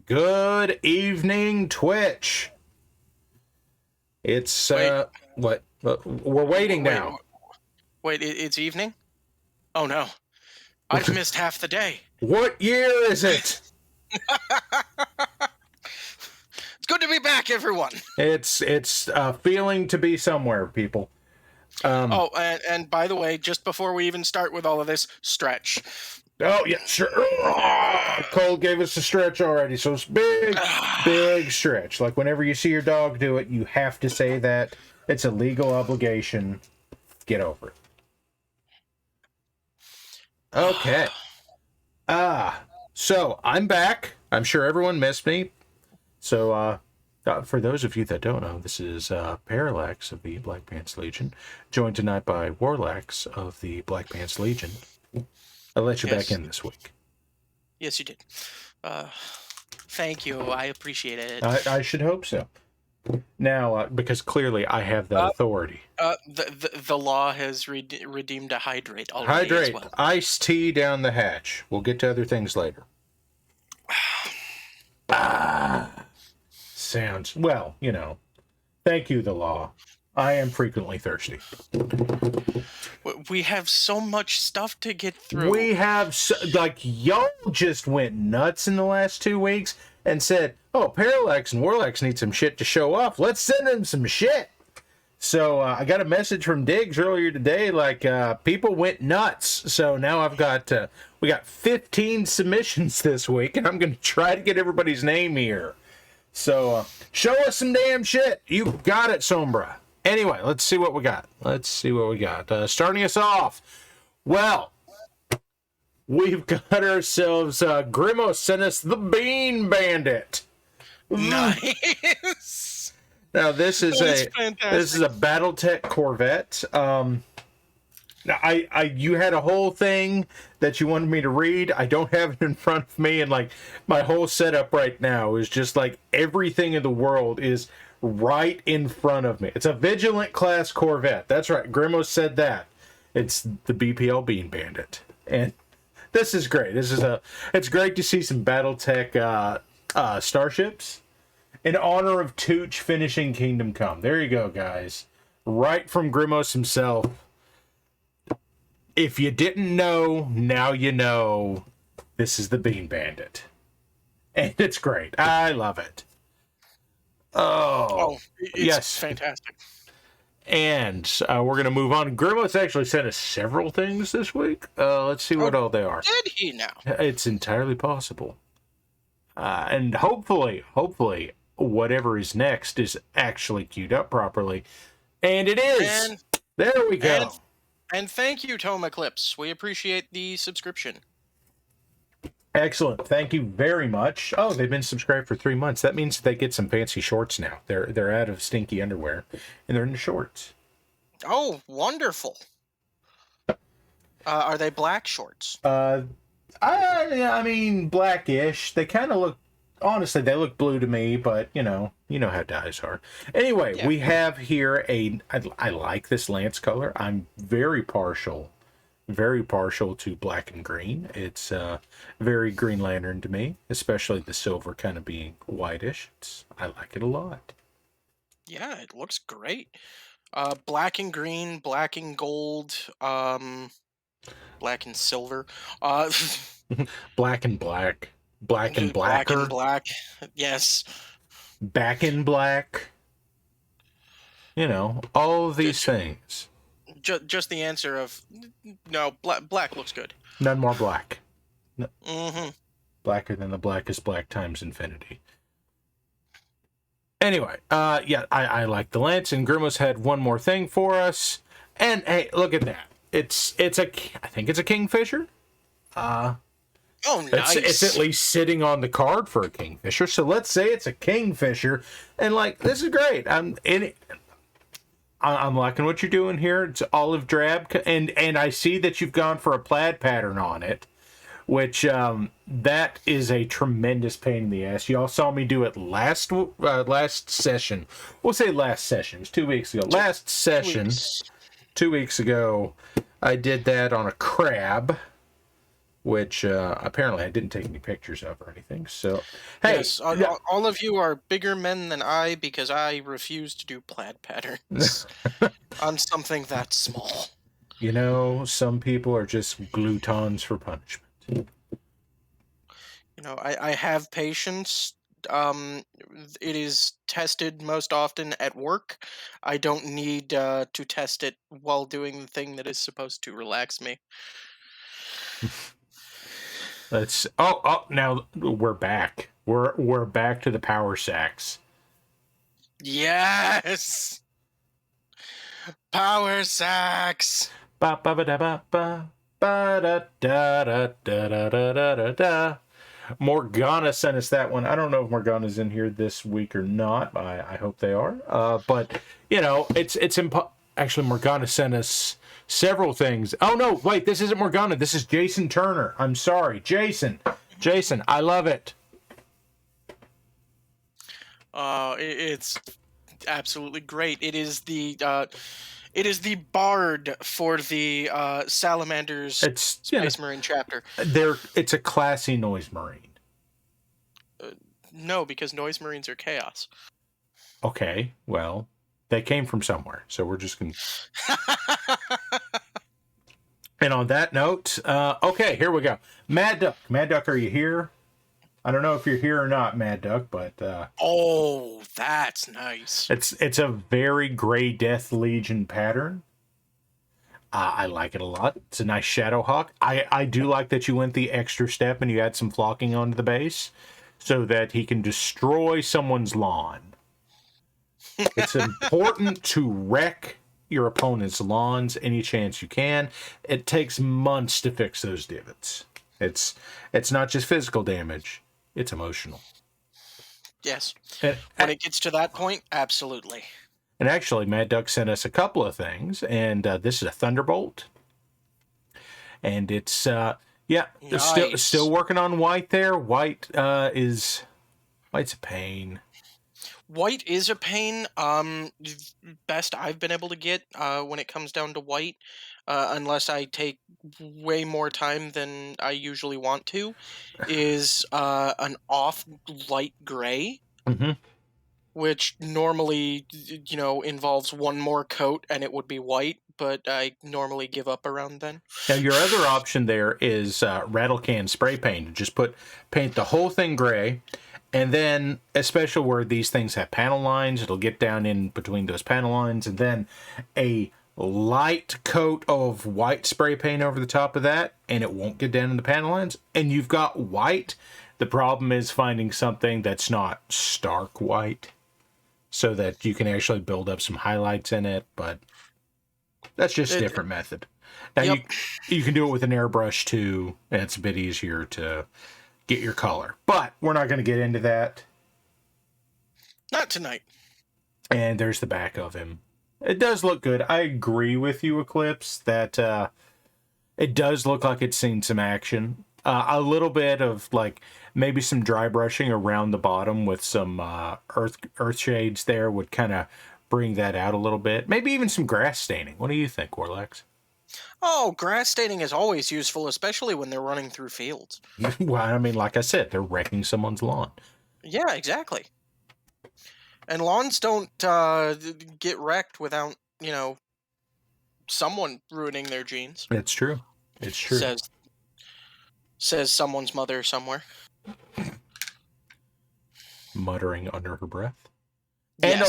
Good evening, Twitch. It's what? We're waiting now. Wait, it's evening? Oh no. I've missed half the day. What year is it? It's good to be back, everyone. It's feeling to be somewhere, people. And by the way, just before we even start with all of this, stretch. Oh, yeah, sure. Cole gave us a stretch already, so it's big stretch. Like, whenever you see your dog do it, you have to say that. It's a legal obligation. Get over it. Okay. So, I'm back. I'm sure everyone missed me. So, for those of you that don't know, this is Parallax of the Black Pants Legion, joined tonight by Warlax of the Black Pants Legion. I let you back in this week. Yes, you did. Thank you. I appreciate it. I should hope so. Now, because clearly I have that authority. The law has redeemed a hydrate already. Hydrate. As well. Iced tea down the hatch. We'll get to other things later. Sounds, well, you know. Thank you, the law. I am frequently thirsty. We have so much stuff to get through. We have, y'all just went nuts in the last 2 weeks and said, oh, Parallax and Warlax need some shit to show off. Let's send them some shit. So I got a message from Diggs earlier today, people went nuts. So now we got 15 submissions this week, and I'm going to try to get everybody's name here. So show us some damn shit. You got it, Sombra. Anyway, let's see what we got. Starting us off. Well, we've got ourselves, Grimo sent us the Bean Bandit. Nice. Now, this is a BattleTech Corvette. Now, you had a whole thing that you wanted me to read. I don't have it in front of me, and my whole setup right now is just everything in the world is right in front of me. It's a Vigilant class Corvette. That's right. Grimo said that. It's the BPL Bean Bandit, and this is great. It's great to see some BattleTech starships in honor of Tooch finishing Kingdom Come. There you go, guys. Right from Grimos himself. If you didn't know, now you know. This is the Bean Bandit. And it's great. I love it. It's fantastic. And we're going to move on. Grimos actually sent us several things this week. Let's see what all they are. Did he now? It's entirely possible. And hopefully, whatever is next is actually queued up properly. And it is! There we go. And thank you, Tome Eclipse. We appreciate the subscription. Excellent. Thank you very much. Oh, they've been subscribed for 3 months. That means they get some fancy shorts now. They're out of stinky underwear, and they're in the shorts. Oh, wonderful. Are they black shorts? I mean, blackish. They kind of look, honestly, they look blue to me, but, you know how dyes are. Anyway, yeah. We have here I like this lance color. I'm very partial to black and green. It's very Green Lantern to me, especially the silver kind of being whitish. I like it a lot. Yeah, it looks great. Black and green, black and gold, black and silver. Black and black. Black and blacker. Black and black. Yes. Back in black. All of these things. Just the answer of no. Black looks good. None more black. No. Mm-hmm. Blacker than the blackest black times infinity. Anyway, I like the lance, and Grimos had one more thing for us. And hey, look at that. I think it's a Kingfisher. Oh, nice. It's at least sitting on the card for a Kingfisher. So let's say it's a Kingfisher, and this is great. I'm liking what you're doing here. It's olive drab, and I see that you've gone for a plaid pattern on it, which that is a tremendous pain in the ass. Y'all saw me do it last session. We'll say last session. It was 2 weeks ago. Last session, 2 weeks ago, I did that on a crab, which apparently I didn't take any pictures of or anything. So, hey, Yes, all of you are bigger men than I because I refuse to do plaid patterns on something that small. you know, some people are just glutons for punishment. I have patience. It is tested most often at work. I don't need to test it while doing the thing that is supposed to relax me. Now we're back. We're back to the power sacks. Yes! Power sacks! Ba ba ba da ba ba ba da da da da da da da da da. Morgana sent us that one. I don't know if Morgana's in here this week or not. I hope they are. But you know, actually Morgana sent us several things. Oh no, wait, this isn't Morgana. This is Jason Turner. I'm sorry, Jason. Jason, I love it. It's absolutely great. It is the bard for the Salamanders It's Space Marine chapter. It's a classy noise marine. No, because noise marines are chaos. Okay, well, they came from somewhere, so we're just gonna. And on that note, okay, here we go. Mad Duck, are you here? I don't know if you're here or not, Mad Duck, but oh, that's nice. It's a very Grey Death Legion pattern. I like it a lot. It's a nice Shadow Hawk. I do like that you went the extra step and you add some flocking onto the base so that he can destroy someone's lawn. It's important to wreck your opponent's lawns any chance you can. It takes months to fix those divots. It's not just physical damage, it's emotional. Yes. When it gets to that point, absolutely. And actually, Mad Duck sent us a couple of things, and this is a Thunderbolt. And it's, nice. still working on white there. White's a pain. White is a pain. Best I've been able to get when it comes down to white, unless I take way more time than I usually want to, is an off light gray. Mm-hmm. Which normally, involves one more coat and it would be white, but I normally give up around then. Now, your other option there is rattle can spray paint. Just paint the whole thing gray, and then, especially where these things have panel lines, it'll get down in between those panel lines, and then a light coat of white spray paint over the top of that, and it won't get down in the panel lines, and you've got white. The problem is finding something that's not stark white, so that you can actually build up some highlights in it, but that's just a different method. Now, yep. you can do it with an airbrush too, and it's a bit easier to get your color. But we're not going to get into that. Not tonight. And there's the back of him. It does look good. I agree with you, Eclipse, that it does look like it's seen some action. A little bit of maybe some dry brushing around the bottom with some earth shades there would kind of bring that out a little bit. Maybe even some grass staining. What do you think, Warlex? Oh, grass staining is always useful, especially when they're running through fields. Well, I mean, like I said, they're wrecking someone's lawn. Yeah, exactly. And lawns don't get wrecked without, someone ruining their genes. It's true. It's true. Says someone's mother somewhere. Muttering under her breath. Yes. And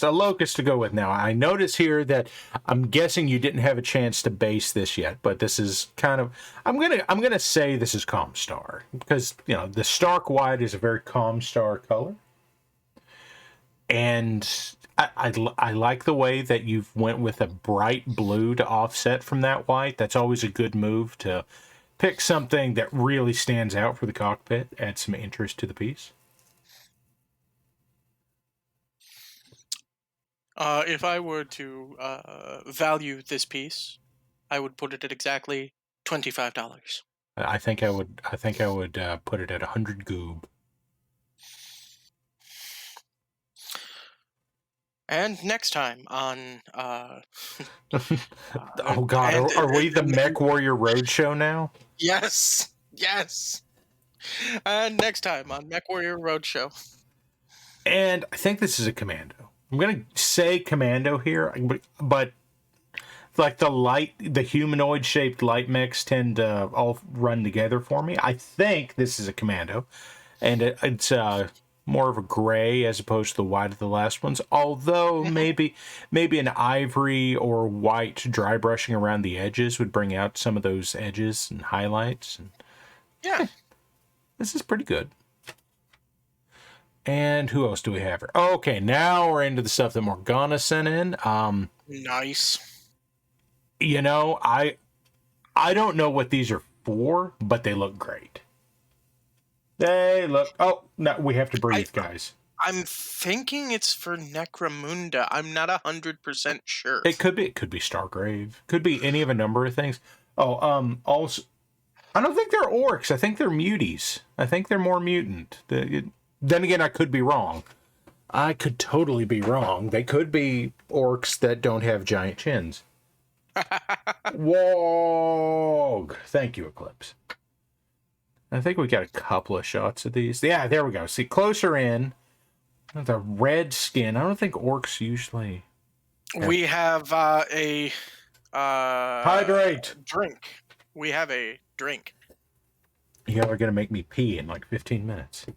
a locust to go with now. I notice here that I'm guessing you didn't have a chance to base this yet, but this is kind of, I'm gonna say this is Comstar, because the stark white is a very Comstar color, and I like the way that you've went with a bright blue to offset from that white. That's always a good move to pick something that really stands out for the cockpit, add some interest to the piece. If I were to value this piece, I would put it at exactly $25. I think I would put it at 100 goob. And next time on oh God, are we the Mech Warrior Roadshow now? Yes. Yes. And next time on Mech Warrior Roadshow. And I think this is a commando. I'm gonna say commando here, but like the humanoid shaped light mechs tend to all run together for me. I think this is a commando, and it's more of a gray as opposed to the white of the last ones. Although Mhm. maybe an ivory or white dry brushing around the edges would bring out some of those edges and highlights. And Yeah. this is pretty good. And who else do we have here? Okay, now we're into the stuff that Morgana sent in. Nice. You know, I don't know what these are for, but they look great. They look. Oh, no, we have to breathe, guys. I'm thinking it's for Necromunda. I'm not 100% sure. It could be. It could be Stargrave. Could be any of a number of things. Oh, also, I don't think they're orcs. I think they're muties. I think they're more mutant. Then again, I could be wrong. I could totally be wrong. They could be orcs that don't have giant chins. Whoa! Thank you, Eclipse. I think we got a couple of shots of these. Yeah, there we go. See, closer in, the red skin. I don't think orcs usually We have a hydrate. drink. We have a drink. You are gonna make me pee in like 15 minutes.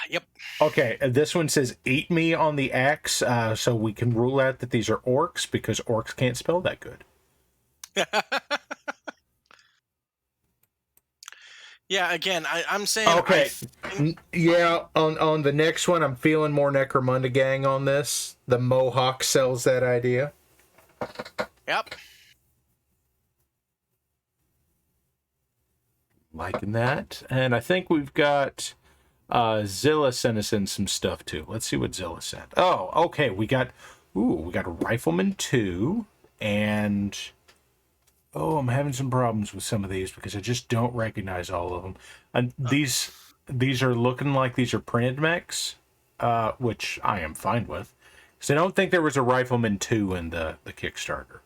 Yep. Okay, this one says "eat me" on the X, so we can rule out that these are orcs because orcs can't spell that good. Yeah, again, I'm saying Okay, yeah. On the next one, I'm feeling more Necromunda gang on this. The Mohawk sells that idea. Yep. Liking that, and I think we've got Zilla sent us in some stuff too. Let's see what Zilla sent. Oh, okay, we got a Rifleman 2, and I'm having some problems with some of these because I just don't recognize all of them. And these are looking like these are printed mechs, which I am fine with. Because I don't think there was a Rifleman 2 in the Kickstarter.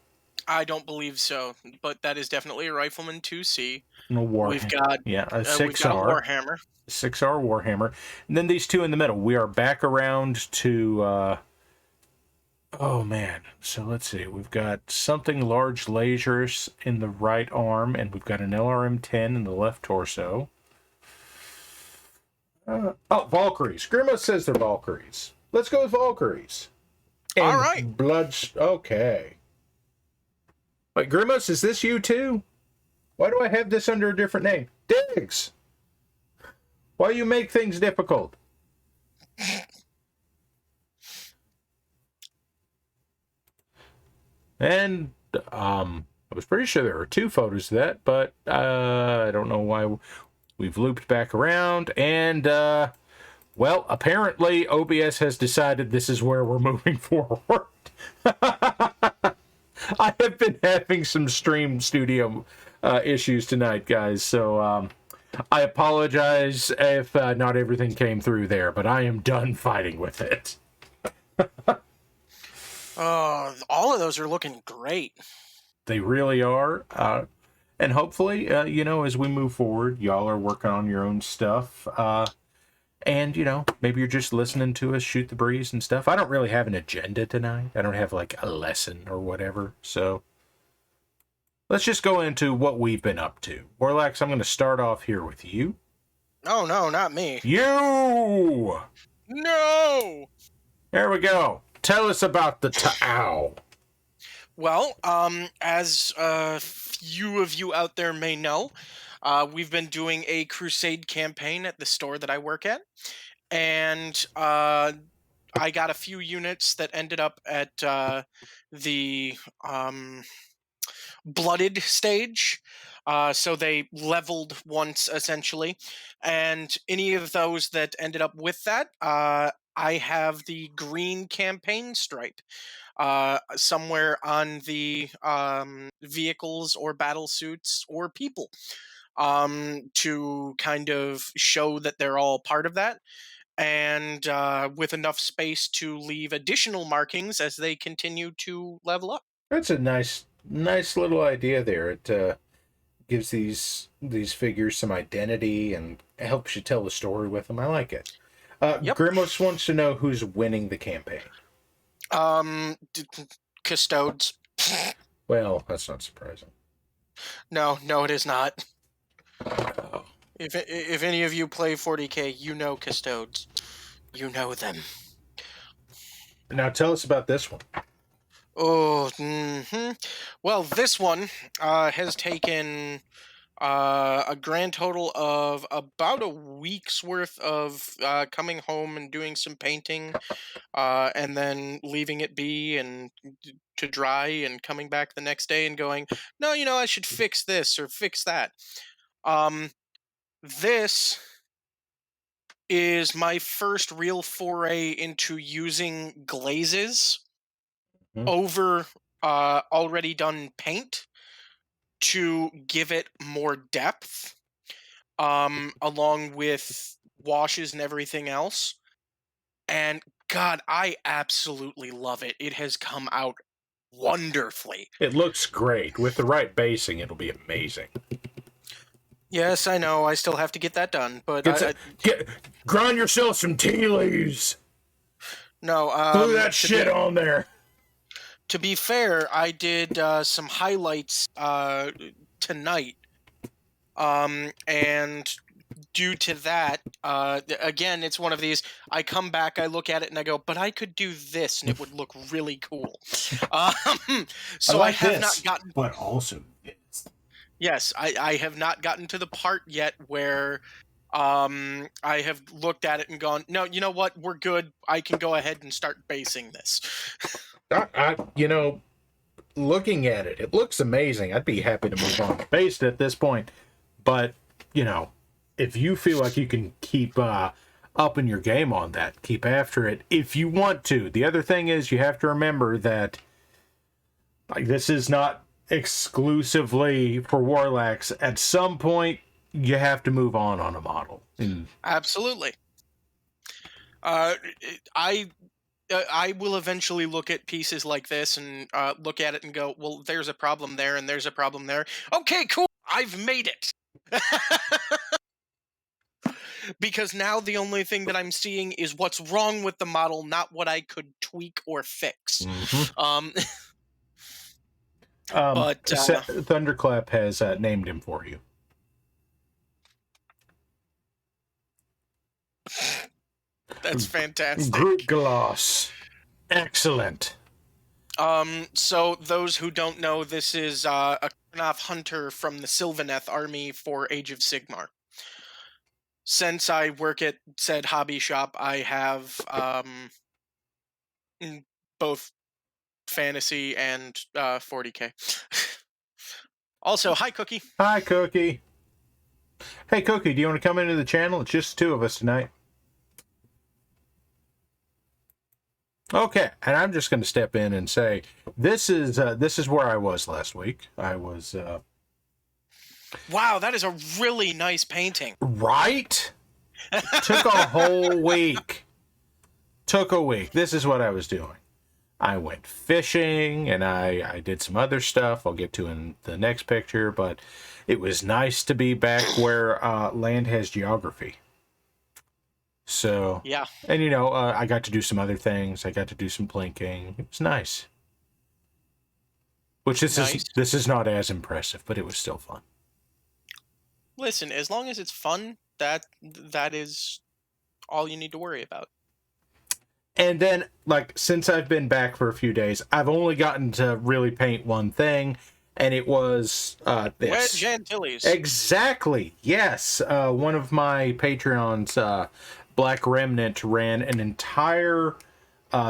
I don't believe so, but that is definitely a Rifleman 2C. No war. We've got a we've got a 6R. Warhammer. 6R Warhammer. And then these two in the middle. We are back around to oh man. So let's see. We've got something large lasers in the right arm, and we've got an LRM-10 in the left torso. Valkyries. Grima says they're Valkyries. Let's go with Valkyries. And All right. Okay. Wait, Grimos, is this you too? Why do I have this under a different name? Diggs! Why you make things difficult? And I was pretty sure there were two photos of that, but I don't know why we've looped back around. And well, apparently OBS has decided this is where we're moving forward. I have been having some stream studio issues tonight, guys, so I apologize if not everything came through there, but I am done fighting with it. All of those are looking great. They really are. And hopefully, as we move forward, y'all are working on your own stuff. And, maybe you're just listening to us shoot the breeze and stuff. I don't really have an agenda tonight. I don't have, like, a lesson or whatever. So let's just go into what we've been up to. Warlax, I'm going to start off here with you. Oh, no, not me. You! No! There we go. Tell us about the Ta'au. Well, as a few of you out there may know, we've been doing a crusade campaign at the store that I work at, and I got a few units that ended up at the blooded stage. So they leveled once essentially, and any of those that ended up with that, I have the green campaign stripe somewhere on the vehicles or battle suits or people to kind of show that they're all part of that, and with enough space to leave additional markings as they continue to level up. That's a nice little idea there. It gives these figures some identity and helps you tell the story with them. I like it. Yep. Grimos wants to know who's winning the campaign. Custodes. Well, that's not surprising. No, it is not. Oh. If any of you play 40K, you know Custodes. You know them. Now tell us about this one. Oh, well, this one has taken a grand total of about a week's worth of coming home and doing some painting, and then leaving it be and to dry, and coming back the next day and going, no, I should fix this or fix that. This is my first real foray into using glazes over already done paint to give it more depth, along with washes and everything else. And God, I absolutely love it. It has come out wonderfully. It looks great. With the right basing, it'll be amazing. Yes, I know. I still have to get that done, but grind yourself some tea leaves. No, glue that shit on there. To be fair, I did some highlights tonight, and due to that, again, it's one of these. I come back, I look at it, and I go, "But I could do this, and it would look really cool." So I have not gotten, but also this. Yes, I have not gotten to the part yet where I have looked at it and gone, no, you know what, we're good. I can go ahead and start basing this. Looking at it, it looks amazing. I'd be happy to move on based at this point. But, if you feel like you can keep upping your game on that, keep after it if you want to. The other thing is you have to remember that this is not exclusively for Warlax. At some point, you have to move on a model. Absolutely. I will eventually look at pieces like this and look at it and go, well, there's a problem there and there's a problem there. Okay, cool. I've made it. Because now the only thing that I'm seeing is what's wrong with the model, not what I could tweak or fix. Mm-hmm. But Thunderclap has named him for you. That's fantastic. Groot Gloss. Excellent. So those who don't know, this is a Kurnoth hunter from the Sylvaneth army for Age of Sigmar. Since I work at said hobby shop, I have both fantasy and 40K. Also, hi, Cookie. Hi, Cookie. Hey, Cookie, do you want to come into the channel? It's just two of us tonight. Okay, and I'm just going to step in and say this is where I was last week. I was. Wow, that is a really nice painting. Right? Took a whole week. Took a week. This is what I was doing. I went fishing and I did some other stuff I'll get to in the next picture, but it was nice to be back where land has geography. So, yeah. And I got to do some other things. I got to do some plinking. It was nice. Which this is not as impressive, but it was still fun. Listen, as long as it's fun, that is all you need to worry about. And then, since I've been back for a few days, I've only gotten to really paint one thing, and it was this. Wedge Antilles. Exactly. Yes. One of my Patreons, Black Remnant, ran an entire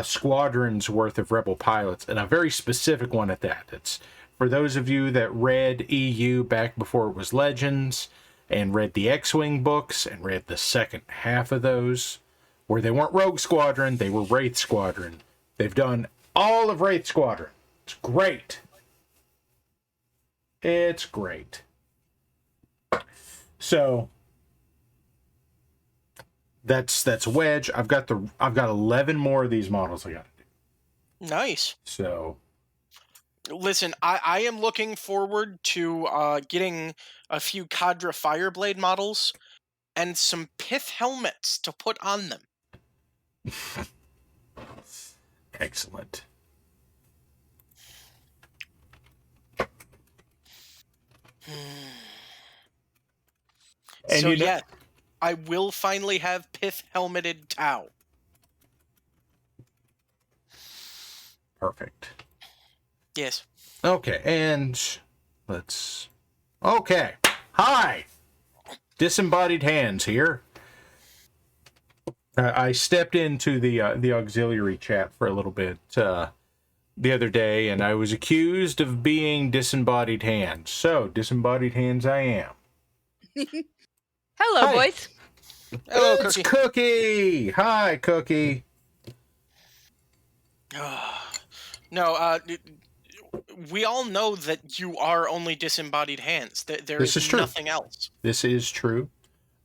squadron's worth of Rebel pilots, and a very specific one at that. It's for those of you that read EU back before it was Legends, and read the X-Wing books, and read the second half of those, where they weren't Rogue Squadron, they were Wraith Squadron. They've done all of Wraith Squadron. It's great. It's great. So that's Wedge. I've got 11 more of these models I got to do. Nice. So Listen, I am looking forward to getting a few Cadre Fireblade models and some pith helmets to put on them. Excellent. And So you know, yes, I will finally have pith helmeted Tau. perfect. Yes. Okay, and let's. Okay, hi, disembodied hands here. I stepped into the auxiliary chat for a little bit the other day, and I was accused of being disembodied hands. So, disembodied hands, I am. Hello, Hi. boys. Hello, It's Cookie. Cookie. Hi, Cookie. No, we all know that you are only disembodied hands. There This is is true. nothing else. This is true.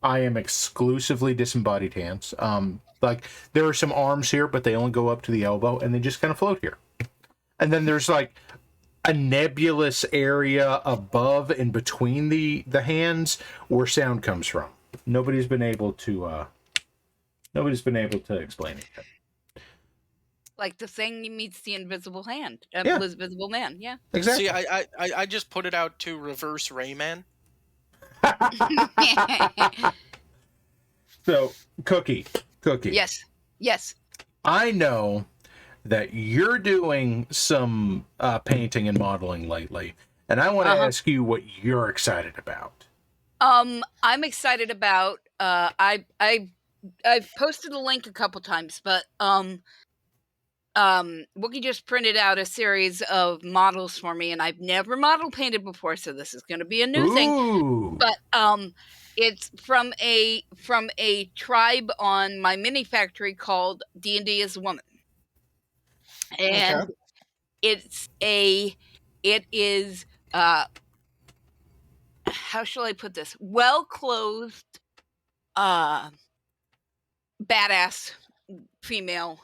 I am exclusively disembodied hands. Like there are some arms here, but they only go up to the elbow, and they just kind of float here. And then there's like a nebulous area above and between the hands where sound comes from. Nobody's been able to explain it yet. Like the thing meets the invisible hand. Yeah. Invisible man, yeah. Exactly. See, I just put it out to reverse Rayman. So, Cookie. Yes. I know that you're doing some painting and modeling lately, and I want to ask you what you're excited about. I'm excited about. I've posted a link a couple times, but Wookie just printed out a series of models for me, and I've never model painted before, so this is going to be a new thing. But it's from a tribe on my mini factory called D&D is a Woman, and Okay. it is how shall I put this? Well clothed, badass female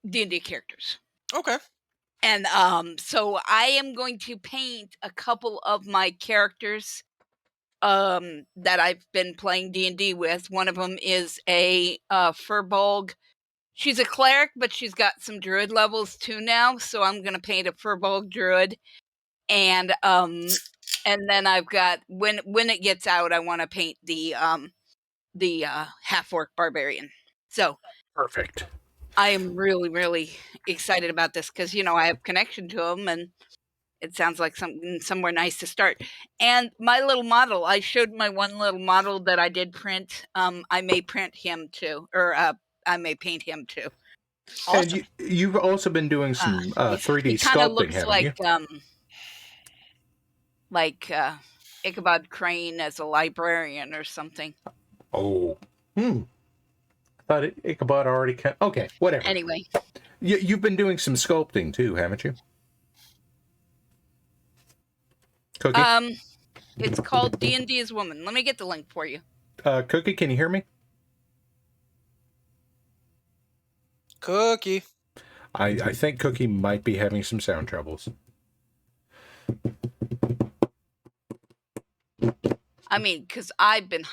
D&D characters. Okay. And so I am going to paint a couple of my characters that I've been playing D&D with. One of them is a Furbolg. She's a cleric, but she's got some druid levels too now, so I'm going to paint a Furbolg druid. And then I've got when it gets out, I want to paint the half orc barbarian. So Perfect. I am really, really excited about this because, I have connection to him and it sounds like somewhere nice to start. And my little model, I showed my one little model that I did print. I may print him too, or I may paint him too. Awesome. And you've also been doing some 3D he kind of sculpting, looks haven't you? like Ichabod Crane as a librarian or something. Oh. I thought Ichabod already okay, whatever. Anyway. You've been doing some sculpting too, haven't you? Cookie? It's called D&D is Woman. Let me get the link for you. Cookie, can you hear me? Cookie. I think Cookie might be having some sound troubles. I mean, because I've been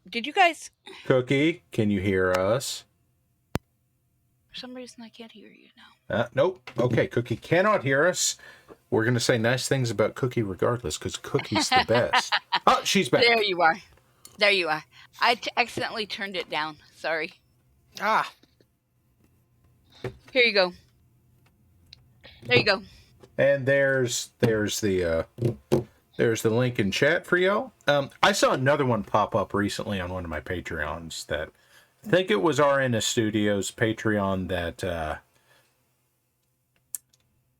Did you guys? Cookie, can you hear us? For some reason, I can't hear you now. Nope. Okay, Cookie cannot hear us. We're going to say nice things about Cookie regardless, because Cookie's the best. Oh, she's back. There you are. I accidentally turned it down. Sorry. Ah. Here you go. There you go. And there's the link in chat for y'all. I saw another one pop up recently on one of my Patreons that I think it was RNS Studios Patreon that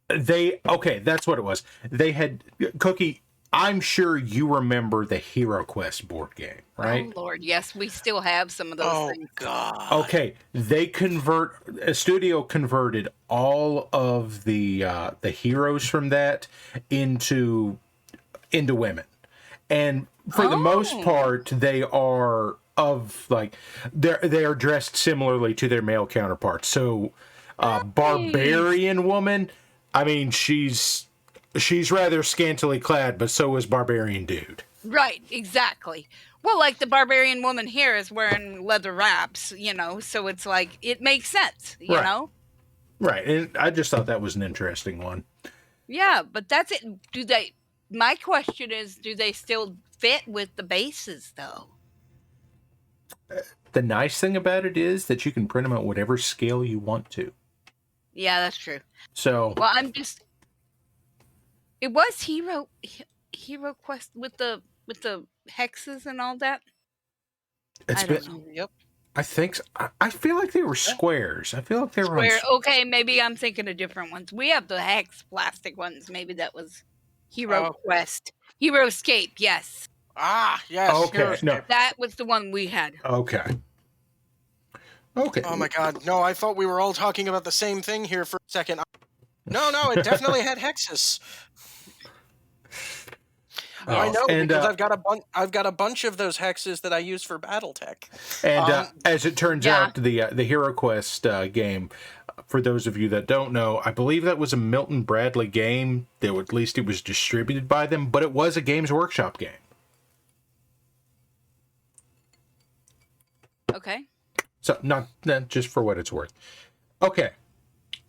that's what it was. They had Cookie. I'm sure you remember the Hero Quest board game, right? Oh Lord, yes, we still have some of those things. God. Okay, a studio converted all of the heroes from that into women, and for the most part, they are they are dressed similarly to their male counterparts. So, barbarian woman, I mean, she's she's rather scantily clad, but so is Barbarian Dude. Right, exactly. Well, like the barbarian woman here is wearing leather wraps, so it's like it makes sense, Right. know? Right, and I just thought that was an interesting one. Yeah, but that's it. My question is, do they still fit with the bases, though? The nice thing about it is that you can print them at whatever scale you want to. Yeah, that's true. So, well, it was Hero Quest with the hexes and all that. I don't know. Yep. I think so. I feel like they were squares. I feel like they were Square. Okay, maybe I'm thinking of different ones. We have the hex plastic ones. Maybe that was Hero Quest. Hero Escape, yes. Yes. Okay, no. That was the one we had. Okay. Oh my god, no, I thought we were all talking about the same thing here for a second. No, it definitely had hexes. I know, because I've got a bunch of those hexes that I use for BattleTech. And as it turns out, the Hero Quest game, for those of you that don't know, I believe that was a Milton Bradley game. At least it was distributed by them, but it was a Games Workshop game. Okay. So not just for what it's worth. Okay.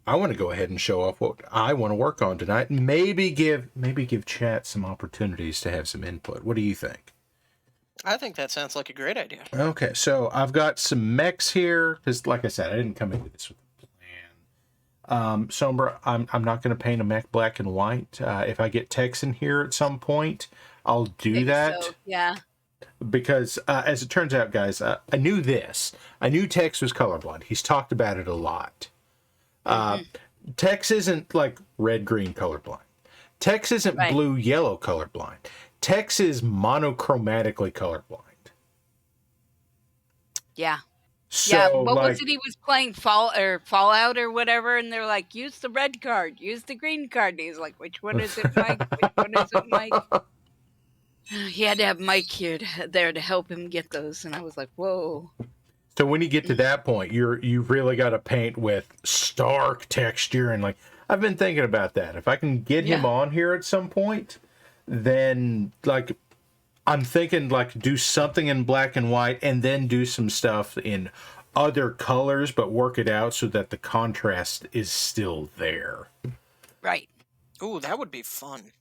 I want to go ahead and show off what I want to work on tonight, and maybe give chat some opportunities to have some input. What do you think? I think that sounds like a great idea. Okay, so I've got some mechs here because, like I said, I didn't come into this with a plan. Sombra, I'm not going to paint a mech black and white. If I get text in here at some point, I'll do that. So, yeah. Because as it turns out, guys, I knew this. I knew Tex was colorblind. He's talked about it a lot. Tex isn't like red-green colorblind. Tex isn't blue-yellow colorblind. Tex is monochromatically colorblind. Yeah. So, what was it? He was playing Fallout or whatever, and they're like, use the red card, use the green card. And he's like, which one is it, Mike? Which one is it, Mike? He had to have Mike there to help him get those, and I was like, whoa. So when you get to that point, you've really got to paint with stark texture, and like I've been thinking about that. If I can get him on here at some point, then like I'm thinking like do something in black and white, and then do some stuff in other colors, but work it out so that the contrast is still there. Right. Ooh, that would be fun.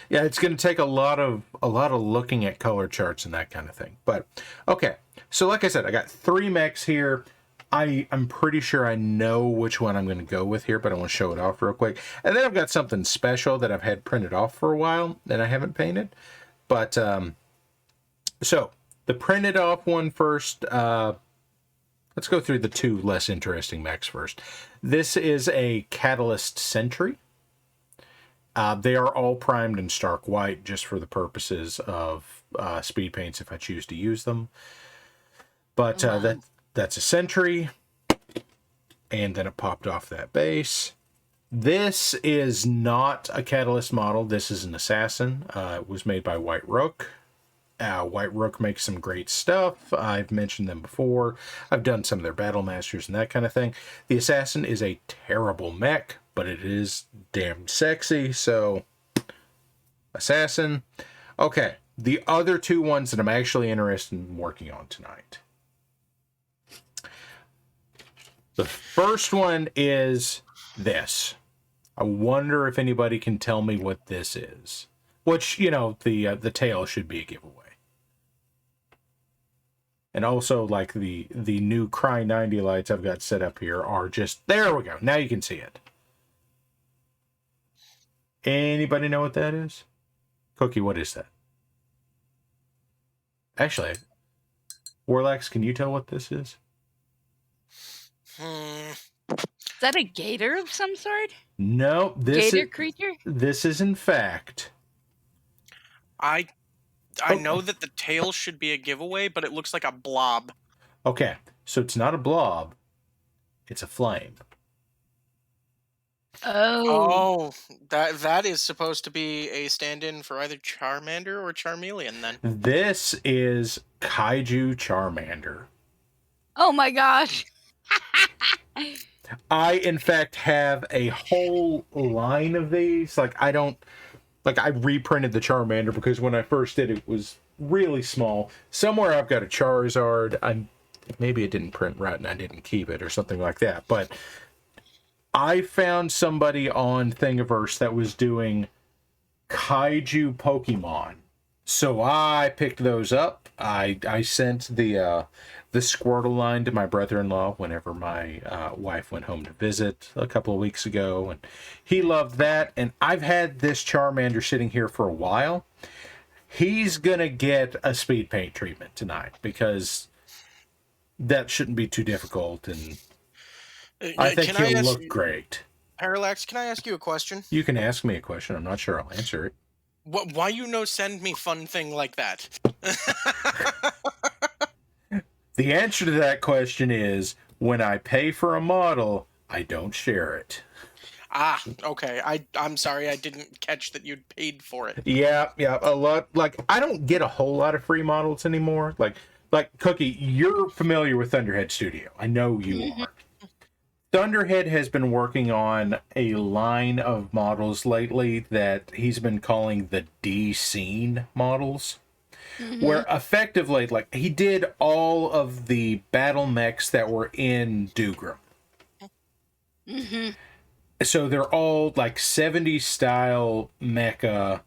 Yeah, it's going to take a lot of looking at color charts and that kind of thing. But okay, so like I said, I got 3 mechs here. I'm pretty sure I know which one I'm going to go with here, but I want to show it off real quick. And then I've got something special that I've had printed off for a while and I haven't painted. But so the printed off one first. Let's go through the 2 less interesting mechs first. This is a Catalyst Sentry. They are all primed in stark white just for the purposes of speed paints if I choose to use them. But that's a Sentry. And then it popped off that base. This is not a Catalyst model. This is an Assassin. It was made by White Rook. White Rook makes some great stuff. I've mentioned them before. I've done some of their Battle Masters and that kind of thing. The Assassin is a terrible mech, but it is damn sexy, so Assassin. Okay, the other 2 ones that I'm actually interested in working on tonight. The first one is this. I wonder if anybody can tell me what this is. Which, the tail should be a giveaway. And also, like, the new Cry 90 lights I've got set up here are just... There we go. Now you can see it. Anybody know what that is? Cookie, what is that? Actually, Warlax, can you tell what this is? Is that a gator of some sort? No, gator creature? This is, in fact... I know that the tail should be a giveaway, but it looks like a blob. Okay, so it's not a blob. It's a flame. Oh, that is supposed to be a stand-in for either Charmander or Charmeleon, then. This is Kaiju Charmander. Oh my gosh. I, in fact, have a whole line of these. Like, I don't... Like, I reprinted the Charmander because when I first did it was really small. Somewhere I've got a Charizard. Maybe it didn't print right and I didn't keep it or something like that. But I found somebody on Thingiverse that was doing kaiju Pokemon. So I picked those up. I sent the Squirtle line to my brother-in-law whenever my wife went home to visit a couple of weeks ago, and he loved that. And I've had this Charmander sitting here for a while. He's gonna get a speed paint treatment tonight because that shouldn't be too difficult, and I think he'll look great. Parallax, can I ask you a question? You can ask me a question. I'm not sure I'll answer it. Why you no send me fun thing like that? The answer to that question is, when I pay for a model, I don't share it. Ah, okay. I'm sorry, I didn't catch that you'd paid for it. Yeah, a lot. Like, I don't get a whole lot of free models anymore. Like Cookie, you're familiar with Thunderhead Studio. I know you are. Thunderhead has been working on a line of models lately that he's been calling the D-Scene models. Where effectively, like, he did all of the battle mechs that were in Dougram. So they're all, like, 70s style mecha,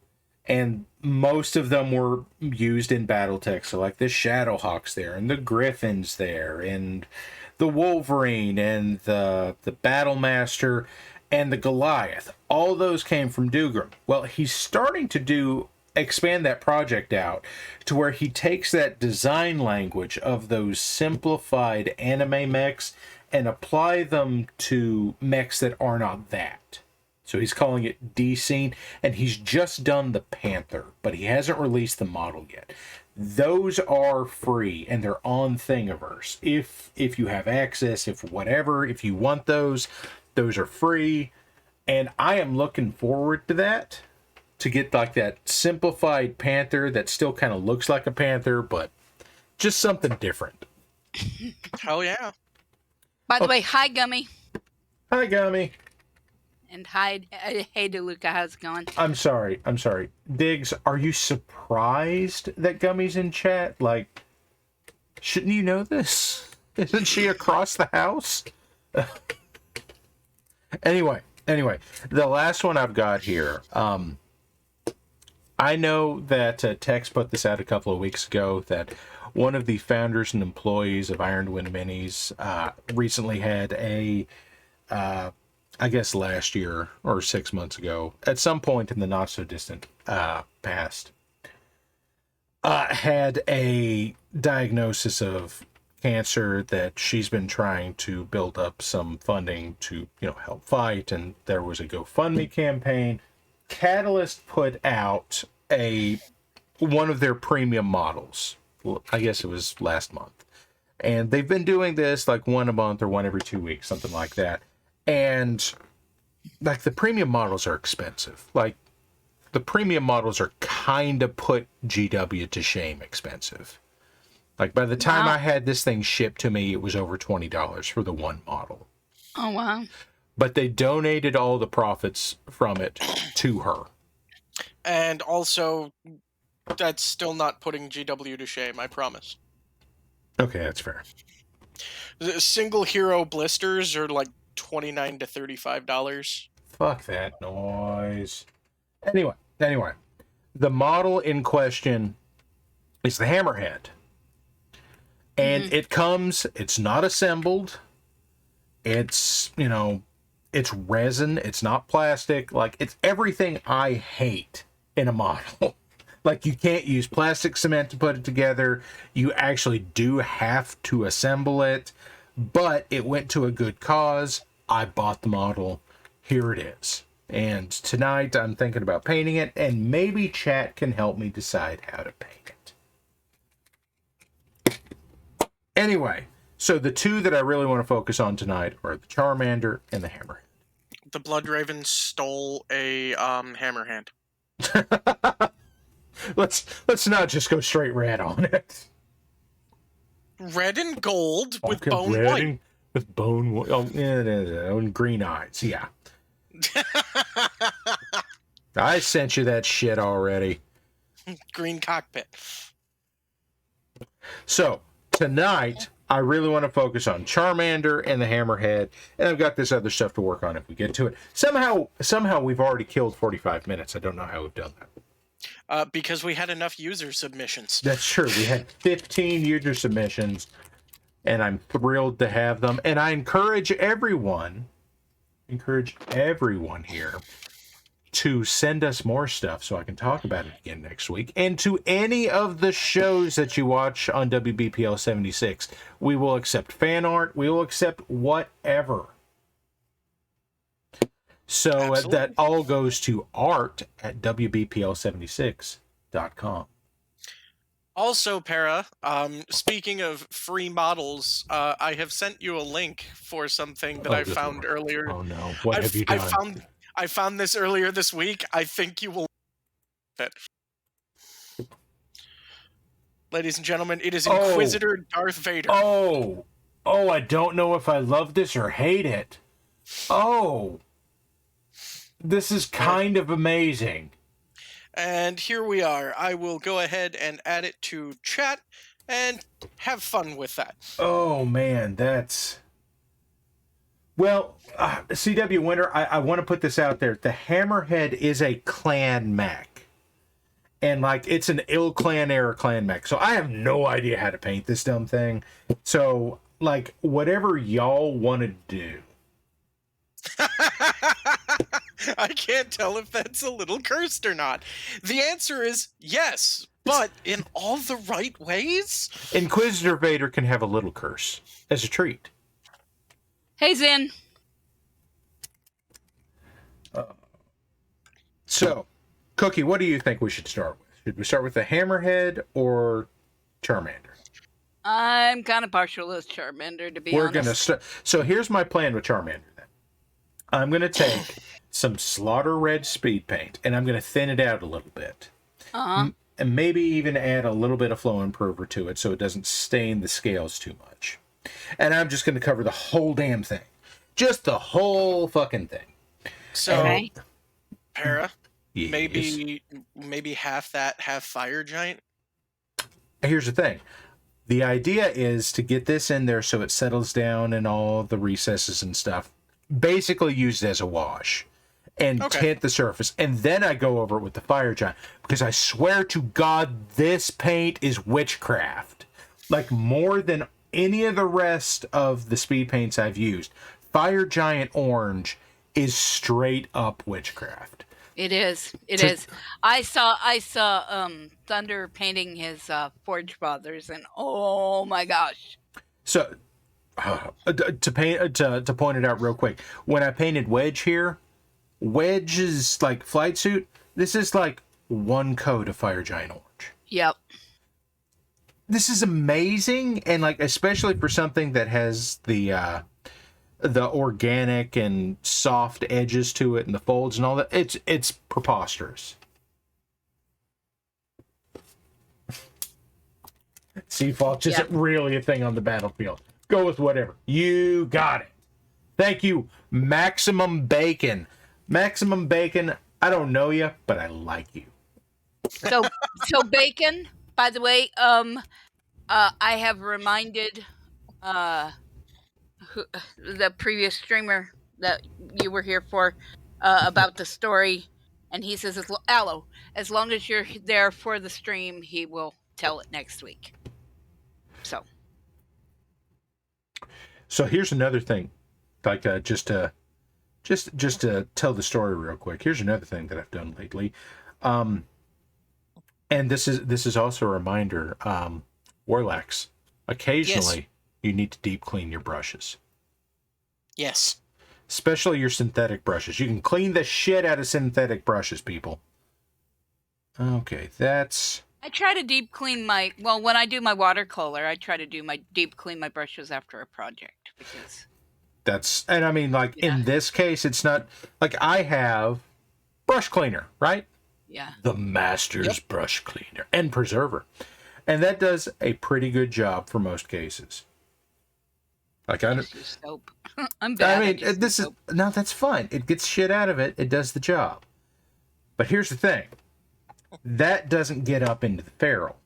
and most of them were used in Battletech. So, like, the Shadowhawks there, and the Griffins there, and the Wolverine, and the Battlemaster, and the Goliath. All those came from Dougram. Well, he's starting to expand that project out to where he takes that design language of those simplified anime mechs and apply them to mechs that are not that. So he's calling it D-Scene, and he's just done the Panther, but he hasn't released the model yet. Those are free, and they're on Thingiverse. If you have access, if you want those are free, and I am looking forward to that. To get like that simplified Panther that still kind of looks like a Panther, but just something different. Hell yeah. By the way, hi, Gummy. Hi, Gummy. And hi, hey, DeLuca, how's it going? I'm sorry. Diggs, are you surprised that Gummy's in chat? Like, shouldn't you know this? Isn't she across the house? Anyway, the last one I've got here. I know that Tex put this out a couple of weeks ago that one of the founders and employees of Ironwind Minis recently had I guess last year or 6 months ago, at some point in the not so distant past, had a diagnosis of cancer that she's been trying to build up some funding to, help fight, and there was a GoFundMe campaign. Catalyst put out one of their premium models. I guess it was last month. And they've been doing this like one a month or one every 2 weeks, something like that. And like the premium models are expensive. Like the premium models are kind of put GW to shame expensive. Like by the time I had this thing shipped to me, it was over $20 for the one model. Oh, wow. But they donated all the profits from it to her. And also, that's still not putting GW to shame, I promise. Okay, that's fair. The single hero blisters are like $29 to $35. Fuck that noise. Anyway, the model in question is the Hammerhead. And it's not assembled. It's, it's resin. It's not plastic. Like, it's everything I hate in a model. Like, you can't use plastic cement to put it together. You actually do have to assemble it. But it went to a good cause. I bought the model. Here it is. And tonight I'm thinking about painting it. And maybe chat can help me decide how to paint it. Anyway, so the two that I really want to focus on tonight are the Charmander and the Hammerhead. The Bloodraven stole a Hammerhand. Let's not just go straight red on it. Red and gold with Okay, bone white. with and green eyes. Yeah, I sent you that shit already. Green cockpit. So tonight, I really want to focus on Charmander and the Hammerhead, and I've got this other stuff to work on if we get to it. Somehow we've already killed 45 minutes. I don't know how we've done that. Because we had enough user submissions. That's true. We had 15 user submissions, and I'm thrilled to have them. And I encourage everyone here to send us more stuff so I can talk about it again next week. And to any of the shows that you watch on WBPL 76, we will accept fan art. We will accept whatever. So that all goes to art at WBPL76.com. Also, Para, speaking of free models, I have sent you a link for something that I found earlier. Oh no, what have you done? I found this earlier this week. I think you will love it. Ladies and gentlemen, it is Inquisitor Darth Vader. Oh, I don't know if I love this or hate it. Oh, this is kind of amazing. And here we are. I will go ahead and add it to chat and have fun with that. Oh, man, that's... Well, CW Winter, I want to put this out there. The Hammerhead is a clan mech. And, like, it's an ill clan era clan mech. So I have no idea how to paint this dumb thing. So, like, whatever y'all want to do. I can't tell if that's a little cursed or not. The answer is yes, but in all the right ways? Inquisitor Vader can have a little curse as a treat. Hey, Zen. So, Cookie, what do you think we should start with? Should we start with the Hammerhead or Charmander? I'm kind of partial to Charmander, to be honest. We're going to start. So, here's my plan with Charmander then. I'm going to take some Slaughter Red speed paint, and I'm going to thin it out a little bit. Uh-huh. And maybe even add a little bit of flow improver to it so it doesn't stain the scales too much. And I'm just going to cover the whole damn thing. Just the whole fucking thing. So, okay. Para, Yes. maybe half that, half Fire Giant? Here's the thing. The idea is to get this in there so it settles down in all the recesses and stuff. Basically used as a wash and tint the surface, and then I go over it with the Fire Giant, because I swear to God this paint is witchcraft, like more than any of the rest of the speed paints I've used. Fire Giant Orange is straight up witchcraft. It is. It is. I saw Thunder painting his Forge Fathers, and oh my gosh. So to point it out real quick, when I painted Wedge here, Wedge's like flight suit, this is like one coat of Fire Giant Orange. Yep. This is amazing, and like especially for something that has the organic and soft edges to it and the folds and all that, it's preposterous. Seafault isn't really a thing on the battlefield. Go with whatever. You got it. Thank you, Maximum Bacon. Maximum Bacon, I don't know you, but I like you. So Bacon, by the way, I have reminded the previous streamer that you were here for about the story, and he says, Aloe, as long as you're there for the stream, he will tell it next week. So here's another thing, like just to tell the story real quick. Here's another thing that I've done lately, and this is also a reminder. Warlax, occasionally you need to deep clean your brushes. Yes. Especially your synthetic brushes. You can clean the shit out of synthetic brushes, people. Okay, that's... I try to deep clean when I do my watercolor, I try to deep clean my brushes after a project, because... And I mean, like, in this case, it's not... Like, I have brush cleaner, right? Yeah. The Master's brush cleaner and preserver. And that does a pretty good job for most cases. Like I don't. Just use soap. I'm bad. I mean, just this use is soap. no. That's fine. It gets shit out of it. It does the job. But here's the thing. That doesn't get up into the ferrule.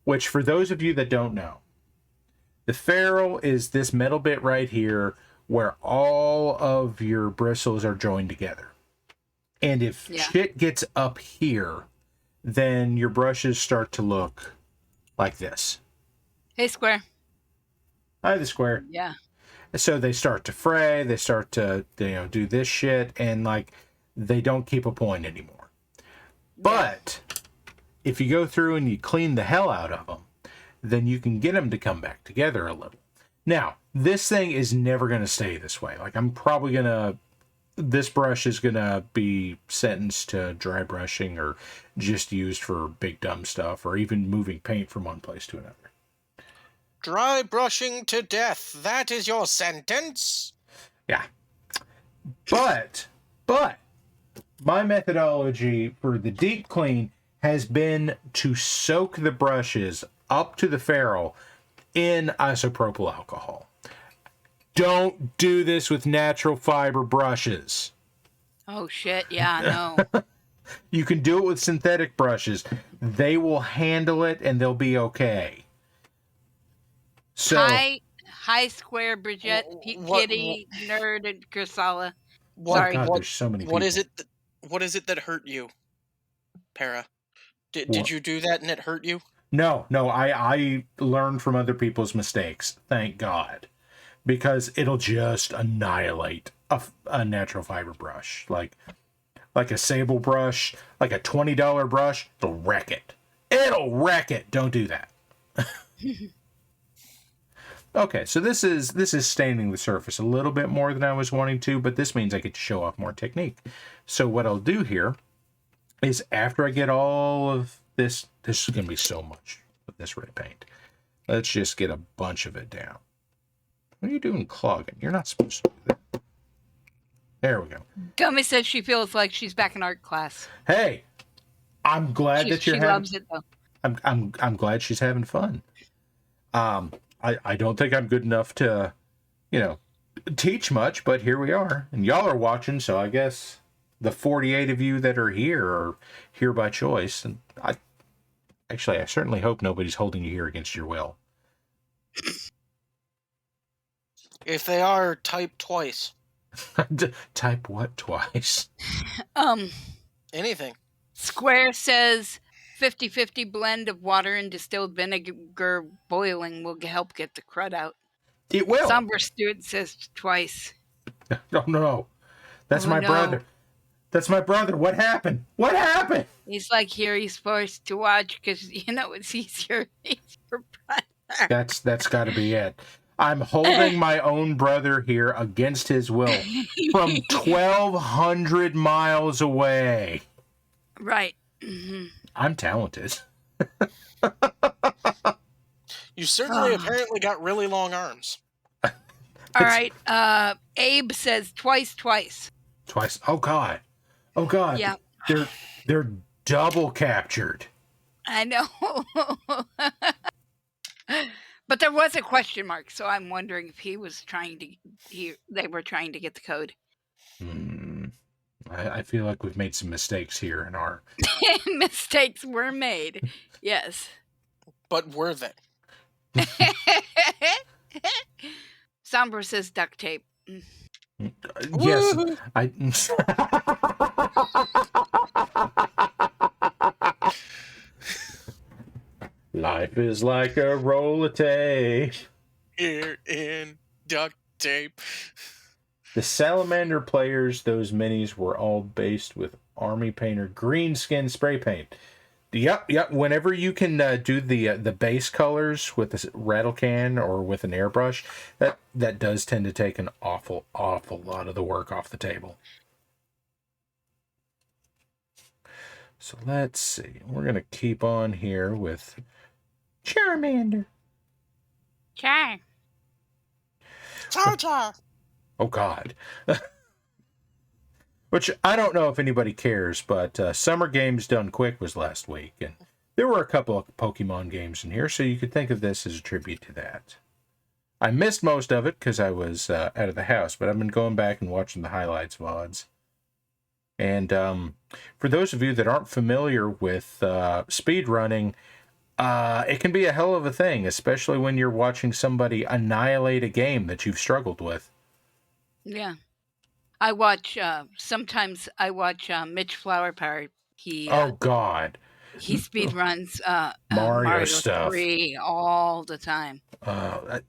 Which, for those of you that don't know, the ferrule is this metal bit right here where all of your bristles are joined together. And if shit gets up here, then your brushes start to look like this. Hey, Square. Hi, the Square. Yeah. So they start to fray, they start to, do this shit, and, like, they don't keep a point anymore. But if you go through and you clean the hell out of them, then you can get them to come back together a little. Now, this thing is never going to stay this way. Like, I'm probably going to... This brush is going to be sentenced to dry brushing or just used for big dumb stuff or even moving paint from one place to another. Dry brushing to death. That is your sentence. Yeah. But, my methodology for the deep clean has been to soak the brushes up to the ferrule in isopropyl alcohol. Don't do this with natural fiber brushes. Oh, shit. Yeah, no. You can do it with synthetic brushes. They will handle it and they'll be okay. So, Hi, Square, Bridget, Kitty, Nerd, and Kursala. Sorry. God, there's so many people. What is it that hurt you, Para? Did you do that and it hurt you? No, I learned from other people's mistakes. Thank God. Because it'll just annihilate a natural fiber brush. Like a sable brush, like a $20 brush, it'll wreck it. It'll wreck it. Don't do that. Okay, so this is staining the surface a little bit more than I was wanting to, but this means I get to show off more technique. So what I'll do here is after I get all of this is going to be so much of this red paint. Let's just get a bunch of it down. What are you doing clogging? You're not supposed to do that. There we go. Gummy says she feels like she's back in art class. Hey, I'm glad that you're she having... loves it, though. I'm glad she's having fun. I don't think I'm good enough to, teach much, but here we are. And y'all are watching, so I guess the 48 of you that are here are here by choice. And I certainly hope nobody's holding you here against your will. If they are, type twice. Type what twice? Anything. Square says 50-50 blend of water and distilled vinegar boiling will help get the crud out. It will. Somber student says twice. Oh, no. That's my brother. That's my brother. What happened? What happened? He's like, here he's forced to watch because, it's easier. He's your brother. That's got to be it. I'm holding my own brother here against his will from 1,200 miles away. Right. Mm-hmm. I'm talented. You certainly apparently got really long arms. All right. Abe says twice. Twice. Oh God. Yeah. They're double captured. I know. But there was a question mark, so I'm wondering if they were trying to get the code. I feel like we've made some mistakes here in our... Mistakes were made. Yes. But were they? Sombra says duct tape. Yes. Life is like a roll of tape. Here in duct tape. The Salamander players, those minis were all based with Army Painter green skin spray paint. Yep. Whenever you can do the base colors with a rattle can or with an airbrush, that does tend to take an awful lot of the work off the table. So let's see. We're going to keep on here with Charmander. Char. Oh, God. Which, I don't know if anybody cares, but Summer Games Done Quick was last week, and there were a couple of Pokemon games in here, so you could think of this as a tribute to that. I missed most of it because I was out of the house, but I've been going back and watching the highlights VODs. And for those of you that aren't familiar with speed running, it can be a hell of a thing, especially when you're watching somebody annihilate a game that you've struggled with. Yeah. I watch, sometimes I watch Mitch Flowerpower. Oh, God. He speed runs Mario stuff 3 all the time.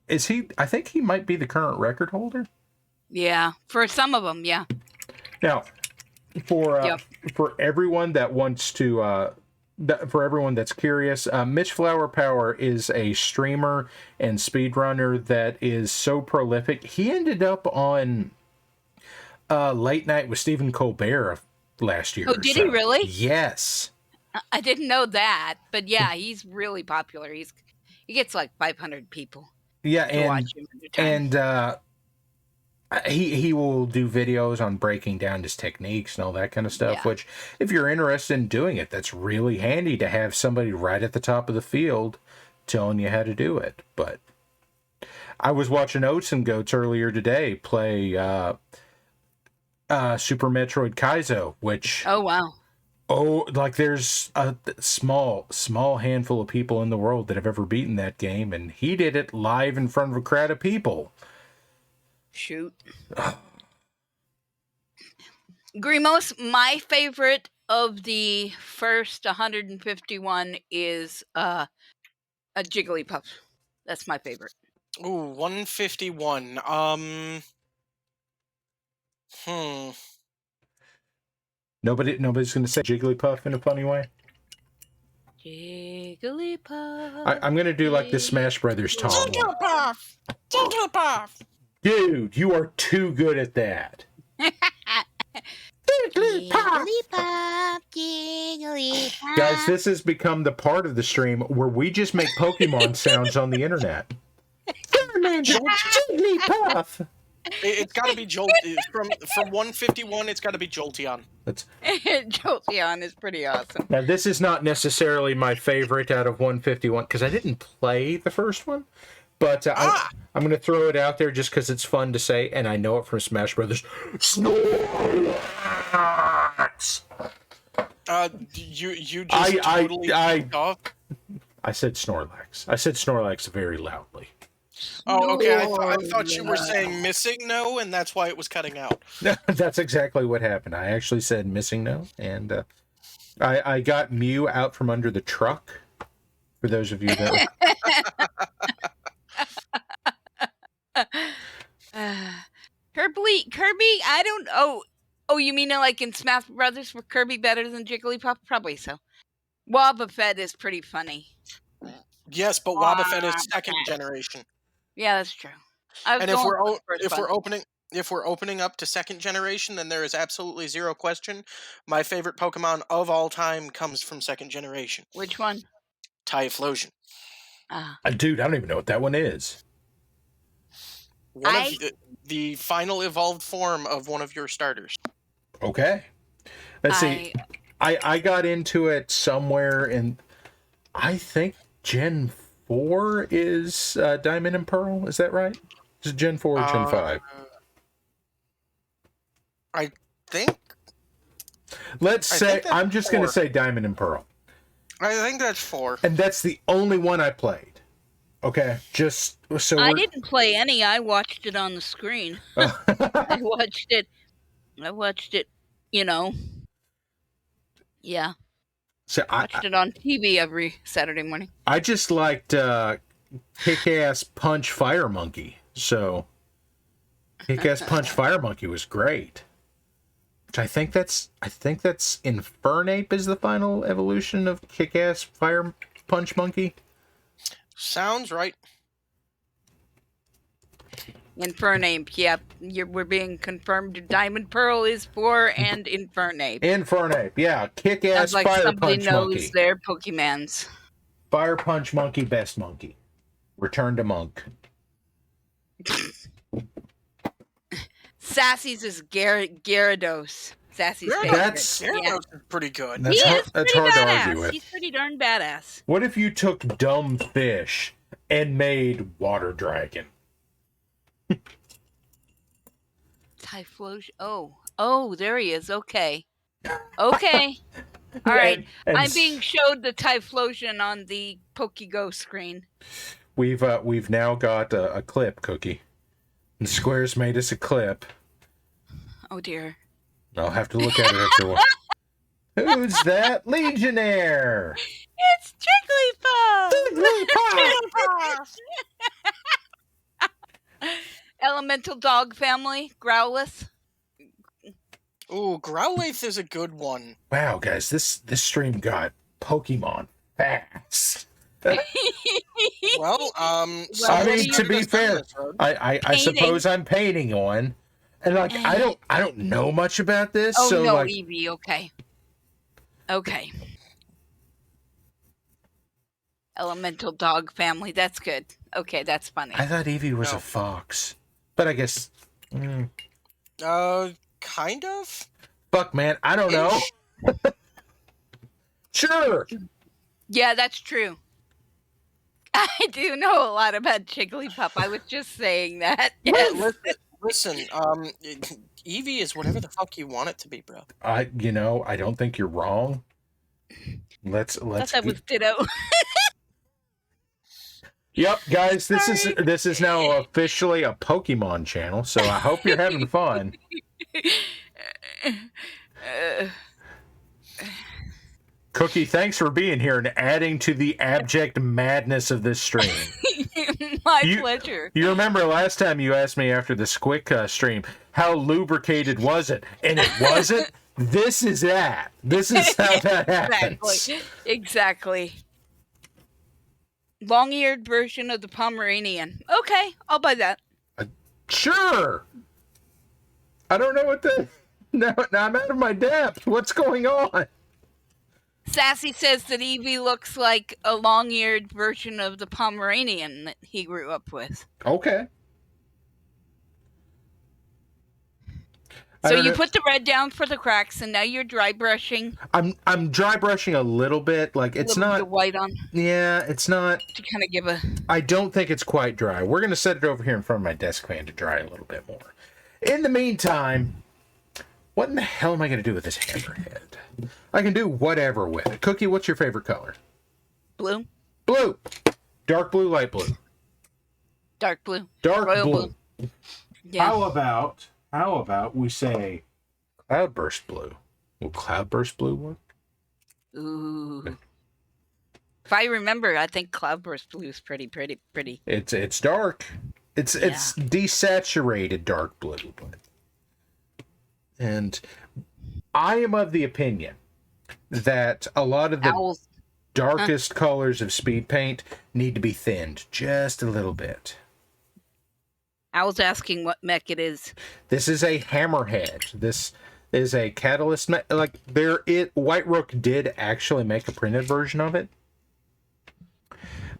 Is he? I think he might be the current record holder. Yeah, for some of them, yeah. Now, for everyone that wants to, for everyone that's curious, Mitch Flowerpower is a streamer and speedrunner that is so prolific. He ended up on Late Night with Stephen Colbert last year. Oh, did he really? Yes. I didn't know that, but yeah, he's really popular. He gets like 500 people. Yeah, to watch him at a time. And he will do videos on breaking down his techniques and all that kind of stuff. Yeah. Which, if you're interested in doing it, that's really handy to have somebody right at the top of the field telling you how to do it. But I was watching Oats and Goats earlier today play Super Metroid Kaizo, which Oh, wow. like there's a small handful of people in the world that have ever beaten that game, and he did it live in front of a crowd of people. Shoot. Grimos, my favorite of the first 151 is a Jigglypuff. That's my favorite. Ooh, 151. Nobody's going to say Jigglypuff in a funny way. Jigglypuff. I'm going to do like the Smash Brothers Tom. Jigglypuff! Jigglypuff! Dude, you are too good at that. Jigglypuff, Jigglypuff. Guys, this has become the part of the stream where we just make Pokemon sounds on the internet. Jigglypuff. It's got to be from 151. It's got to be Jolteon. Jolteon is pretty awesome. Now, this is not necessarily my favorite out of 151 because I didn't play the first one. But I'm going to throw it out there just because it's fun to say, and I know it from Smash Brothers. Snorlax! You just totally off? I said Snorlax. I said Snorlax very loudly. Oh, okay. I thought you were saying missing no, and that's why it was cutting out. That's exactly what happened. I actually said missing no, and I got Mew out from under the truck. For those of you that... Kirby, I don't. Oh, you mean like in Smash Brothers? Were Kirby better than Jigglypuff? Probably so. Wobbuffet is pretty funny. Yes, but Wobbuffet is second generation. Yeah, that's true. And if we're opening up to second generation, then there is absolutely zero question. My favorite Pokemon of all time comes from second generation. Which one? Typhlosion. Dude, I don't even know what that one is. One of the final evolved form of one of your starters. Okay. Let's see. I got into it somewhere in, I think Gen 4 is Diamond and Pearl. Is that right? Is it Gen 4 or Gen 5? I think. I'm just going to say Diamond and Pearl. I think that's 4. And that's the only one I played. Okay, just so I didn't play any. I watched it on the screen. I watched it. Yeah. So I watched it on TV every Saturday morning. I just liked Kick-Ass Punch Fire Monkey. So Kick-Ass Punch Fire Monkey was great. Which I think that's Infernape is the final evolution of Kick-Ass Fire Punch Monkey. Sounds right. Infernape, yep. We're being confirmed. Diamond Pearl is 4 and Infernape. Infernape, yeah. Kick-Ass Sounds like Fire somebody Punch knows Monkey. their Pokemans. Fire Punch Monkey, best monkey. Return to Monk. Sassy's is Gyarados. Sassy's favorite. Gyarados is pretty good. That's hard to argue with. He's pretty darn badass. What if you took dumb fish and made Water Dragon? Typhlosion. Oh, there he is. Okay. Okay. All right. And I'm being showed the Typhlosion on the PokeGo screen. we've now got a clip, Cookie. And Square's made us a clip. Oh dear. I'll have to look at it after a while. Who's that Legionnaire? It's Jigglypuff. Elemental dog family, Growlithe. Ooh, Growlithe is a good one. Wow, guys, this stream got Pokemon fast. Well, I someone mean, to started be us down fair, this road. I suppose I'm painting one, and like I don't know much about this. Oh so no, like, Eevee. Okay. Elemental dog family. That's good. Okay, that's funny. I thought Eevee was No. a fox, but I guess. Kind of. Fuck, man, I don't know. Sure. Yeah, that's true. I do know a lot about Jigglypuff. I was just saying that. Yes. Listen, Eevee is whatever the fuck you want it to be, bro. I don't think you're wrong. Let's. Thought that was Ditto. Yep, guys, this is now officially a Pokemon channel, so I hope you're having fun. Cookie, thanks for being here and adding to the abject madness of this stream. My pleasure. You remember last time you asked me after the Squick stream, how lubricated was it? And it wasn't? This is that. This is how that happens. Exactly. Long-eared version of the Pomeranian. Okay, I'll buy that. Sure. I don't know what the... Now I'm out of my depth. What's going on? Sassy says that Eevee looks like a long-eared version of the Pomeranian that he grew up with. Okay. So you put the red down for the cracks, and now you're dry brushing. I'm dry brushing a little bit. Like it's not the white on. Yeah, it's not. To kind of give a. I don't think it's quite dry. We're gonna set it over here in front of my desk fan to dry a little bit more. In the meantime, what in the hell am I gonna do with this hammerhead? I can do whatever with it. Cookie, what's your favorite color? Blue. Blue. Dark blue, light blue. Dark blue. Dark Royal blue. Yeah. How about we say cloudburst blue? Will cloudburst blue work? Ooh. If I remember, I think cloudburst blue is pretty. It's dark. It's desaturated dark blue, and I am of the opinion that a lot of the darkest colors of speed paint need to be thinned just a little bit. I was asking what mech it is. This is a hammerhead. This is a catalyst mech. Like White Rook did actually make a printed version of it,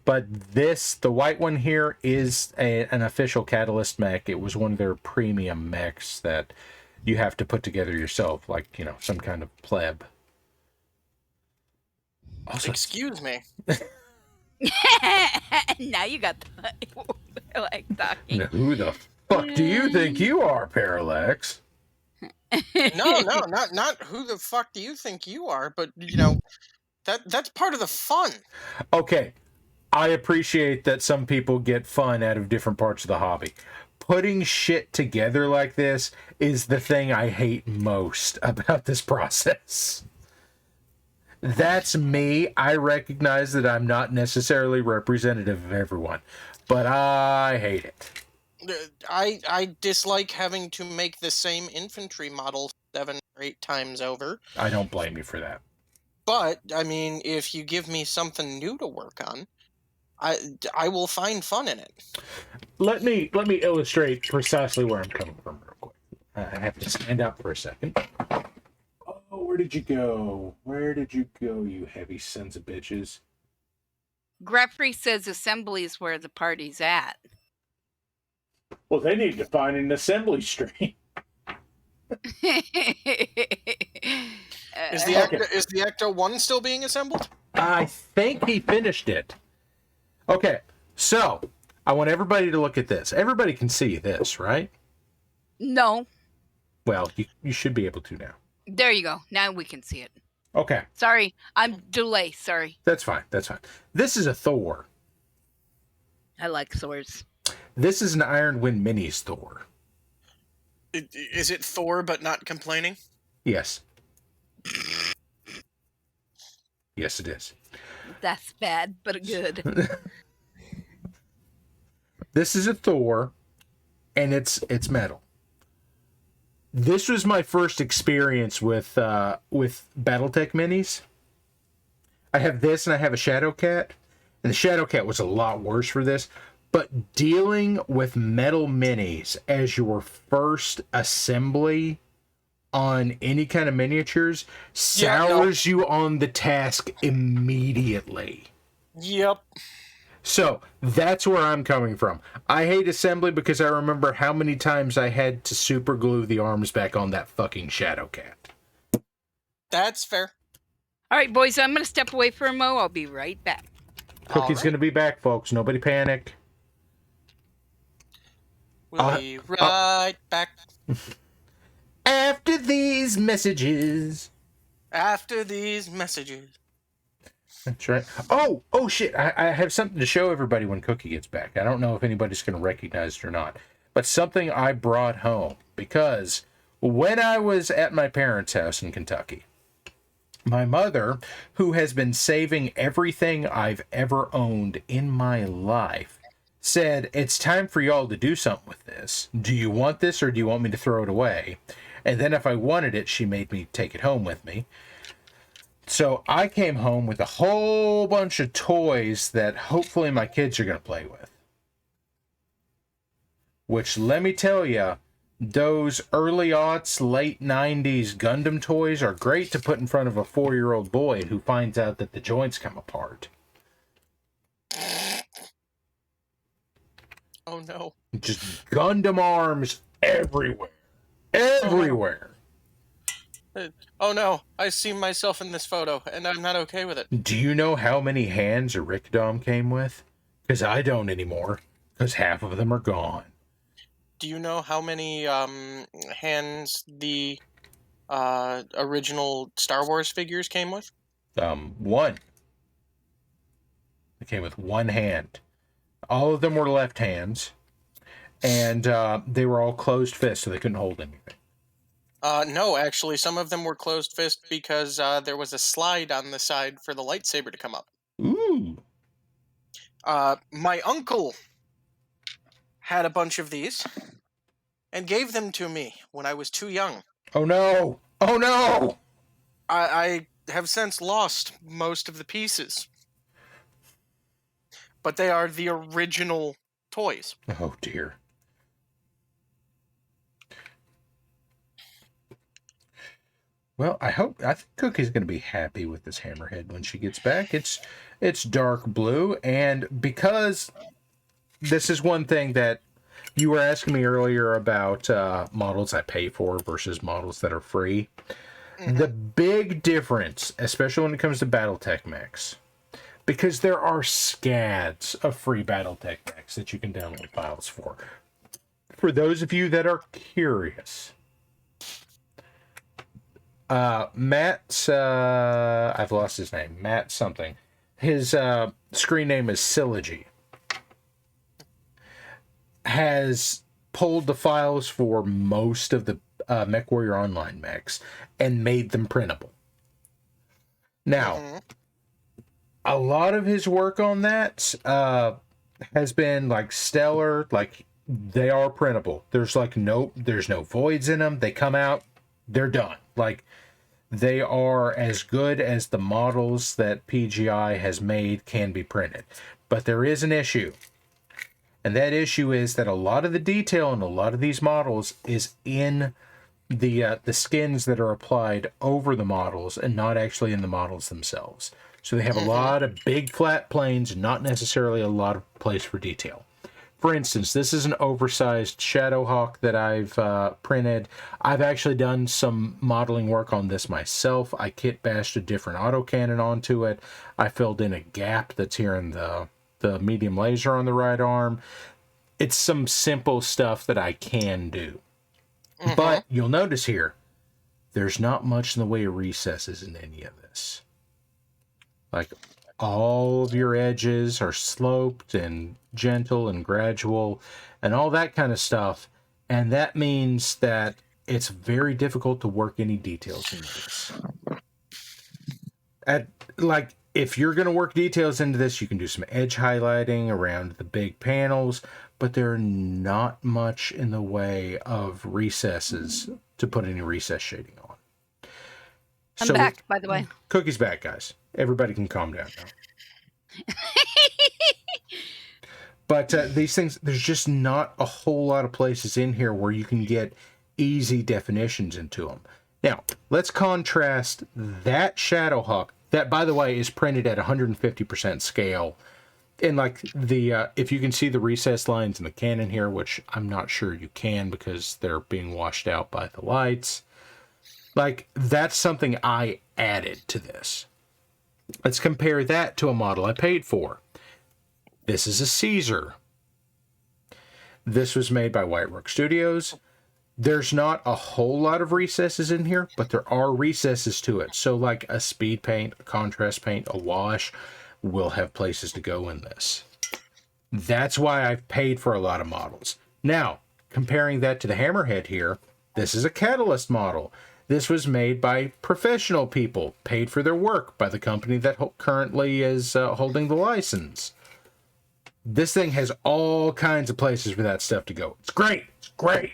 but the white one here is an official catalyst mech. It was one of their premium mechs that you have to put together yourself, like some kind of pleb. Also, excuse me. Now you got the like talking. Who the fuck do you think you are, Parallax? No, not who the fuck do you think you are, but that's part of the fun. Okay, I appreciate that some people get fun out of different parts of the hobby. Putting shit together like this is the thing I hate most about this process. That's me. I recognize that I'm not necessarily representative of everyone, but I hate it. I dislike having to make the same infantry model 7 or 8 times over. I don't blame you for that. But, I mean, if you give me something new to work on, I will find fun in it. Let me illustrate precisely where I'm coming from real quick. I have to stand up for a second. Oh, where did you go? Where did you go, you heavy sons of bitches? Greffrey says assembly is where the party's at. Well, they need to find an assembly stream. Is the Ecto 1 still being assembled? I think he finished it. Okay, so I want everybody to look at this. Everybody can see this, right? No. Well, you should be able to now. There you go. Now we can see it. Okay. Sorry, I'm delay. Sorry. That's fine. That's fine. This is a Thor. I like Thors. This is an Iron Wind Minis Thor. Is it Thor but not complaining? Yes. Yes, it is. That's bad, but good. This is a Thor, and it's metal. This was my first experience with BattleTech minis. I have this, and I have a Shadowcat, and the Shadowcat was a lot worse for this. But dealing with metal minis as your first assembly on any kind of miniatures sours you on the task immediately. Yep. So that's where I'm coming from. I hate assembly because I remember how many times I had to super glue the arms back on that fucking Shadowcat. That's fair. All right, boys, I'm going to step away for a mo. I'll be right back. Cookie's going to be back, folks. Nobody panic. We'll be right back. After these messages. After these messages. That's right. Oh shit. I have something to show everybody when Cookie gets back. I don't know if anybody's going to recognize it or not. But something I brought home. Because when I was at my parents' house in Kentucky, my mother, who has been saving everything I've ever owned in my life, said, it's time for y'all to do something with this. Do you want this or do you want me to throw it away? And then if I wanted it, she made me take it home with me. So I came home with a whole bunch of toys that hopefully my kids are going to play with. Which, let me tell you, those early aughts, late 90s Gundam toys are great to put in front of a 4-year-old boy who finds out that the joints come apart. Oh no. Just Gundam arms everywhere. Everywhere. Oh no, I see myself in this photo, and I'm not okay with it. Do you know how many hands a Rikdom came with? Because I don't anymore. Because half of them are gone. Do you know how many hands the original Star Wars figures came with? One. It came with one hand. All of them were left hands. And they were all closed fists, so they couldn't hold anything. No, actually, some of them were closed fist because there was a slide on the side for the lightsaber to come up. Ooh. My uncle had a bunch of these and gave them to me when I was too young. Oh no! Oh no! I have since lost most of the pieces. But they are the original toys. Oh dear. Well, I think Cookie's going to be happy with this Hammerhead when she gets back. It's dark blue, and because this is one thing that you were asking me earlier about models I pay for versus models that are free. Mm-hmm. The big difference, especially when it comes to BattleTech mechs, because there are scads of free BattleTech mechs that you can download files for. For those of you that are curious, Matt's, I've lost his name, Matt something. His screen name is Syllogy. Has pulled the files for most of the MechWarrior Online mechs and made them printable. Now, a lot of his work on that has been like stellar. Like, they are printable. There's no voids in them. They come out, they're done. Like, they are as good as the models that PGI has made can be printed. But there is an issue. And that issue is that a lot of the detail in a lot of these models is in the skins that are applied over the models and not actually in the models themselves. So they have a lot of big flat planes and not necessarily a lot of place for detail. For instance, this is an oversized Shadowhawk that I've printed. I've actually done some modeling work on this myself. I kit bashed a different autocannon onto it. I filled in a gap that's here in the medium laser on the right arm. It's some simple stuff that I can do. But you'll notice here, there's not much in the way of recesses in any of this. Like, all of your edges are sloped and gentle and gradual and all that kind of stuff. And that means that it's very difficult to work any details into this. If you're going to work details into this, you can do some edge highlighting around the big panels, but there are not much in the way of recesses to put any recess shading on. I'm back, by the way. Cookie's back, guys. Everybody can calm down now. But these things, there's just not a whole lot of places in here where you can get easy definitions into them. Now, let's contrast that Shadowhawk, that, by the way, is printed at 150% scale. And like if you can see the recess lines in the cannon here, which I'm not sure you can because they're being washed out by the lights. Like, that's something I added to this. Let's compare that to a model I paid for. This is a Caesar. This was made by White Rook Studios. There's not a whole lot of recesses in here, but there are recesses to it. So like a speed paint, a contrast paint, a wash will have places to go in this. That's why I've paid for a lot of models. Now, comparing that to the Hammerhead here, this is a Catalyst model. This was made by professional people, paid for their work by the company that currently is holding the license. This thing has all kinds of places for that stuff to go. It's great. It's great.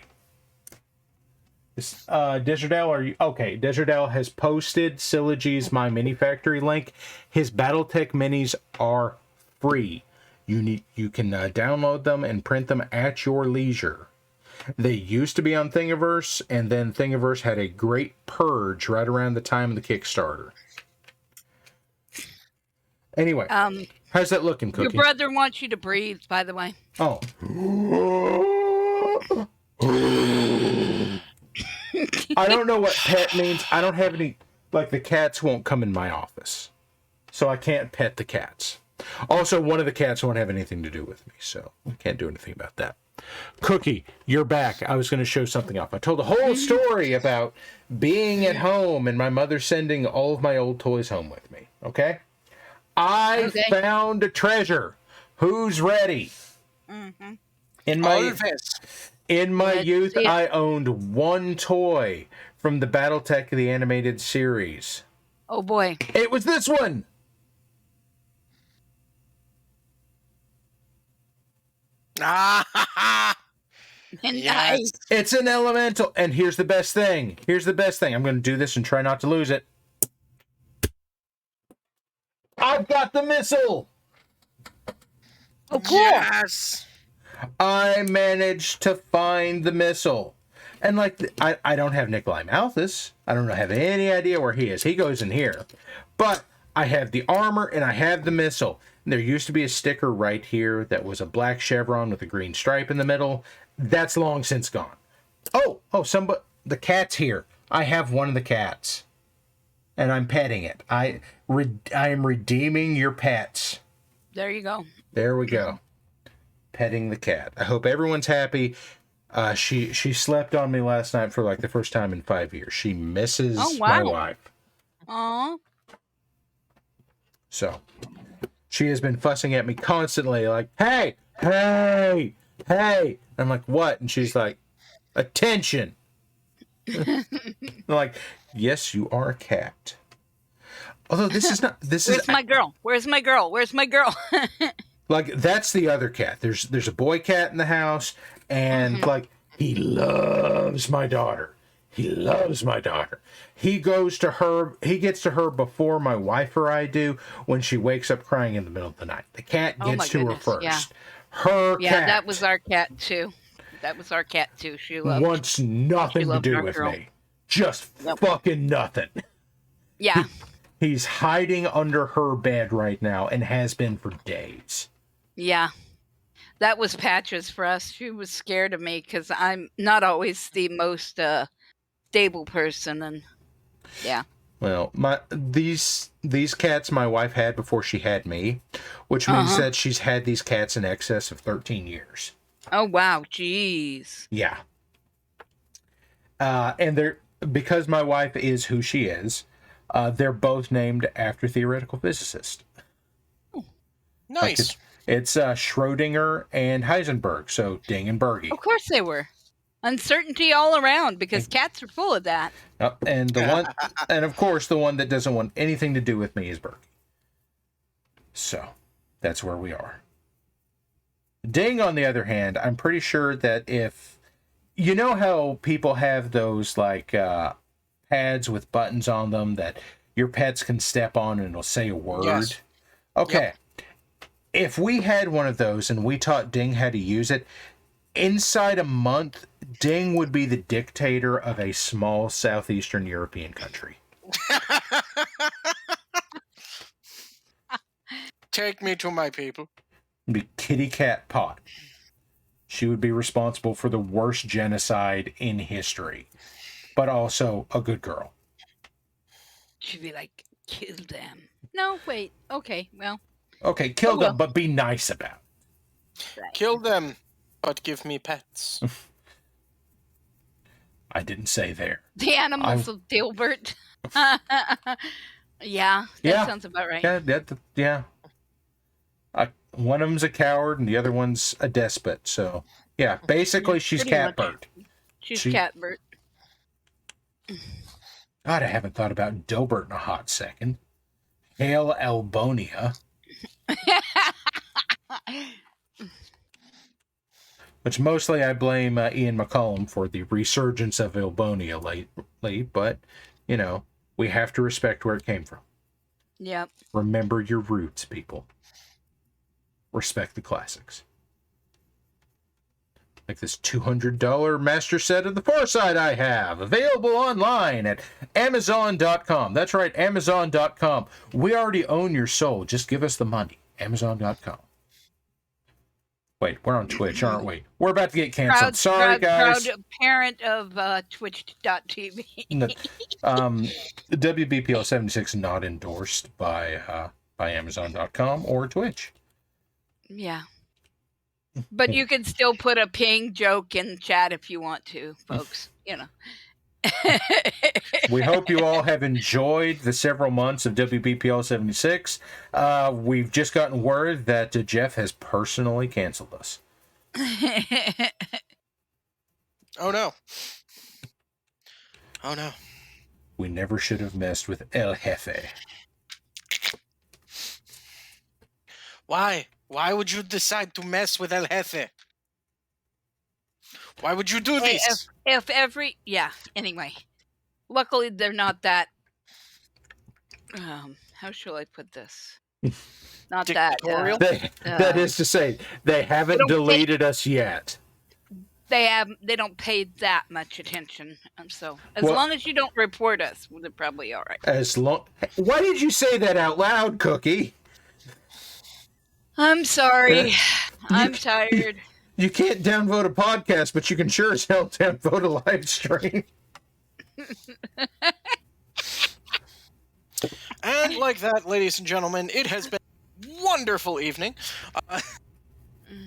Desjardins, are you okay? Desjardins has posted Sylogy's My Mini Factory link. His BattleTech minis are free. You can download them and print them at your leisure. They used to be on Thingiverse, and then Thingiverse had a great purge right around the time of the Kickstarter. Anyway, how's that looking, Cookie? Your brother wants you to breathe, by the way. Oh. I don't know what pet means. I don't have any, like, the cats won't come in my office. So I can't pet the cats. Also, one of the cats won't have anything to do with me, so I can't do anything about that. Cookie, you're back. I was going to show something off. I told a whole story about being at home and my mother sending all of my old toys home with me. Okay? I found a treasure. Who's ready? Mm-hmm. In my youth, I owned one toy from the BattleTech the animated series. Oh boy. It was this one. Nice. It's an elemental. And here's the best thing. I'm going to do this and try not to lose it. I've got the missile. Oh, cool. Yes. I managed to find the missile. And like, I don't have Nikolai Malthus. I don't have any idea where he is. He goes in here. But I have the armor and I have the missile. And there used to be a sticker right here that was a black chevron with a green stripe in the middle. That's long since gone. The cat's here. I have one of the cats. And I'm petting it. I am redeeming your pets. There you go. There we go. Petting the cat. I hope everyone's happy. She slept on me last night for like the first time in 5 years. She misses my wife. Aww. So she has been fussing at me constantly, like, hey, hey, hey. I'm like, what? And she's like, attention. I'm like, yes, you are a cat. Although Where's my girl? Where's my girl? Where's my girl? Like, that's the other cat. There's a boy cat in the house, and like, he loves my daughter. He loves my daughter. He gets to her before my wife or I do when she wakes up crying in the middle of the night. The cat gets to her first. Yeah. Her cat. Yeah, that was our cat too. She wants nothing to do with me. Just fucking nothing. Yeah. He's hiding under her bed right now and has been for days. Yeah. That was Patches for us. She was scared of me because I'm not always the most stable person, and yeah. Well, these cats my wife had before she had me, which means that she's had these cats in excess of 13 years. Oh wow, jeez. Yeah. And they're because my wife is who she is. They're both named after theoretical physicists. Like Nice. it's Schrodinger and Heisenberg, so Ding and Bergie. Of course they were. Uncertainty all around because cats are full of that. And the one, and of course, the one that doesn't want anything to do with me is Bergie. So that's where we are. Ding, on the other hand, I'm pretty sure that if you know how people have those like pads with buttons on them that your pets can step on and it'll say a word. Yes. Okay. If we had one of those and we taught Ding how to use it, inside a month, Ding would be the dictator of a small southeastern European country. Take me to my people. It'd be Kitty Cat Pot. She would be responsible for the worst genocide in history, but also a good girl. She'd be like, kill them. No, wait. Okay, well. Okay, kill them, but be nice about it. Right. Kill them, but give me pets. I didn't say there. The animals of Dilbert. Yeah, that sounds about right. Yeah. One of them's a coward and the other one's a despot. So, yeah, basically she's Catbert. She's Catbert. God, I haven't thought about Dilbert in a hot second. Hail Albonia. Which mostly I blame Ian McCollum for the resurgence of Albonia lately, but, you know, we have to respect where it came from. Yep. Remember your roots, people. Respect the classics. Like this $200 master set of the Farsight I have, available online at Amazon.com. That's right, Amazon.com. We already own your soul. Just give us the money. Amazon.com. Wait, we're on Twitch, aren't we? We're about to get canceled. Sorry, guys. Proud parent of Twitch.tv. WBPL 76 not endorsed by Amazon.com or Twitch. Yeah. But you can still put a ping joke in chat if you want to, folks. You know. We hope you all have enjoyed the several months of WBPL 76. We've just gotten word that Jeff has personally canceled us. Oh no. Oh no. We never should have messed with El Jefe. Why? Why would you decide to mess with El Jefe? Why would you do this? Anyway. Luckily, they're not that. How shall I put this? Not dictatorial. That is to say, they haven't deleted us yet. They don't pay that much attention. So as long as you don't report us, they're probably all right. Why did you say that out loud, Cookie? I'm sorry. I'm tired. You can't downvote a podcast, but you can sure as hell downvote a live stream. And like that, ladies and gentlemen, it has been a wonderful evening.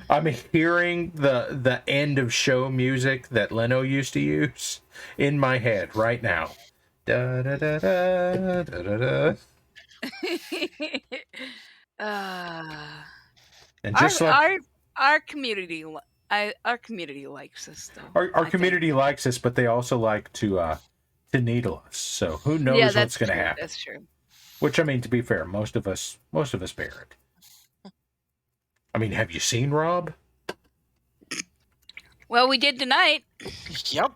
I'm hearing the end of show music that Leno used to use in my head right now. Da da da da da da. And just our community, our community likes us though. Our community likes us, but they also like to needle us. So who knows what's going to happen? That's true. Which, I mean, to be fair, most of us bear it. I mean, have you seen Rob? Well, we did tonight. Yep.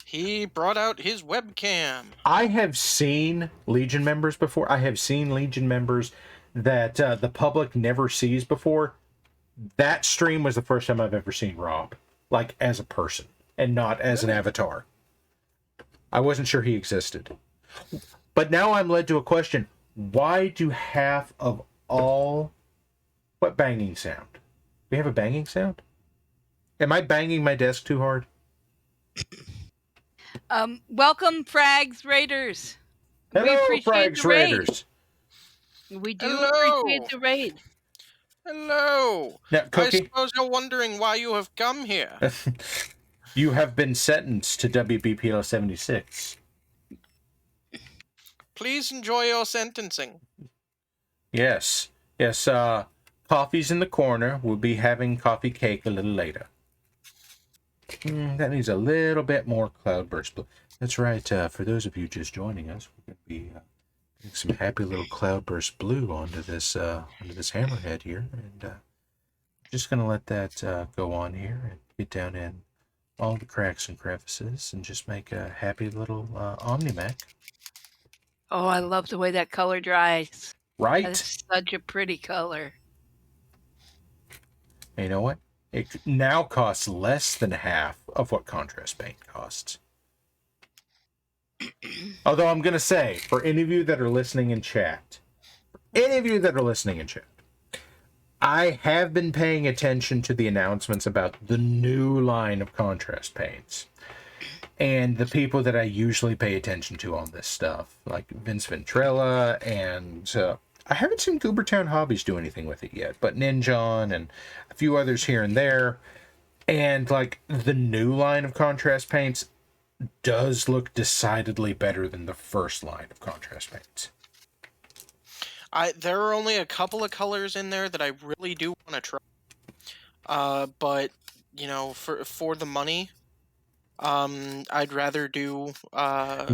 He brought out his webcam. I have seen Legion members before. I have seen Legion members that the public never sees before. That stream was the first time I've ever seen Rob, like as a person and not as an avatar. I wasn't sure he existed. But now I'm led to a question. Why do half of all... What banging sound? We have a banging sound? Am I banging my desk too hard? Welcome, Frags Raiders. Hello, we appreciate Frags the raid. Raiders. We do appreciate the raid. Hello. Now, Cookie? I suppose you're wondering why you have come here. You have been sentenced to WBPL 76. Please enjoy your sentencing. Yes. Yes, coffee's in the corner. We'll be having coffee cake a little later. That needs a little bit more cloudburst blue. That's right, for those of you just joining us, we're going to be putting some happy little cloudburst blue onto this hammerhead here. And just going to let that go on here and get down in all the cracks and crevices and just make a happy little Omnimac. Oh, I love the way that color dries. Right? That's such a pretty color. And you know what? It now costs less than half of what contrast paint costs. Although I'm going to say, for any of you that are listening in chat, I have been paying attention to the announcements about the new line of contrast paints. And the people that I usually pay attention to on this stuff, like Vince Ventrella, and I haven't seen Goobertown Hobbies do anything with it yet, but Ninjon and a few others here and there. And like the new line of contrast paints does look decidedly better than the first line of contrast paints. There are only a couple of colors in there that I really do want to try. But you know, for the money, I'd rather do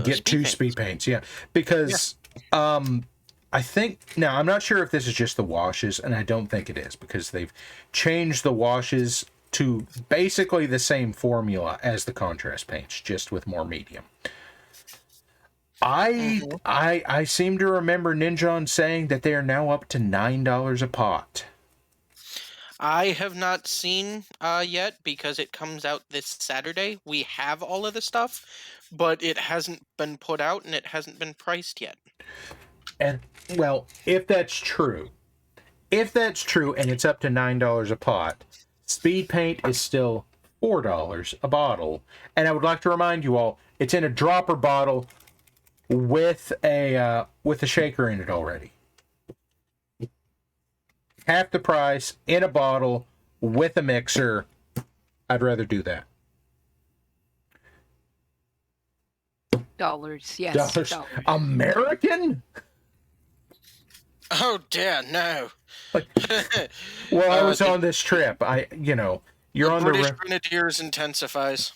get two speed paints, yeah, because I think now I'm not sure if this is just the washes, and I don't think it is because they've changed the washes to basically the same formula as the contrast paints, just with more medium. I seem to remember Ninjon saying that they are now up to $9 a pot. I have not seen yet because it comes out this Saturday. We have all of the stuff, but it hasn't been put out and it hasn't been priced yet. And well, if that's true and it's up to $9 a pot, speed paint is still $4 a bottle. And I would like to remind you all, it's in a dropper bottle with a shaker in it already. Half the price in a bottle with a mixer. I'd rather do that. Dollars, yes. Dollars. Dollars. American? Oh dear, no. Like, well, I was on this trip. You're on British the Grenadiers intensifies.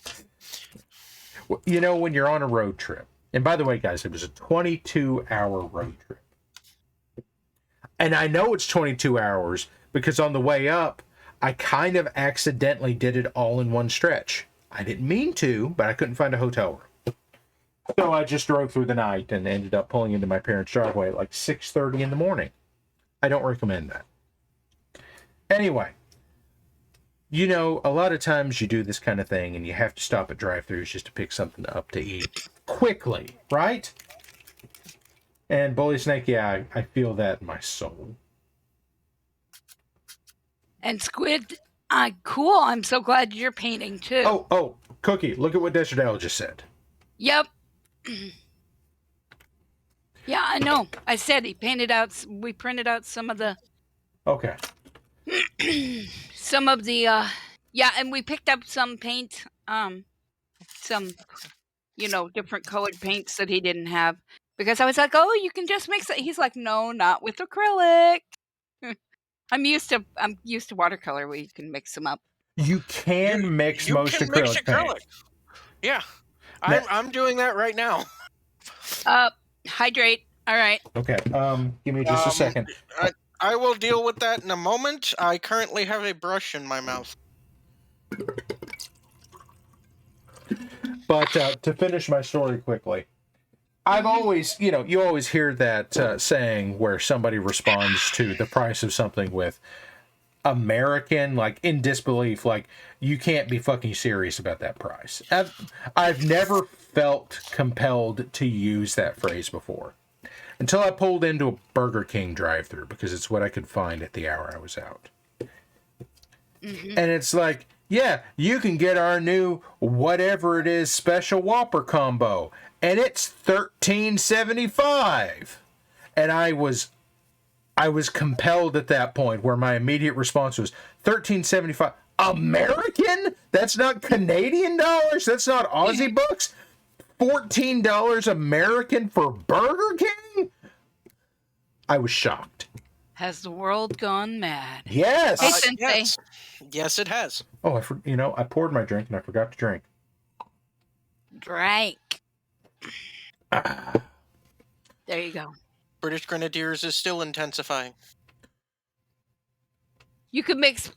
When you're on a road trip. And by the way, guys, it was a 22-hour road trip. And I know it's 22 hours because on the way up, I kind of accidentally did it all in one stretch. I didn't mean to, but I couldn't find a hotel room. So I just drove through the night and ended up pulling into my parents' driveway at like 6:30 in the morning. I don't recommend that. Anyway, a lot of times you do this kind of thing and you have to stop at drive-thrus just to pick something up to eat quickly, right? And Bully Snake, yeah, I feel that in my soul. And Squid, cool. I'm so glad you're painting too. Oh, Cookie, look at what Desert just said. Yep. Yeah, I know. I said we printed out some of the... Okay. some of the, and we picked up some paint, some, different colored paints that he didn't have. Because I was like, oh, you can just mix it. He's like, no, not with acrylic. I'm used to watercolor where you can mix them up. You can mix most acrylic paint. Yeah. I'm doing that right now. Hydrate. All right. Okay. Give me just a second. I will deal with that in a moment. I currently have a brush in my mouth. But to finish my story quickly, I've always, you always hear that saying where somebody responds to the price of something with American, like in disbelief, like you can't be fucking serious about that price. I've never felt compelled to use that phrase before until I pulled into a Burger King drive-thru because it's what I could find at the hour I was out. Mm-hmm. And it's like, yeah, you can get our new whatever it is special Whopper combo, and it's $13.75. And I was compelled at that point where my immediate response was $13.75. American? That's not Canadian dollars. That's not Aussie bucks. $14 American for Burger King? I was shocked. Has the world gone mad? Yes. Hey, Sensei. Yes. Yes, it has. Oh, I poured my drink and I forgot to drink. Drank. Ah. There you go. British Grenadiers is still intensifying. You could mix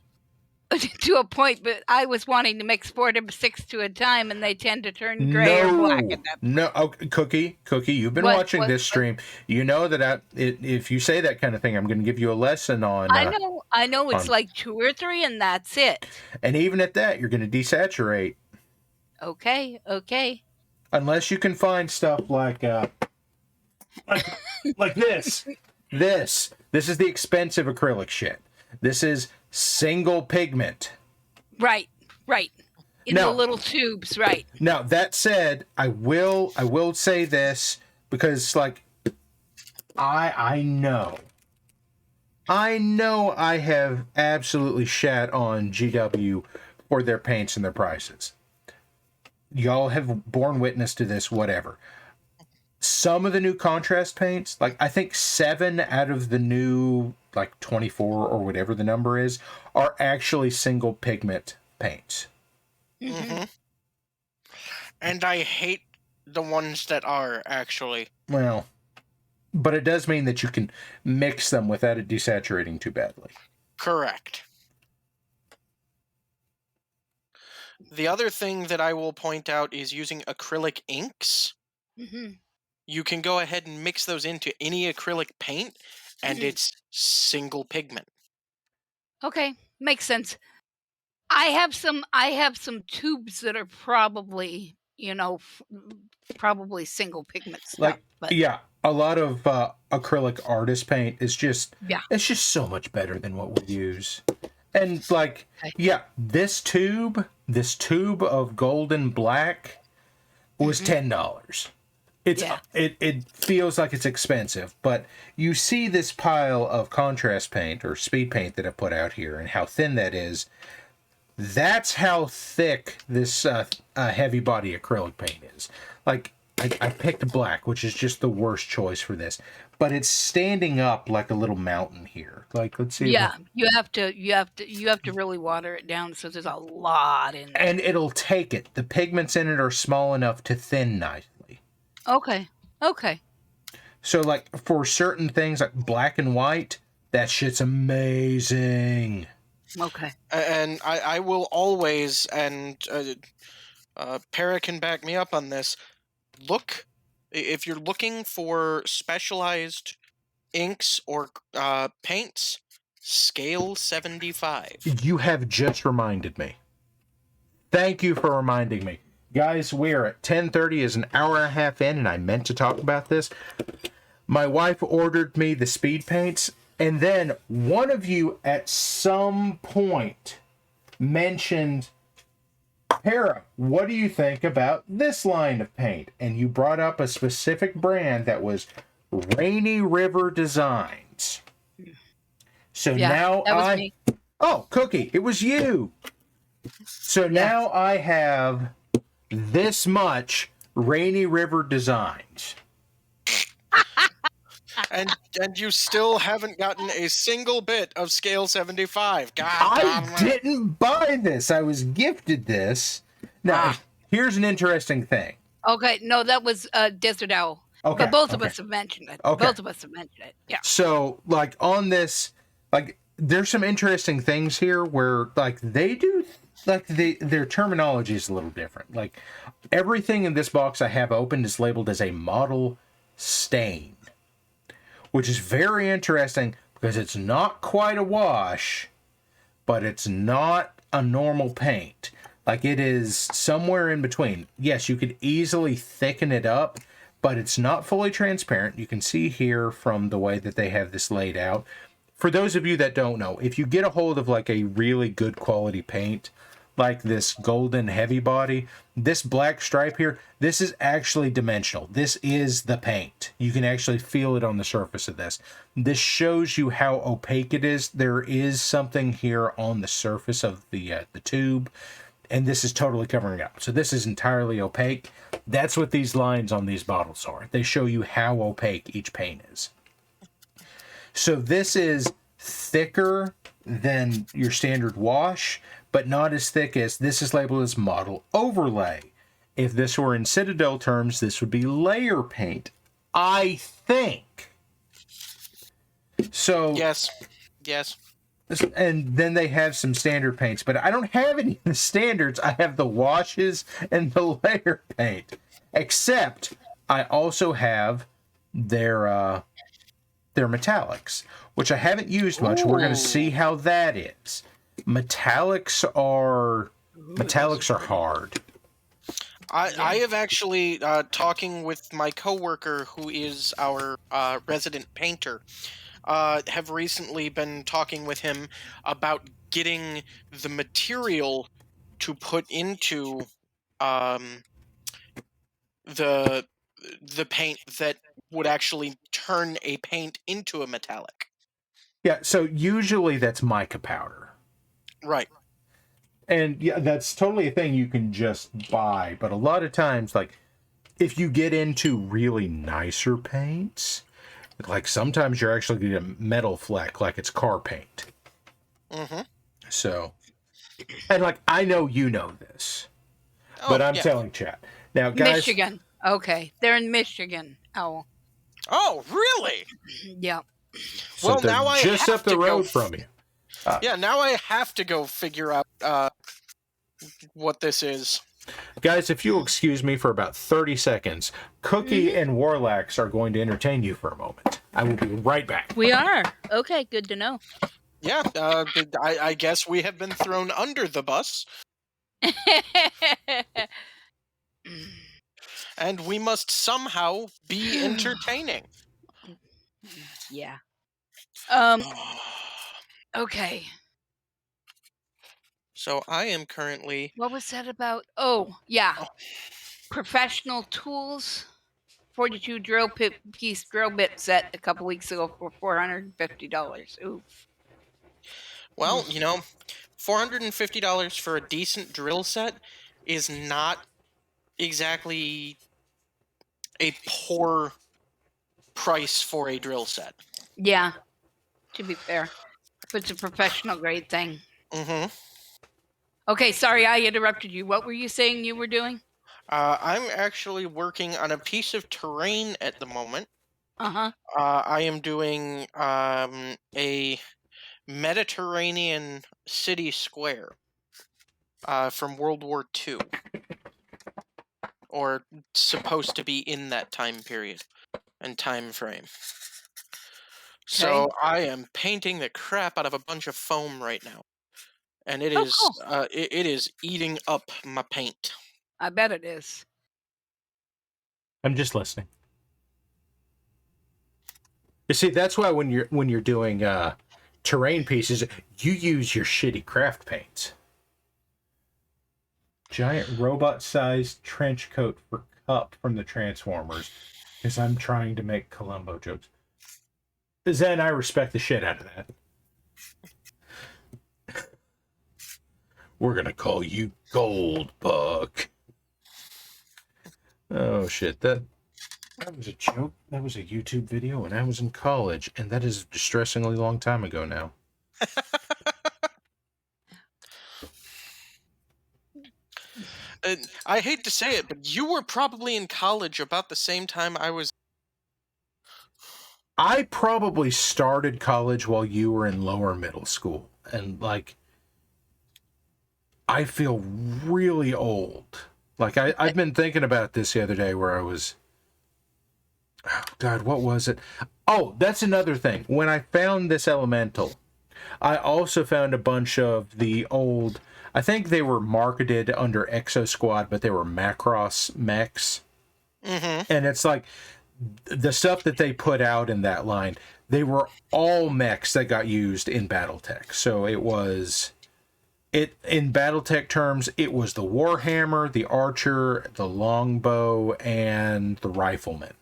to a point, but I was wanting to mix 4 to 6 to a time, and they tend to turn gray or black. At that no, oh, Cookie, you've been watching this stream. You know that if you say that kind of thing, I'm going to give you a lesson on. I know. It's like 2 or 3, and that's it. And even at that, you're going to desaturate. Okay. Unless you can find stuff like this. This is the expensive acrylic shit. This is single pigment. Right. In the little tubes, right. Now, that said, I will say this because, like, I know I have absolutely shat on GW for their paints and their prices. Y'all have borne witness to this, whatever. Some of the new contrast paints, like I think 7 out of the new, like 24 or whatever the number is, are actually single pigment paints. Mm-hmm. And I hate the ones that are, actually. Well, but it does mean that you can mix them without it desaturating too badly. Correct. The other thing that I will point out is using acrylic inks. Mm-hmm. You can go ahead and mix those into any acrylic paint, and it's single pigment. Okay, makes sense. I have some tubes that are probably, probably single pigment stuff. Yeah, a lot of acrylic artist paint is just it's just so much better than what we use. And this tube of golden black was $10. It feels like it's expensive, but you see this pile of contrast paint or speed paint that I put out here and how thin that is. That's how thick this heavy body acrylic paint is. Like I picked black, which is just the worst choice for this, but it's standing up like a little mountain here. Like, let's see. Yeah, you have to really water it down, so there's a lot in there. And it'll take it. The pigments in it are small enough to thin nicely. Okay. So, like, for certain things, like black and white, that shit's amazing. Okay. And I will always, and Para can back me up on this, if you're looking for specialized inks or paints, scale 75. You have just reminded me. Thank you for reminding me. Guys, we're at 10:30, is an hour and a half in, and I meant to talk about this. My wife ordered me the speed paints, and then one of you at some point mentioned, Para, what do you think about this line of paint? And you brought up a specific brand that was Rainy River Designs. So now me. Oh, Cookie, it was you. So now I have this much Rainy River Designs. And you still haven't gotten a single bit of scale 75. I didn't buy this. I was gifted this. Now, here's an interesting thing. Okay, no, that was Desert Owl. Okay, but both of us have mentioned it. Okay. Both of us have mentioned it. Yeah. So, like, on this, like, there's some interesting things here where, like, they do, like, their terminology is a little different. Like, everything in this box I have opened is labeled as a model stain, which is very interesting because it's not quite a wash, but it's not a normal paint. Like, it is somewhere in between. Yes, you could easily thicken it up, but it's not fully transparent. You can see here from the way that they have this laid out. For those of you that don't know, if you get a hold of like a really good quality paint, like this golden heavy body. This black stripe here, this is actually dimensional. This is the paint. You can actually feel it on the surface of this. This shows you how opaque it is. There is something here on the surface of the tube, and this is totally covering it up. So this is entirely opaque. That's what these lines on these bottles are. They show you how opaque each paint is. So this is thicker than your standard wash, but not as thick as this is labeled as model overlay. If this were in Citadel terms, this would be layer paint, I think. So Yes. And then they have some standard paints, but I don't have any of the standards. I have the washes and the layer paint, except I also have their metallics, which I haven't used much. We're going to see how that is. Metallics are hard. I have actually, talking with my coworker who is our resident painter, have recently been talking with him about getting the material to put into the paint that would actually turn a paint into a metallic. Yeah, so usually that's mica powder. Right. And yeah, that's totally a thing you can just buy. But a lot of times, like, if you get into really nicer paints, like sometimes you're actually going to get a metal fleck, like it's car paint. Mm-hmm. So, and like, I know you know this, but I'm telling chat. Now, guys. Michigan. Okay. They're in Michigan. Oh. Oh, really? Yeah. So well, now I just have up the to road from you. Yeah, now I have to go figure out what this is. Guys, if you'll excuse me for about 30 seconds, Cookie and Warlax are going to entertain you for a moment. I will be right back. We are. Okay, good to know. Yeah, I guess we have been thrown under the bus, and we must somehow be entertaining. Yeah. Okay. So I am currently... What was that about? Oh, yeah. Professional tools. 42 piece drill bit set a couple weeks ago for $450. Ooh. Well, you know, $450 for a decent drill set is not exactly a poor price for a drill set. Yeah, to be fair. But it's a professional grade thing. Mm-hmm. Okay, sorry I interrupted you. What were you saying you were doing? I'm actually working on a piece of terrain at the moment. Uh-huh. I am doing a Mediterranean city square from World War II. Or supposed to be in that time period and time frame. So I am painting the crap out of a bunch of foam right now. And it is cool. It is eating up my paint. I bet it is. I'm just listening. You see, that's why when you're doing terrain pieces, you use your shitty craft paints. Giant robot-sized trench coat for Cup from the Transformers, because I'm trying to make Columbo jokes. Zen, I respect the shit out of that. We're gonna call you Goldbug. Oh shit, that was a joke. That was a YouTube video when I was in college, and that is a distressingly long time ago now. I hate to say it, but you were probably in college about the same time I was. I probably started college while you were in lower middle school. And, like, I feel really old. Like, I've been thinking about this the other day where I was... Oh, God, what was it? Oh, that's another thing. When I found this elemental, I also found a bunch of the old... I think they were marketed under Exo Squad, but they were Macross mechs. Mm-hmm. And it's like the stuff that they put out in that line, they were all mechs that got used in Battletech. So it was in BattleTech terms, it was the Warhammer, the Archer, the Longbow, and the Rifleman.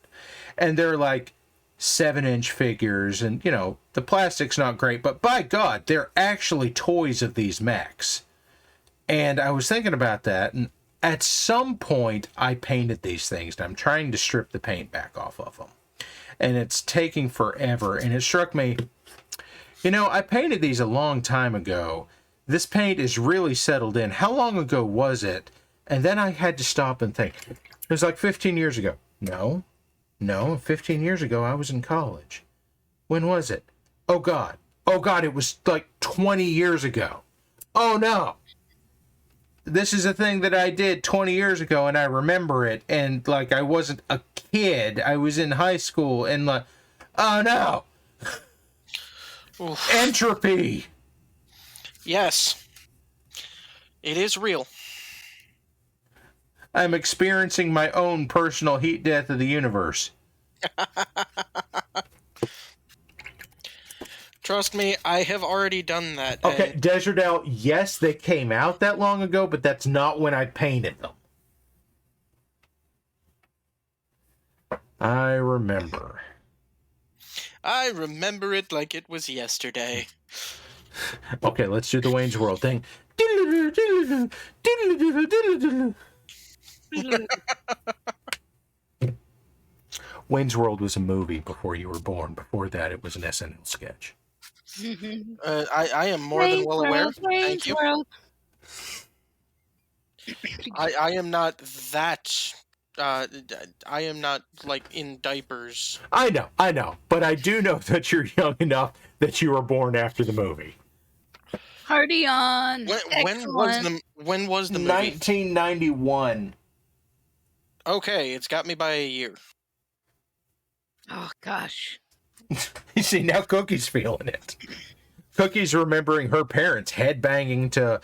And they're like 7-inch figures, and the plastic's not great, but by God, they're actually toys of these mechs. And I was thinking about that, and at some point I painted these things, and I'm trying to strip the paint back off of them. And it's taking forever, and it struck me, I painted these a long time ago. This paint is really settled in. How long ago was it? And then I had to stop and think. It was like 15 years ago. No, 15 years ago I was in college. When was it? Oh God, it was like 20 years ago. Oh no. This is a thing that I did 20 years ago, and I remember it, and like I wasn't a kid. I was in high school, and like, oh no. Oof. Entropy. Yes. It is real. I'm experiencing my own personal heat death of the universe. Trust me, I have already done that. Okay, Desert Owl, yes, they came out that long ago, but that's not when I painted them. I remember. I remember it like it was yesterday. Okay, let's do the Wayne's World thing. Wayne's World was a movie before you were born. Before that, it was an SNL sketch. I am more than well aware. Thank you. I am not that... I am not, like, in diapers. I know. But I do know that you're young enough that you were born after the movie. Party on. When was the movie? 1991. Okay, it's got me by a year. Oh, gosh. You see, now Cookie's feeling it. Cookie's remembering her parents headbanging to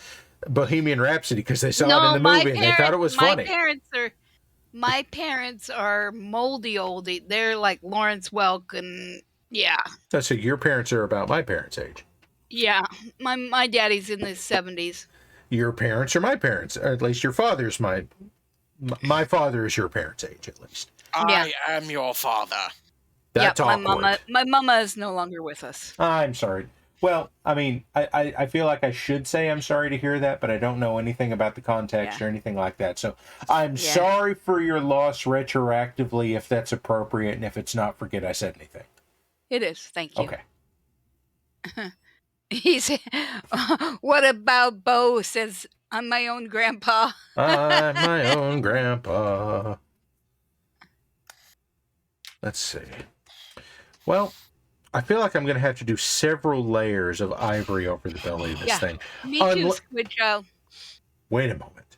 Bohemian Rhapsody because they saw it in the movie and they thought it was funny. My parents are moldy oldie. They're like Lawrence Welk, and yeah. So your parents are about my parents' age. Yeah, my daddy's in his 70s. Your parents are my parents, or at least your father's my father is your parents' age, at least. I am your father. That's awkward. My mama is no longer with us. I'm sorry. Well, I mean, I feel like I should say I'm sorry to hear that, but I don't know anything about the context or anything like that. So I'm sorry for your loss retroactively, if that's appropriate, and if it's not, forget I said anything. It is. Thank you. Okay. What about Bo says, I'm my own grandpa. I'm my own grandpa. Let's see. Well, I feel like I'm going to have to do several layers of ivory over the belly of this thing. Me too, Squid Child. Wait a moment.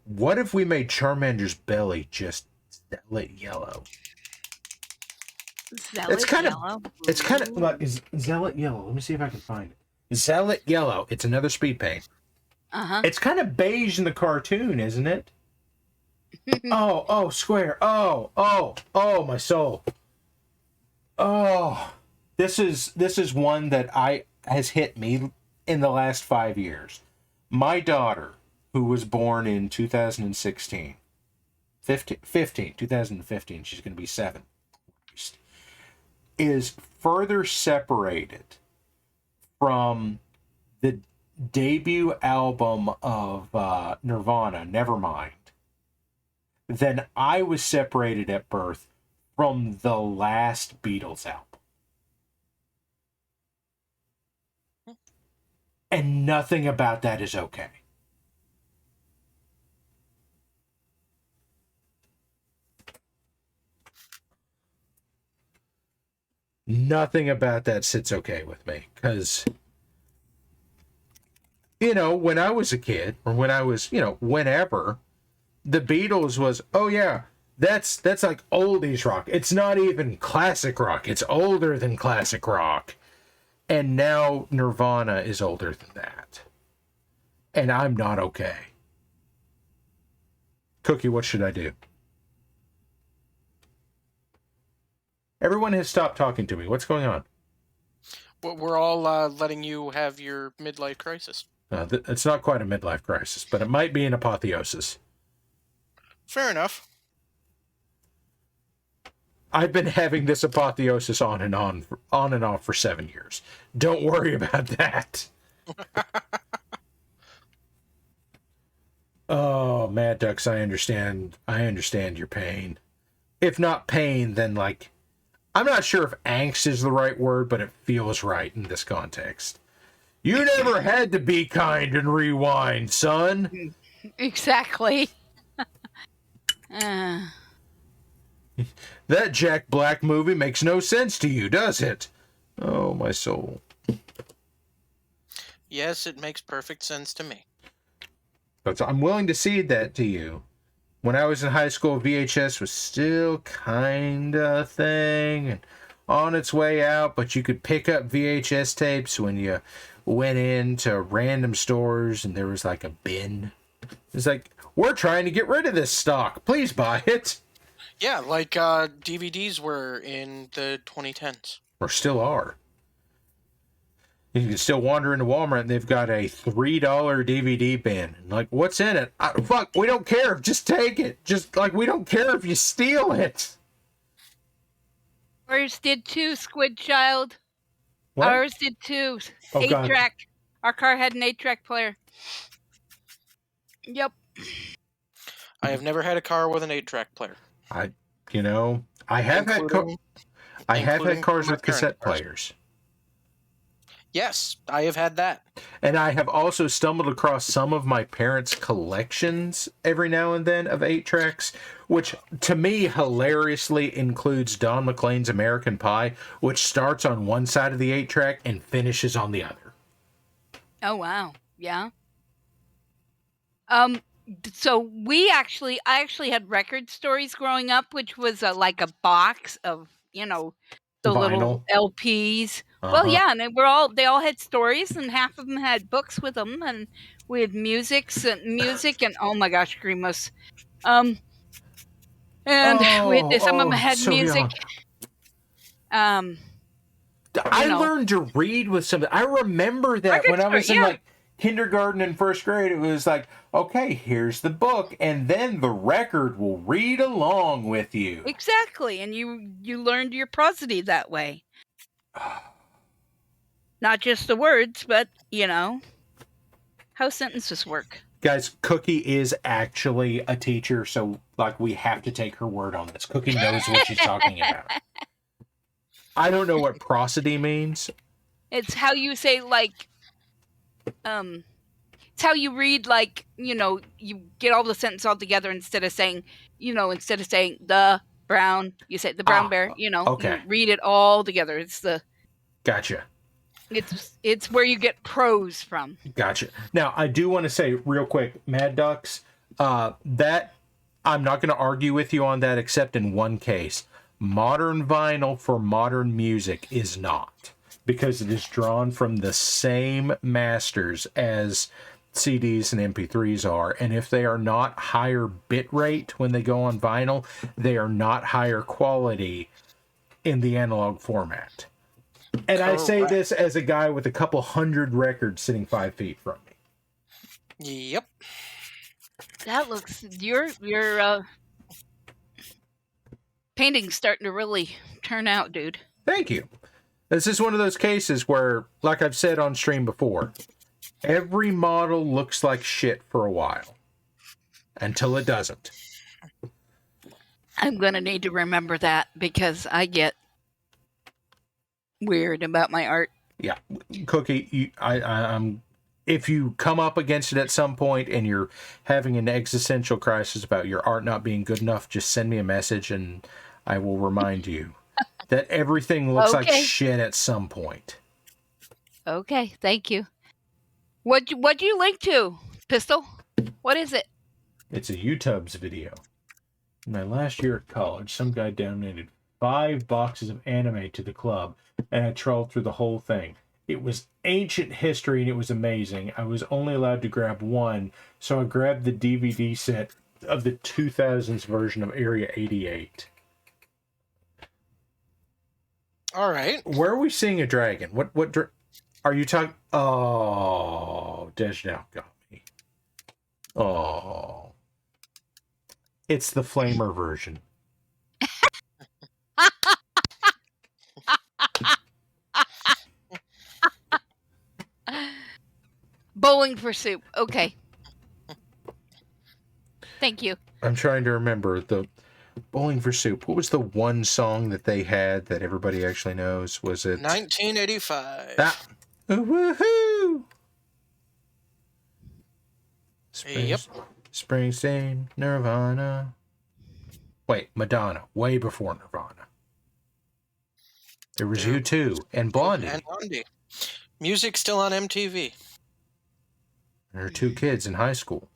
What if we made Charmander's belly just lit yellow? It's kind of like Zealot Yellow. Let me see if I can find it. Zealot Yellow. It's another speed paint. It's kind of beige in the cartoon, isn't it? Oh, square. Oh, my soul. Oh, this is one that has hit me in the last 5 years. My daughter, who was born in 2015, she's going to be 7, is further separated from the debut album of Nirvana, Nevermind, than I was separated at birth from the last Beatles album. And nothing about that is okay. Nothing about that sits okay with me. Because, when I was a kid, or when I was, whenever, the Beatles was, oh yeah, that's like oldies rock. It's not even classic rock. It's older than classic rock. And now Nirvana is older than that. And I'm not okay. Cookie, what should I do? Everyone has stopped talking to me. What's going on? We're all letting you have your midlife crisis. It's not quite a midlife crisis, but it might be an apotheosis. Fair enough. I've been having this apotheosis on and off for 7 years. Don't worry about that. Oh, Mad Ducks, I understand your pain. If not pain, then like, I'm not sure if angst is the right word, but it feels right in this context. You never had to be kind and rewind, son. Exactly. uh, That Jack Black movie makes no sense to you, does it? Oh, my soul. Yes, it makes perfect sense to me. But I'm willing to cede that to you. When I was in high school, VHS was still kind of a thing and on its way out, but you could pick up VHS tapes when you went into random stores and there was like a bin. It's like, we're trying to get rid of this stock. Please buy it. Yeah, like DVDs were in the 2010s. Or still are. You can still wander into Walmart and they've got a $3 DVD bin. Like, what's in it? Fuck, we don't care. Just take it. Just, like, we don't care if you steal it. ours did too, Squid Child. What? Ours did too. Oh, 8-track. Our car had an 8-track player. Yep. I have never had a car with an 8-track player. I have had cars with cassette players. Yes, I have had that. And I have also stumbled across some of my parents' collections every now and then of 8-tracks, which to me hilariously includes Don McLean's American Pie, which starts on one side of the 8-track and finishes on the other. Oh, wow. Yeah. So I actually had Record Stories growing up, which was like a box of, the Vinyl. little LPs. Uh-huh. Well, yeah, and they all had stories, and half of them had books with them, and we had music, and oh my gosh, Grimos. And some of them had so music. young. I learned to read with some. I remember that Record when I was store, in yeah. like kindergarten and first grade, it was like, okay, here's the book, and then the record will read along with you. Exactly, and you learned your prosody that way. Not just the words, but how sentences work. Guys, Cookie is actually a teacher, so like we have to take her word on this. Cookie knows what she's talking about. I don't know what prosody means. It's how you say like it's how you read, like, you get all the sentence all together instead of saying the brown, you say the brown bear, okay. You read it all together. It's Gotcha. It's where you get prose from. Gotcha. Now, I do want to say real quick, Mad Ducks, that I'm not going to argue with you on that except in one case. Modern vinyl for modern music is not, because it is drawn from the same masters as CDs and MP3s are, and if they are not higher bit rate when they go on vinyl, they are not higher quality in the analog format. And correct. I say this as a guy with a couple hundred records sitting 5 feet from me. Yep. That looks your painting's starting to really turn out, dude. Thank you. This is one of those cases where, like I've said on stream before, every model looks like shit for a while. Until it doesn't. I'm going to need to remember that because I get weird about my art. Yeah. Cookie, I'm if you come up against it at some point and you're having an existential crisis about your art not being good enough, just send me a message and I will remind you that everything looks like shit at some point. Okay, thank you. What do you link to, Pistol? What is it? It's a YouTube's video. In my last year at college, some guy donated 5 boxes of anime to the club, and I trawled through the whole thing. It was ancient history, and it was amazing. I was only allowed to grab one, so I grabbed the DVD set of the 2000s version of Area 88. All right. Where are we seeing a dragon? What are you talking? Oh, Dejnal got me. Oh, it's the flamer version. Bowling for soup. Okay. Thank you. I'm trying to remember the Bowling for Soup. What was the one song that they had that everybody actually knows? Was it 1985. that? Woohoo! Yep. Springsteen, Nirvana. Wait, Madonna. Way before Nirvana. There was U2 and Blondie. And Blondie. Music still on MTV. And her 2 kids in high school.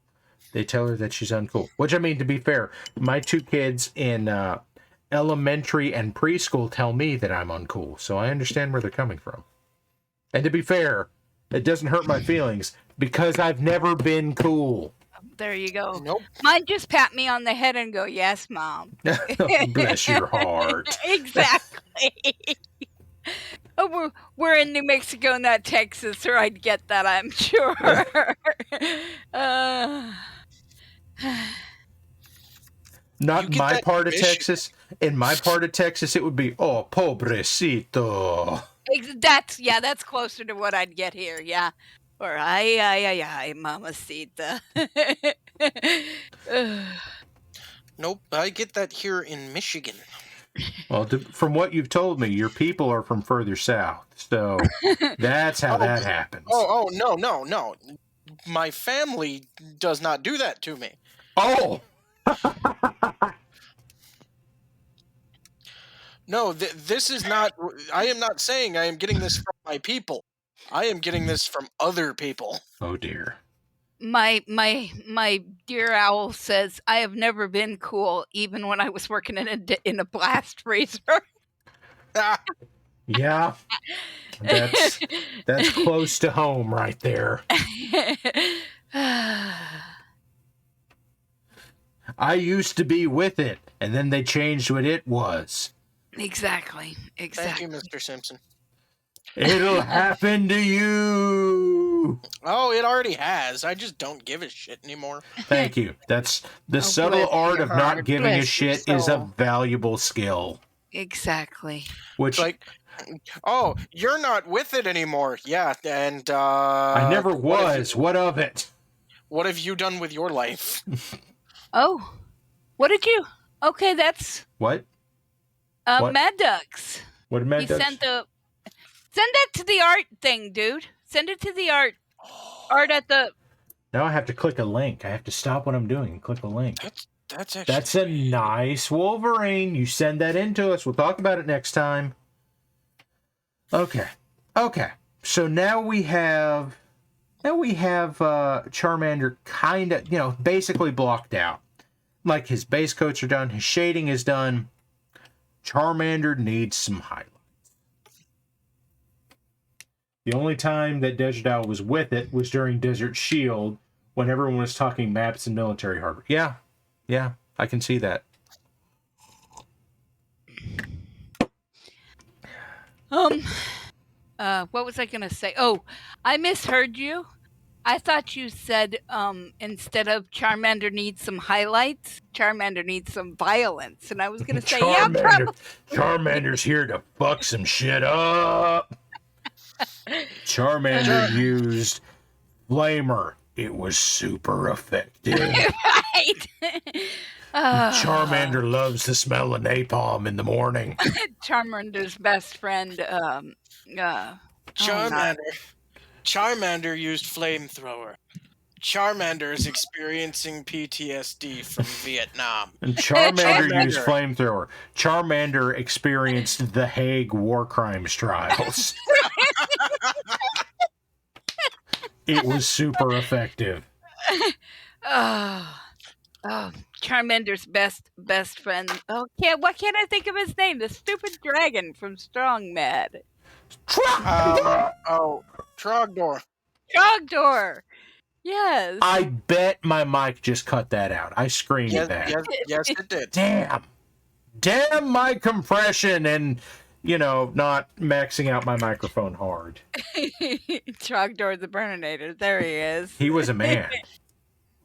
They tell her that she's uncool. Which, I mean, to be fair, my 2 kids in elementary and preschool tell me that I'm uncool. So I understand where they're coming from. And to be fair, it doesn't hurt my feelings because I've never been cool. There you go. Nope. Mine just pat me on the head and go, yes, Mom. Bless your heart. Exactly. Oh, we're in New Mexico, not Texas, or I'd get that, I'm sure. Not You my get part that of Texas. In my part of Texas, it would be, oh, pobrecito. That's closer to what I'd get here, yeah. Or ay, mamacita. Nope. I get that here in Michigan. Well, from what you've told me, your people are from further south. So that's how that happens. Oh, no. My family does not do that to me. Oh! No, this is not. I am not saying I am getting this from my people. I am getting this from other people. Oh, dear. My dear owl says I have never been cool, even when I was working in a blast freezer. Yeah. That's close to home right there. I used to be with it, and then they changed what it was. Exactly. Thank you, Mr. Simpson. It'll happen to you. Oh, it already has. I just don't give a shit anymore. Thank you. That's the subtle bless art your of not heart. giving a Bless your shit is a soul. valuable skill. Exactly. Which Like, oh, you're not with it anymore. Yeah, and I never was. What of it? What have you done with your life? Oh, what did you? Okay, that's What? What? Mad Ducks. What did Mad He Ducks? send that to the art thing, dude. Send it to the art at the. Now I have to click a link. I have to stop what I'm doing and click a link. That's actually. That's a nice Wolverine. You send that in to us. We'll talk about it next time. Okay. So now we have Charmander kind of, basically blocked out. Like his base coats are done, his shading is done. Charmander needs some highlights. The only time that Dejadal was with it was during Desert Shield, when everyone was talking maps and military hardware. Yeah, I can see that. What was I gonna say? Oh, I misheard you. I thought you said instead of Charmander needs some highlights, Charmander needs some violence, and I was gonna say Charmander's here to fuck some shit up. Charmander used Flamer. It was super effective. Right. Charmander loves the smell of napalm in the morning. Charmander's best friend. Charmander used flamethrower. Charmander is experiencing PTSD from Vietnam. And Charmander used flamethrower. Charmander experienced the Hague war crimes trials. It was super effective. Charmander's best friend. Okay, why can't I think of his name? The stupid dragon from Strong Mad. Trogdor. Trogdor. Yes. I bet my mic just cut that out. I screamed at that. Yes, it did. Damn my compression and not maxing out my microphone hard. Trogdor the Burninator. There he is. He was a man.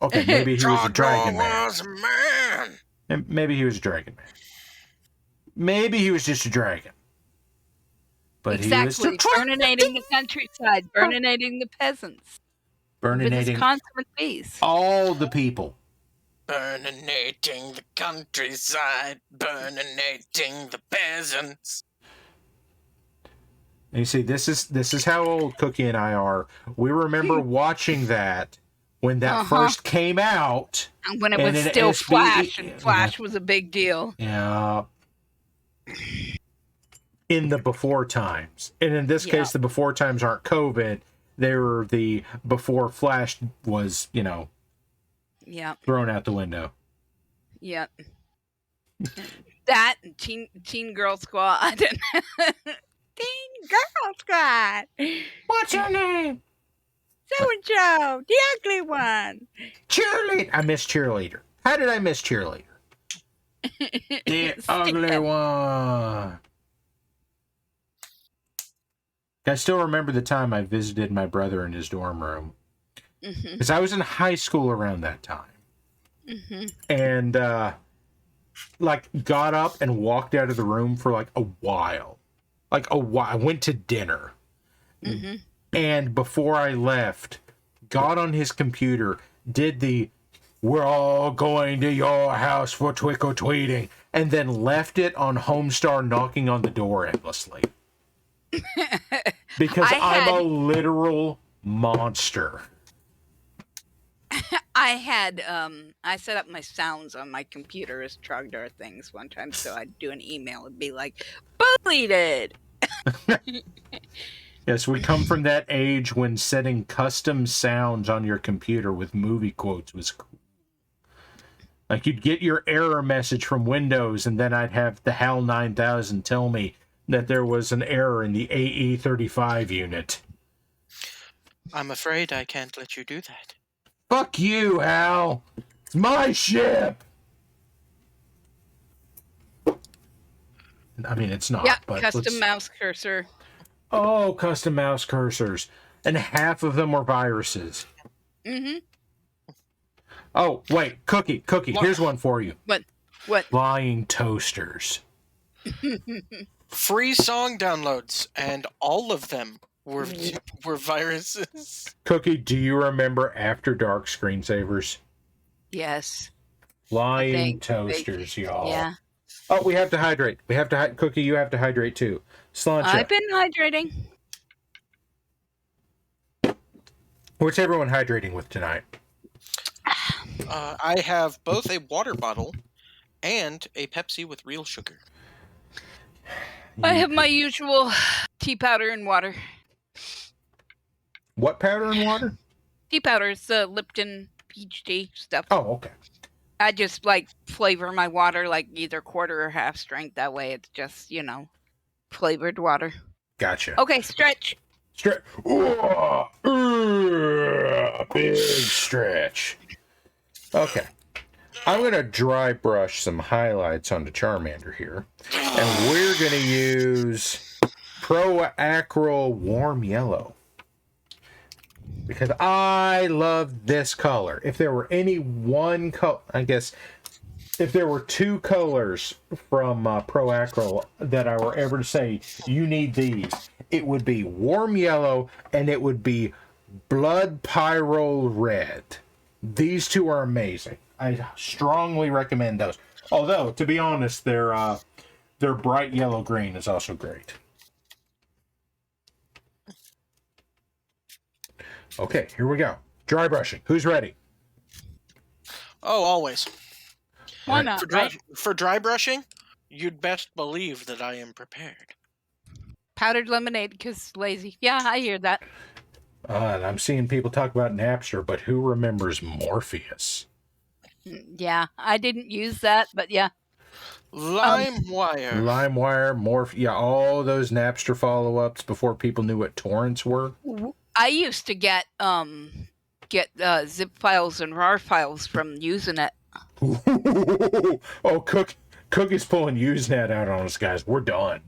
Okay, maybe he was a dragon man. Was a man. And maybe he was a dragon man. Maybe he was just a dragon. But exactly. he was burninating the countryside, burninating the peasants. With his burninating consummate peace. all the people. Burninating the countryside, burninating the peasants. And you see, this is how old Cookie and I are. We remember watching that when that first came out. When it was still Flash, and Flash was a big deal. Yeah. In the before times. And in this case, the before times aren't COVID. They were the before Flash was, thrown out the window. Yep. That and Teen Girl Squad. Teen Girl Squad. What's your name? So-and-so, the ugly one. Cheerleader. I miss cheerleader. How did I miss cheerleader? The ugly one. I still remember the time I visited my brother in his dorm room. Because I was in high school around that time. And, got up and walked out of the room for, a while. I went to dinner. And before I left, got on his computer, did the "we're all going to your house for trick-or-treating," and then left it on Homestar knocking on the door endlessly. Because I'm a literal monster. I set up my sounds on my computer as Trogdor things one time, so I'd do an email. It'd be like, "Bullied." Yes, we come from that age when setting custom sounds on your computer with movie quotes was cool. You'd get your error message from Windows, and then I'd have the HAL 9000 tell me that there was an error in the AE35 unit. I'm afraid I can't let you do that. Fuck you, Hal! It's my ship! I mean, it's not. Yeah, but custom mouse cursor. Oh, custom mouse cursors. And half of them were viruses. Oh, wait. Cookie. What? Here's one for you. What? Flying toasters. Free song downloads, and all of them were viruses. Cookie, do you remember After Dark screensavers? Yes. Flying toasters, y'all. Yeah. Oh, we have to hydrate. Cookie, you have to hydrate too. Slancha. I've been hydrating. What's everyone hydrating with tonight? I have both a water bottle and a Pepsi with real sugar. I have my usual tea powder and water. What powder and water? Tea powder is the Lipton peach tea stuff. Oh, okay. I just flavor my water either quarter or half strength. That way it's just, flavored water. Gotcha. Okay, stretch. Stretch. Big stretch. Okay. I'm going to dry brush some highlights onto Charmander here. And we're going to use Pro Acryl Warm Yellow. Because I love this color. If there were any one color, I guess, if there were two colors from Pro Acryl that I were ever to say, you need these, it would be Warm Yellow and it would be Blood Pyrrole Red. These two are amazing. I strongly recommend those. Although, to be honest, their bright yellow green is also great. Okay, here we go. Dry brushing. Who's ready? Oh, always. Why not? For dry brushing, you'd best believe that I am prepared. Powdered lemonade because lazy. Yeah, I hear that. And I'm seeing people talk about Napster, but who remembers Morpheus? Yeah, I didn't use that, but yeah. LimeWire. Yeah, all those Napster follow-ups before people knew what torrents were. I used to get zip files and RAR files from using it. Oh, Cookie's pulling Usenet out on us, guys. We're done.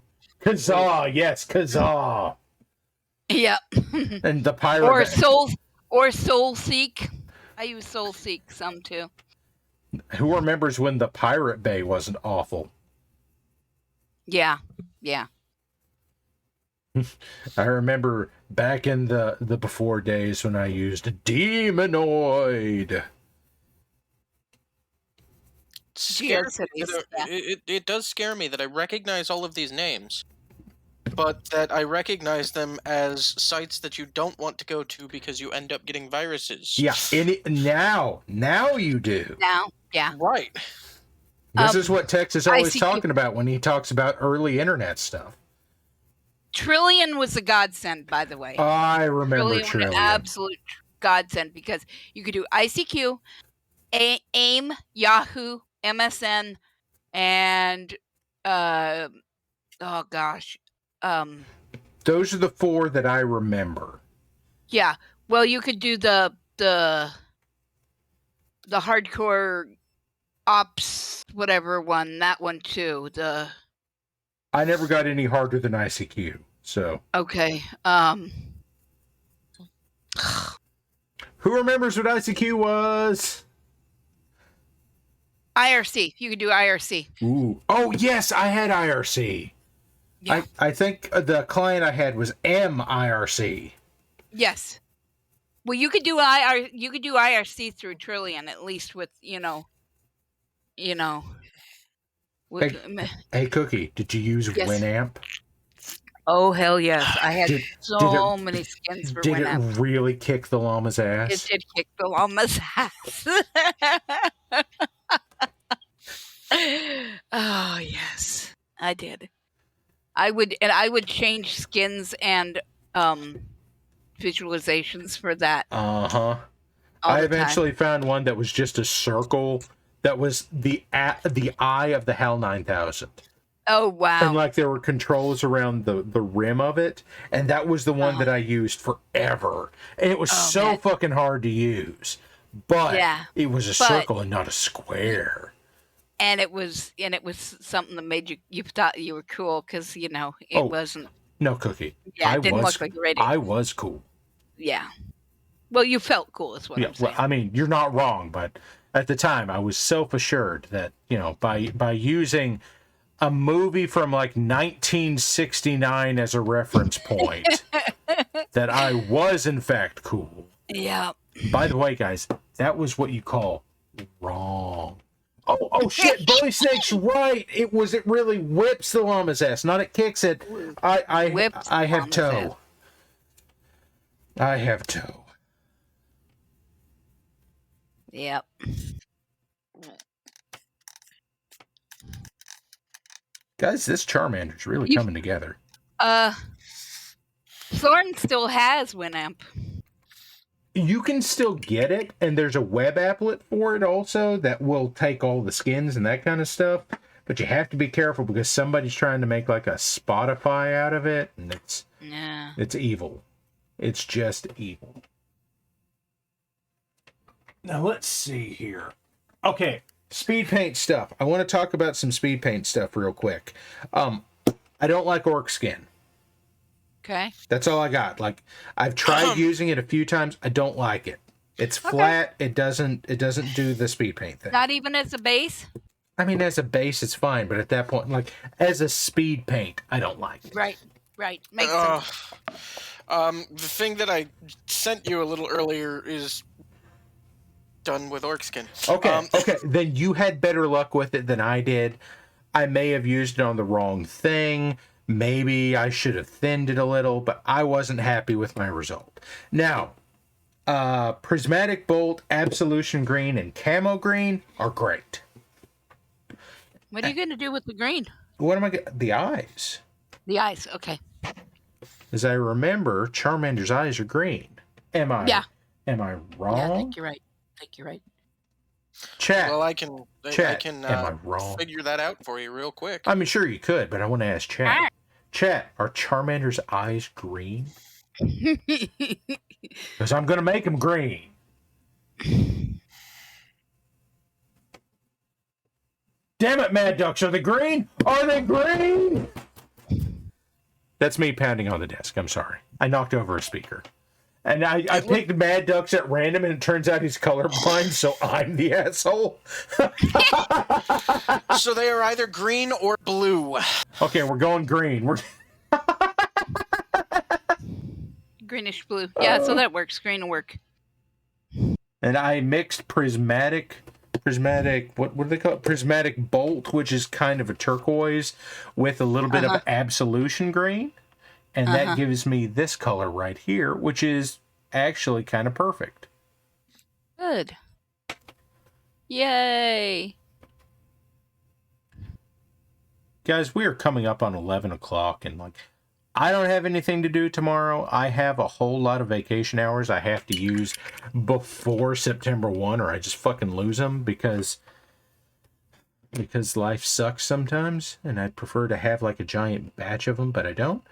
Kazaa, yes, Kazaa. Yep. And the pirate. Or Soul Seek. I use Soul Seek some too. Who remembers when the Pirate Bay wasn't awful? Yeah. I remember back in the before days when I used Demonoid. Scares me Geocities, that it does scare me that I recognize all of these names, but that I recognize them as sites that you don't want to go to because you end up getting viruses. Yeah, now you do. Now, yeah. Right. This is what Tex is always ICQ. talking about when he talks about early internet stuff. Trillion was a godsend, by the way. I remember Was an Trillion. absolute godsend because you could do ICQ, AIM, Yahoo, MSN, and oh gosh, Those are the four that I remember. yeah. Well, you could do the hardcore ops whatever one, that one too. I never got any harder than ICQ. So Okay. who remembers what ICQ was? IRC. You could do IRC. Ooh. Oh yes, I had IRC. Yeah. I think the client I had was MIRC. Yes. Well, you could do IRC through Trillion, at least with with, Hey Cookie, did you use Yes. Winamp? oh hell yes, I had Did many skins for Did Winamp. it really kick the llama's ass? It did kick the llama's ass. Oh yes, I did. I would change skins and visualizations for that. Uh-huh. all I the time. eventually found one that was just a circle that was the eye of the HAL 9000. Oh wow. And like there were controls around the rim of it, and that was the one that I used forever. And it was so fucking hard to use. But it was a circle and not a square. And it was something that made you thought you were cool because it wasn't. No, Cookie. Yeah, it didn't look like a radio. I was cool. Yeah. Well, you felt cool, is what I'm saying. Well, I mean, you're not wrong, but at the time I was self-assured that, by using a movie from like 1969 as a reference point, that I was in fact cool. Yeah. By the way, guys, that was what you call wrong. Oh shit, Bully Snake's right. It really whips the llama's ass, not it kicks it. I have toe. I have toe. Yep. Guys, this Charmander's really coming together. Thorn still has Winamp. You can still get it, and there's a web applet for it also that will take all the skins and that kind of stuff. But you have to be careful because somebody's trying to make like a Spotify out of it, and it's evil. It's just evil. Now let's see here. Okay, speed paint stuff. I want to talk about some speed paint stuff real quick. I don't like orc skin. Okay. That's all I got. Like, I've tried using it a few times. I don't like it. It's flat. It doesn't do the speed paint thing. Not even as a base? I mean, as a base, it's fine. But at that point, like, as a speed paint, I don't like it. Right. Makes sense. The thing that I sent you a little earlier is done with orc skin. Okay. Then you had better luck with it than I did. I may have used it on the wrong thing. Maybe I should have thinned it a little, but I wasn't happy with my result. Now, Prismatic Bolt, Absolution Green, and Camo Green are great. What are you going to do with the green? What am I getting? The eyes. The eyes, okay. As I remember, Charmander's eyes are green. Am I wrong? Yeah, I think you're right. Chat. Well, I can am I wrong? figure that out for you real quick. I mean, sure you could, but I want to ask Chat. Chat, are Charmander's eyes green? Because I'm going to make them green. Damn it, Mad Ducks, are they green? Are they green? That's me pounding on the desk. I'm sorry. I knocked over a speaker. And I picked Mad Ducks at random, and it turns out he's colorblind, so I'm the asshole. So they are either green or blue. Okay, we're going green. We're Greenish blue. Yeah, so that works. Green will work. And I mixed prismatic, what do they call it? Prismatic Bolt, which is kind of a turquoise, with a little bit of Absolution green. And that gives me this color right here, which is actually kind of perfect. Good. Yay. Guys, we are coming up on 11 o'clock, and like, I don't have anything to do tomorrow. I have a whole lot of vacation hours I have to use before September 1, or I just fucking lose them because life sucks sometimes, and I'd prefer to have like a giant batch of them, but I don't.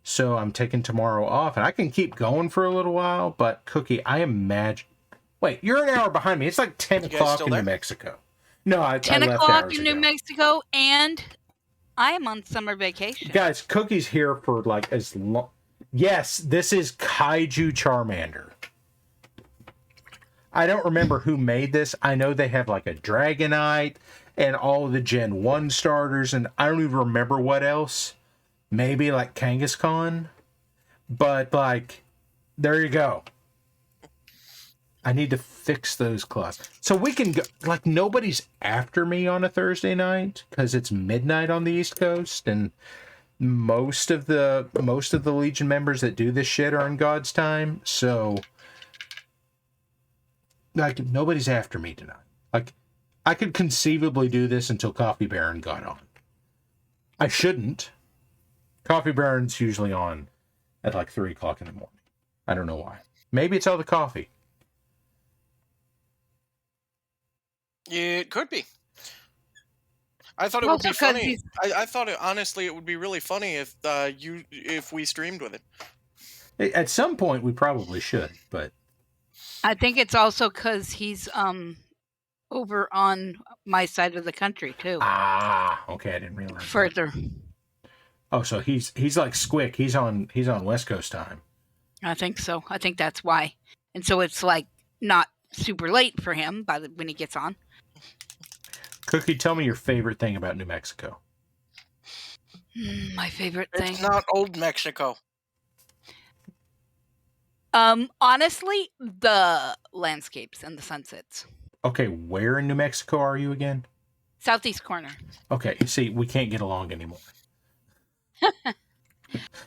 So I'm taking tomorrow off, and I can keep going for a little while, but Cookie, I imagine... Wait, you're an hour behind me. It's like 10 o'clock in New Mexico. No, I 10 left o'clock hours in ago. New Mexico, and I am on summer vacation. Guys, Cookie's here for like as long... Yes, this is Kaiju Charmander. I don't remember who made this. I know they have like a Dragonite and all of the Gen 1 starters, and I don't even remember what else. Maybe like Kangaskhan. But like, there you go. I need to fix those claws. So we can go, like, nobody's after me on a Thursday night because it's midnight on the East Coast, and most of the Legion members that do this shit are in God's time. So like, nobody's after me tonight. Like, I could conceivably do this until Coffee Baron got on. I shouldn't. Coffee Baron's usually on at like 3 o'clock in the morning. I don't know why. Maybe it's all the coffee. It could be. I thought it would be funny. I thought honestly it would be really funny if we streamed with it. At some point we probably should, but I think it's also because he's over on my side of the country too. Ah, okay, I didn't realize. Further. That. Oh, so he's like Squick. He's on West Coast time. I think so. I think that's why. And so it's like not super late for him when he gets on. Cookie, tell me your favorite thing about New Mexico. My favorite thing. It's not old Mexico. Honestly, the landscapes and the sunsets. Okay, where in New Mexico are you again? Southeast corner. Okay, see, we can't get along anymore.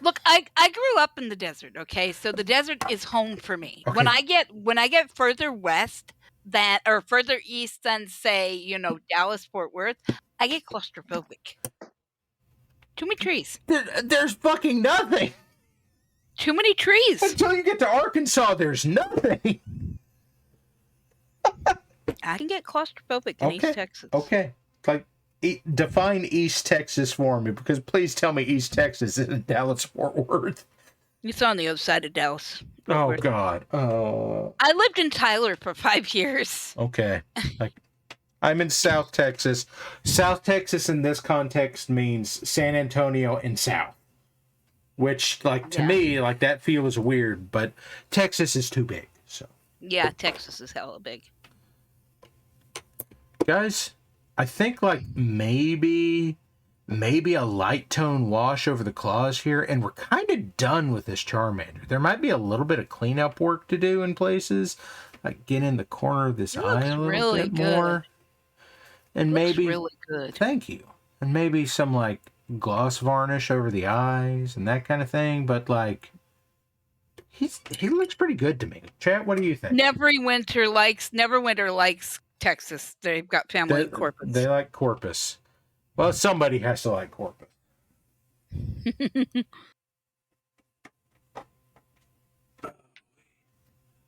Look, I grew up in the desert, okay? So the desert is home for me. Okay. When I get further west or further east than, say, Dallas, Fort Worth, I get claustrophobic. Too many trees. There's fucking nothing. Too many trees. Until you get to Arkansas, there's nothing. I can get claustrophobic in East Texas. Okay. Like, define East Texas for me, because please tell me East Texas isn't Dallas Fort Worth. It's on the other side of Dallas. Oh, God. Oh. I lived in Tyler for 5 years. Okay. Like, I'm in South Texas. South Texas in this context means San Antonio and South. Which, like, to me, like, that feels weird, but Texas is too big, so. Yeah, Texas is hella big. Guys, I think, like, maybe a light tone wash over the claws here, and we're kind of done with this Charmander. There might be a little bit of cleanup work to do in places, like get in the corner of this eye a little bit more. And maybe really good. Thank you. And maybe some like gloss varnish over the eyes and that kind of thing, but like he looks pretty good to me. Chat, what do you think? Neverwinter likes Texas. They've got family in Corpus. They like Corpus. Well, somebody has to like Corpus.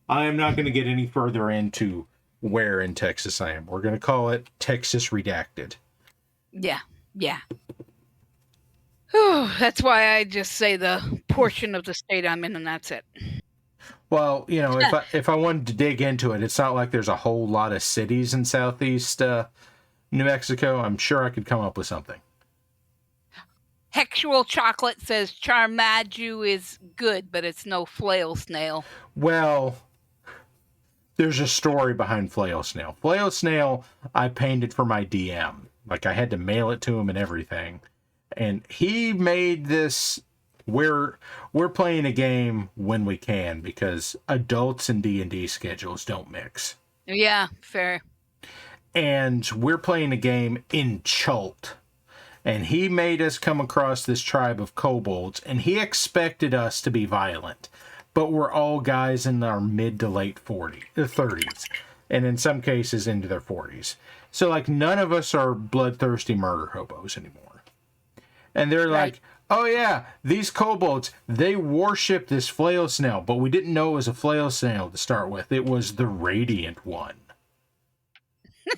I am not going to get any further into where in Texas I am. We're going to call it Texas Redacted. Yeah. Whew, that's why I just say the portion of the state I'm in, and that's it. Well, if I wanted to dig into it, it's not like there's a whole lot of cities in southeast New Mexico. I'm sure I could come up with something. Hexual Chocolate says Charmadu is good, but it's no flail snail. Well, there's a story behind Flail Snail. Flail Snail, I painted for my DM. Like, I had to mail it to him and everything. And he made this... We're playing a game when we can, because adults and D&D schedules don't mix. Yeah, fair. And we're playing a game in Chult. And he made us come across this tribe of kobolds, and he expected us to be violent. But we're all guys in our mid to late 30s. And in some cases into their 40s. So, like, none of us are bloodthirsty murder hobos anymore. And they're like, oh yeah, these kobolds, they worship this flail snail. But we didn't know it was a flail snail to start with. It was the radiant one.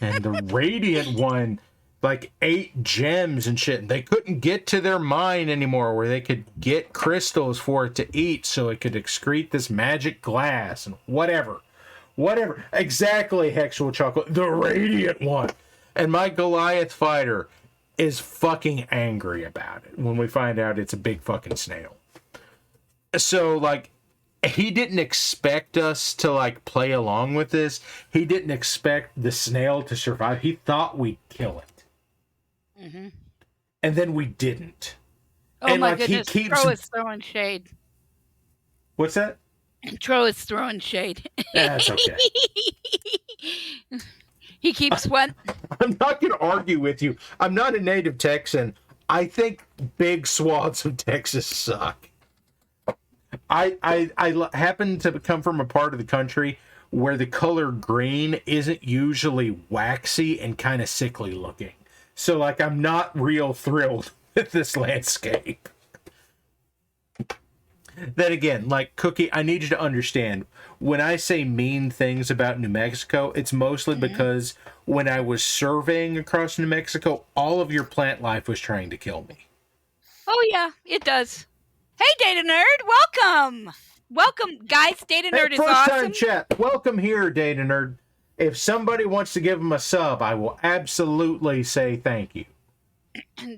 And the radiant one... like 8 gems and shit. They couldn't get to their mine anymore where they could get crystals for it to eat so it could excrete this magic glass and whatever. Exactly, Hexual Chocolate. The radiant one. And my Goliath fighter is fucking angry about it when we find out it's a big fucking snail. So, like, he didn't expect us to, like, play along with this. He didn't expect the snail to survive. He thought we'd kill it. Mm-hmm. And then we didn't. Oh, and my like goodness. he keeps... Tro is throwing shade. What's that? Tro is throwing shade. That's okay. He keeps what? I'm not going to argue with you. I'm not a native Texan. I think big swaths of Texas suck. I happen to come from a part of the country where the color green isn't usually waxy and kind of sickly looking. So, like, I'm not real thrilled with this landscape. Then again, like, Cookie, I need you to understand, when I say mean things about New Mexico, it's mostly because when I was surveying across New Mexico, all of your plant life was trying to kill me. Oh, yeah, it does. Hey, Data Nerd, welcome. Welcome, guys. Data Nerd is awesome. First time chat. Welcome here, Data Nerd. If somebody wants to give him a sub, I will absolutely say thank you.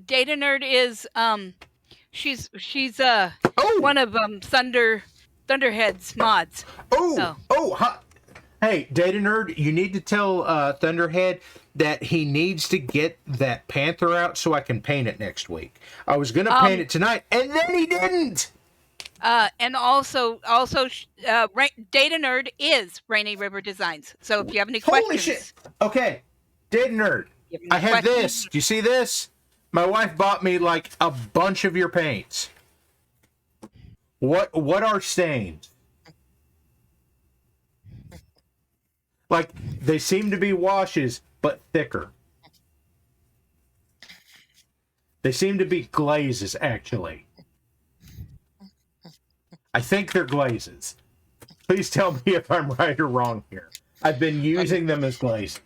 Data Nerd is she's one of Thunderhead's mods. Hey, Data Nerd, you need to tell Thunderhead that he needs to get that panther out so I can paint it next week. I was gonna paint it tonight, and then he didn't. And also, Data Nerd is Rainy River Designs. So if you have any questions... Holy shit! Okay, Data Nerd, I have this. Do you see this? My wife bought me, like, a bunch of your paints. What are stains? Like, they seem to be washes, but thicker. They seem to be glazes, actually. I think they're glazes. Please tell me if I'm right or wrong here. I've been using them as glazes.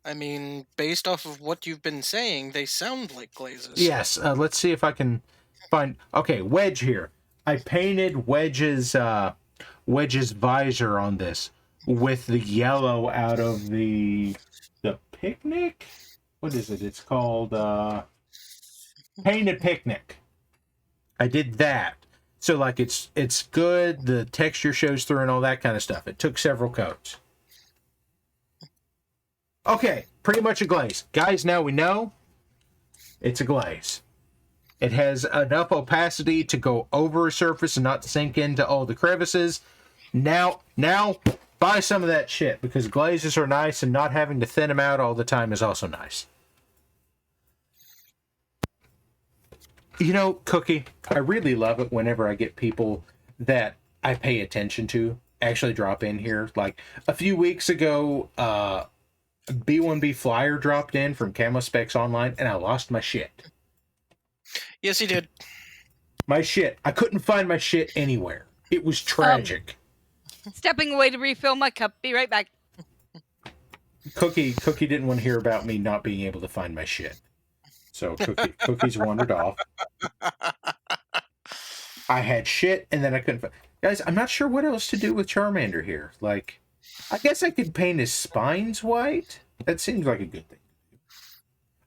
I mean, based off of what you've been saying, they sound like glazes. Yes, let's see if I can find... Okay, Wedge here. I painted Wedge's visor on this with the yellow out of the picnic? What is it? It's called Painted Picnic. I did that. So, like, it's good, the texture shows through and all that kind of stuff. It took several coats. Okay, pretty much a glaze. Guys, now we know it's a glaze. It has enough opacity to go over a surface and not sink into all the crevices. Now, buy some of that shit, because glazes are nice, and not having to thin them out all the time is also nice. You know, Cookie, I really love it whenever I get people that I pay attention to actually drop in here. Like, a few weeks ago, B1B Flyer dropped in from Camo Specs Online, and I lost my shit. Yes, he did. My shit. I couldn't find my shit anywhere. It was tragic. Stepping away to refill my cup. Be right back. Cookie didn't want to hear about me not being able to find my shit. So Cookie's wandered off. I had shit, and then I couldn't find... Guys, I'm not sure what else to do with Charmander here. Like, I guess I could paint his spines white. That seems like a good thing.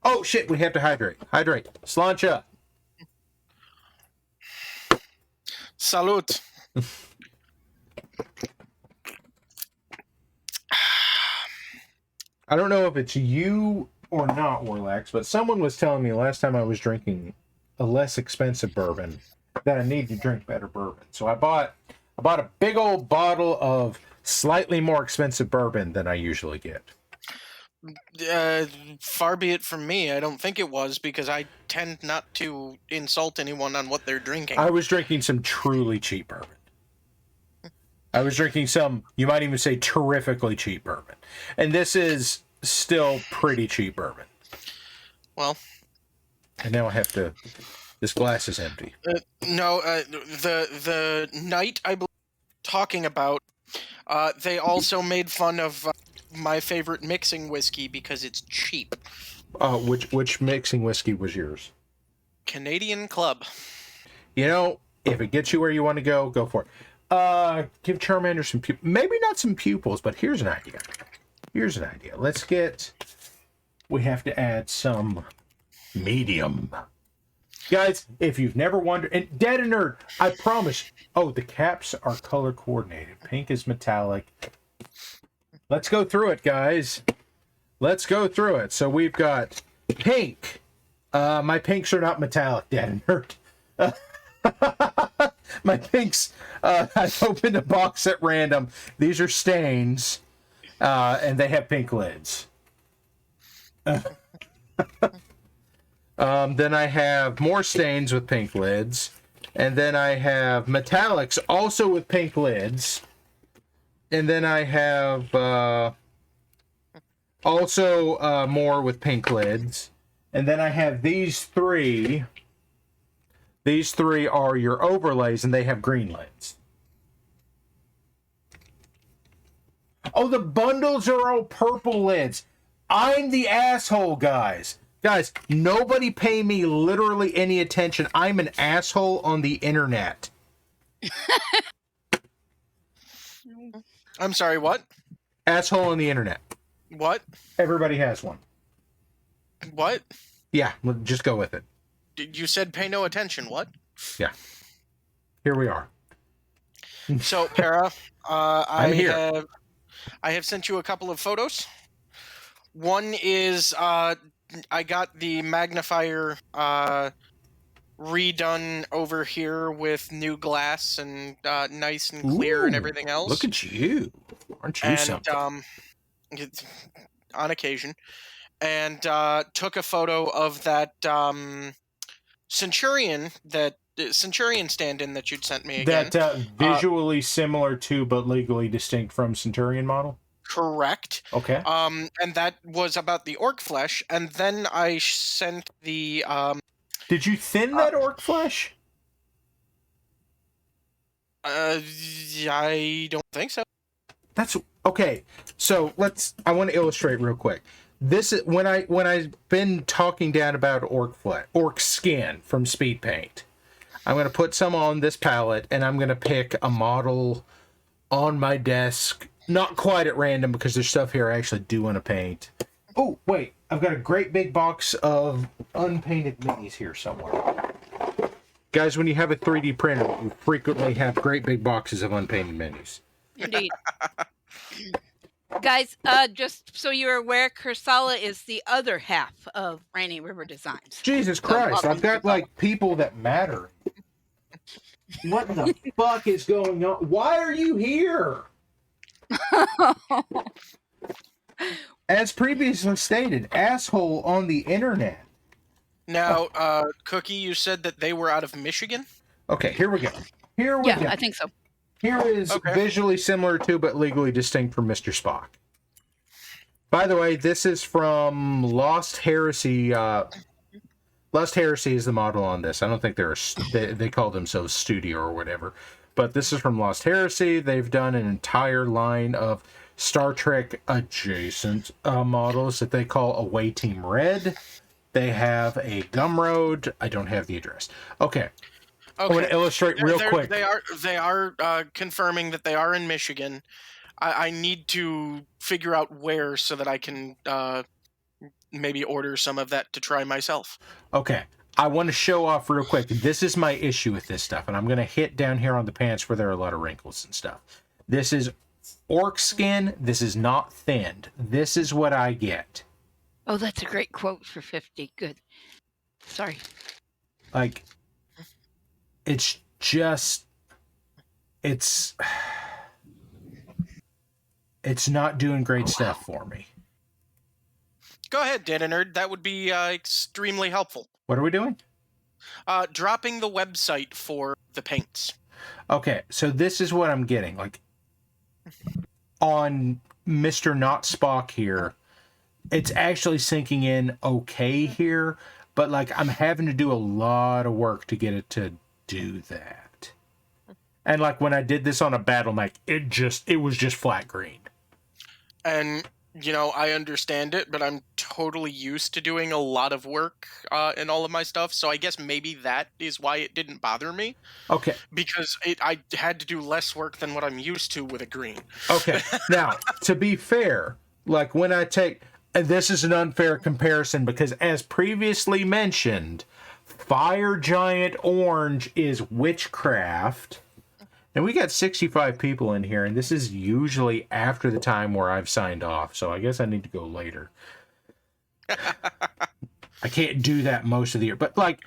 Oh, shit, we have to hydrate. Hydrate. Slancha. Salute. I don't know if it's you or not, Warlax, but someone was telling me last time I was drinking a less expensive bourbon that I need to drink better bourbon. So I bought a big old bottle of slightly more expensive bourbon than I usually get. Far be it from me. I don't think it was, because I tend not to insult anyone on what they're drinking. I was drinking some truly cheap bourbon. I was drinking some, you might even say, terrifically cheap bourbon. And this is still pretty cheap bourbon. Well. And now I have to... This glass is empty. No, the night I believe talking about, they also made fun of my favorite mixing whiskey because it's cheap. Which mixing whiskey was yours? Canadian Club. You know, if it gets you where you want to go for it. Give Charmander some maybe not some pupils, but here's an idea. We have to add some medium. Guys, if you've never wondered, and Dad and Nerd, I promise. Oh, the caps are color coordinated. Pink is metallic. Let's go through it, guys. Let's go through it. So we've got pink. My pinks are not metallic, Dad and Nerd. My pinks, I opened a box at random. These are stains, and they have pink lids. Then I have more stains with pink lids. And then I have metallics also with pink lids. And then I have also more with pink lids. And then I have these three. These three are your overlays, and they have green lids. Oh, the bundles are all purple lids. I'm the asshole, guys. Guys, nobody pay me literally any attention. I'm an asshole on the internet. I'm sorry, what? Asshole on the internet. What? Everybody has one. What? Yeah, just go with it. You said pay no attention, what? Yeah. Here we are. So, Para, I'm here. I have sent you a couple of photos. One is I got the magnifier redone over here with new glass and nice and clear and everything else. Look at you. Aren't you something? On occasion. And took a photo of that Centurion stand-in that you'd sent me again. That visually similar to but legally distinct from Centurion model? Correct. Okay. And that was about the orc flesh, and then I sent the Did you thin that orc flesh? I don't think so. That's okay. So I want to illustrate real quick. This is when I've been talking down about orc skin from Speed Paint. I'm going to put some on this palette, and I'm going to pick a model on my desk. Not quite at random, because there's stuff here I actually do want to paint. Oh, wait. I've got a great big box of unpainted minis here somewhere. Guys, when you have a 3D printer, you frequently have great big boxes of unpainted minis. Indeed. Guys, just so you're aware, Kursala is the other half of Rainy River Designs. Jesus Christ, I've got, people that matter. What the fuck is going on? Why are you here? As previously stated, asshole on the internet. Now, Cookie, you said that they were out of Michigan? Okay, here we go. Here we go. Yeah, I think so. Here is visually similar to, but legally distinct from Mr. Spock. By the way, this is from Lost Heresy. Lost Heresy is the model on this. I don't think they call themselves Studio or whatever. But this is from Lost Heresy. They've done an entire line of Star Trek adjacent models that they call Away Team Red. They have a Gumroad. I don't have the address. Okay. I want to illustrate real quick. They are confirming that they are in Michigan. I need to figure out where so that I can maybe order some of that to try myself. Okay. I want to show off real quick. This is my issue with this stuff, and I'm going to hit down here on the pants where there are a lot of wrinkles and stuff. This is orc skin. This is not thinned. This is what I get. Oh, that's a great quote for 50. Good. Sorry. Like, it's just, it's not doing great stuff for me. Go ahead, Data Nerd. That would be extremely helpful. What are we doing? Dropping the website for the paints. Okay, so this is what I'm getting. Like, on Mr. Not Spock here, it's actually sinking in okay here, but, like, I'm having to do a lot of work to get it to do that. And, like, when I did this on a battle mech, it was just flat green. And, you know, I understand it, but I'm totally used to doing a lot of work in all of my stuff, so I guess maybe that is why it didn't bother me. Okay. Because I had to do less work than what I'm used to with a green. Okay. Now, to be fair, like, when I take... And this is an unfair comparison because, as previously mentioned, Fire Giant Orange is witchcraft. And we got 65 people in here, and this is usually after the time where I've signed off, so I guess I need to go later. I can't do that most of the year. But, like,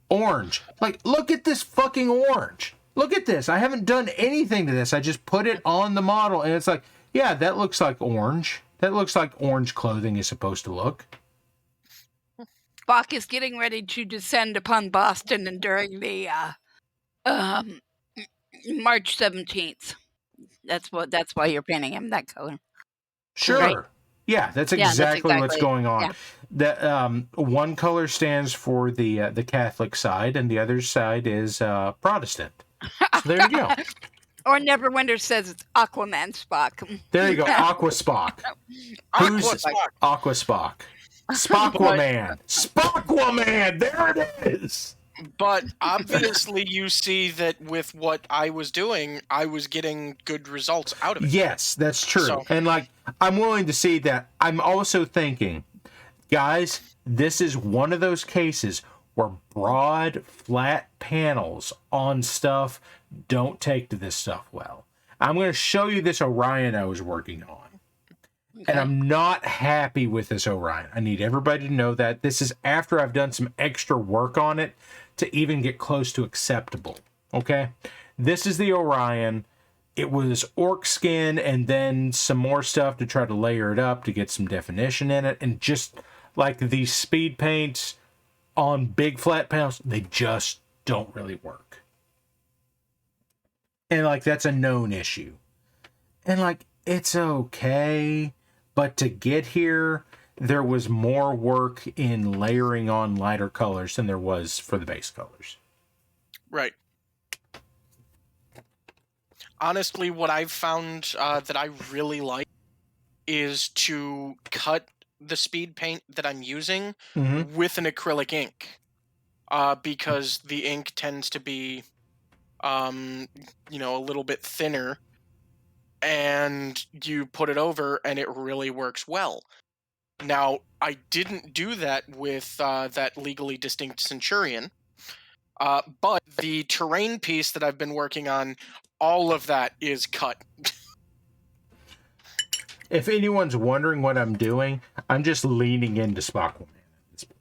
orange. Like, look at this fucking orange. Look at this. I haven't done anything to this. I just put it on the model, and it's like, yeah, that looks like orange. That looks like orange clothing is supposed to look. Spock is getting ready to descend upon Boston and during the March 17th. That's why you're painting him that color. Sure. Right? Yeah, that's exactly what's going on. Yeah. That one color stands for the Catholic side, and the other side is Protestant. So there you go. Or Neverwinter says it's Aquaman Spock. There you go, Aqua Spock. Who's Aqua Spock? Spockwaman. Spockwaman! There it is! But obviously you see that with what I was doing, I was getting good results out of it. Yes, that's true. So, and, like, I'm willing to see that. I'm also thinking, guys, this is one of those cases where broad, flat panels on stuff don't take to this stuff well. I'm going to show you this Orion I was working on. Okay. And I'm not happy with this Orion. I need everybody to know that. This is after I've done some extra work on it to even get close to acceptable. Okay? This is the Orion. It was orc skin and then some more stuff to try to layer it up to get some definition in it. And just like these speed paints on big flat panels, they just don't really work. And, like, that's a known issue. And, like, it's okay. But to get here, there was more work in layering on lighter colors than there was for the base colors. Right. Honestly, what I've found that I really like is to cut the speed paint that I'm using with an acrylic ink. Because the ink tends to be, you know, a little bit thinner. And you put it over, and it really works well. Now, I didn't do that with that legally distinct Centurion, but the terrain piece that I've been working on, all of that is cut. If anyone's wondering what I'm doing, I'm just leaning into Spockwoman at this point.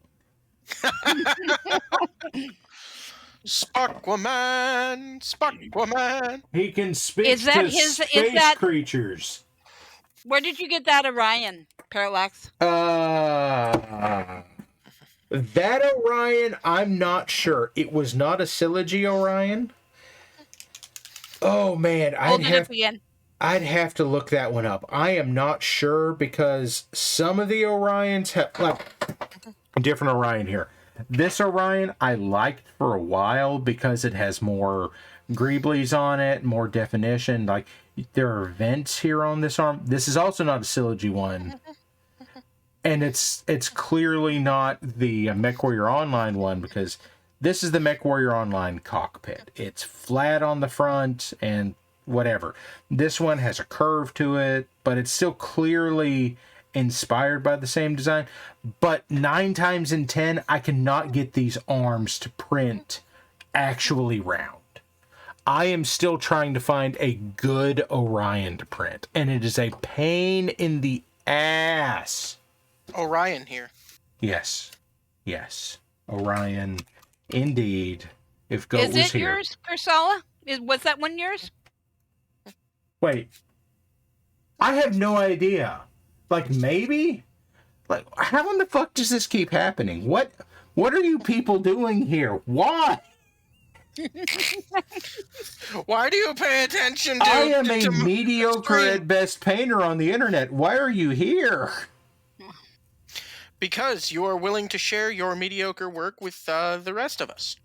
Spockwoman. He can speak to space creatures. Where did you get that Orion, Parallax? That Orion, I'm not sure. It was not a Sylogy Orion. Oh man, I'd have to look that one up. I am not sure because some of the Orions have like different Orion here. This Orion I liked for a while because it has more greeblies on it, more definition. Like, there are vents here on this arm. This is also not a Sylogy one. And it's clearly not the MechWarrior Online one because this is the MechWarrior Online cockpit. It's flat on the front and whatever. This one has a curve to it, but it's still clearly inspired by the same design, but 9 times in 10, I cannot get these arms to print actually round. I am still trying to find a good Orion to print, and it is a pain in the ass. Orion here. Yes. Orion, indeed. If Goat Is was it here. yours, Ursula? Was that one yours? Wait. I have no idea. Like, maybe? Like, how in the fuck does this keep happening? What are you people doing here? Why? Why do you pay attention to... I am a to mediocre stream? at best painter on the internet. Why are you here? Because you are willing to share your mediocre work with the rest of us.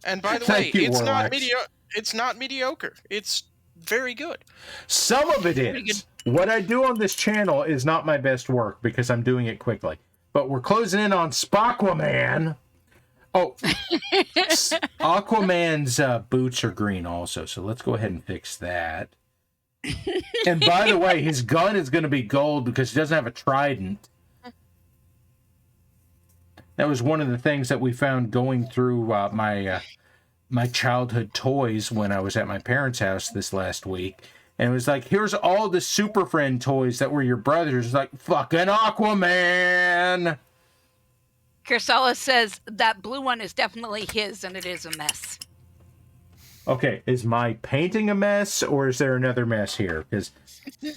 And by the Thank way, you, Warlax. It's not mediocre. It's very good. Some of it is. What I do on this channel is not my best work because I'm doing it quickly. But we're closing in on Aquaman. Oh, Aquaman's boots are green also, so let's go ahead and fix that. And by the way, his gun is going to be gold because he doesn't have a trident. That was one of the things that we found going through my childhood toys when I was at my parents' house this last week. And it was like, here's all the Super Friend toys that were your brothers. Like, fucking Aquaman! Ursula says that blue one is definitely his, and it is a mess. Okay, is my painting a mess, or is there another mess here? Because,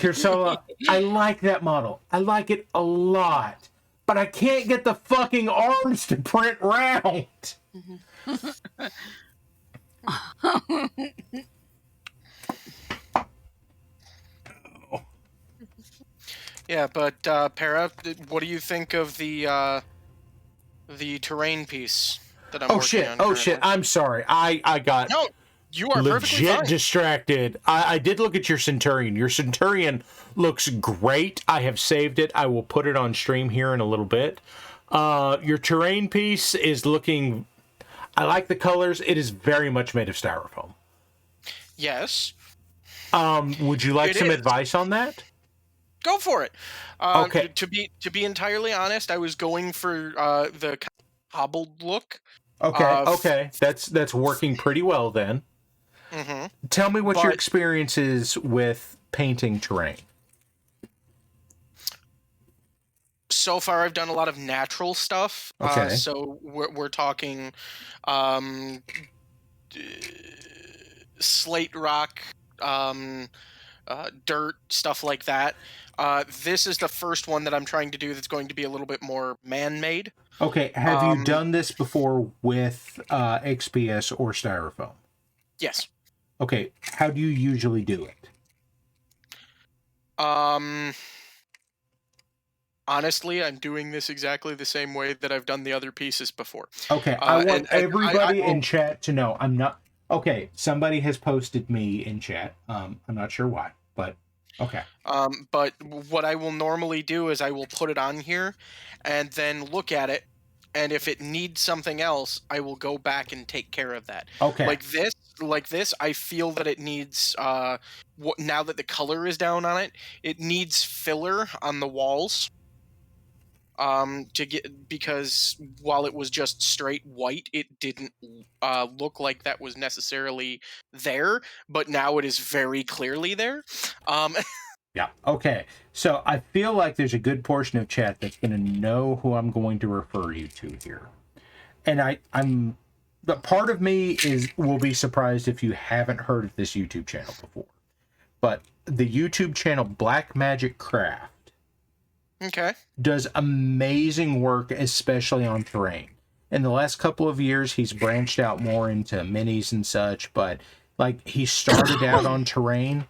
Ursula, I like that model. I like it a lot. But I can't get the fucking arms to print round. Yeah, but Para, what do you think of the terrain piece that I'm working on? Oh shit, I'm sorry. I got No, you are perfectly legit fine. distracted. I did look at your Centurion. Your Centurion looks great. I have saved it. I will put it on stream here in a little bit. Your terrain piece is looking... I like the colors. It is very much made of styrofoam. Yes. Would you like some advice on that? Go for it. Okay. To be entirely honest, I was going for the kind of hobbled look. Okay. That's working pretty well then. Mm-hmm. Tell me what your experience is with painting terrain. So far, I've done a lot of natural stuff. Okay. So we're talking slate rock, dirt, stuff like that. This is the first one that I'm trying to do that's going to be a little bit more man-made. Okay, have you done this before with XPS or Styrofoam? Yes. Okay, how do you usually do it? Honestly, I'm doing this exactly the same way that I've done the other pieces before. Okay, I want everybody in chat to know I'm not... Okay, somebody has posted me in chat. I'm not sure why, but okay. But what I will normally do is I will put it on here and then look at it, and if it needs something else, I will go back and take care of that. Okay. Like this, I feel that it needs now that the color is down on it, it needs filler on the walls. Because while it was just straight white, it didn't look like that was necessarily there, but now it is very clearly there. Yeah. Okay. So I feel like there's a good portion of chat that's going to know who I'm going to refer you to here, and but part of me will be surprised if you haven't heard of this YouTube channel before. But the YouTube channel Black Magic Craft, okay, does amazing work, especially on terrain. In the last couple of years, he's branched out more into minis and such, but like he started out on terrain.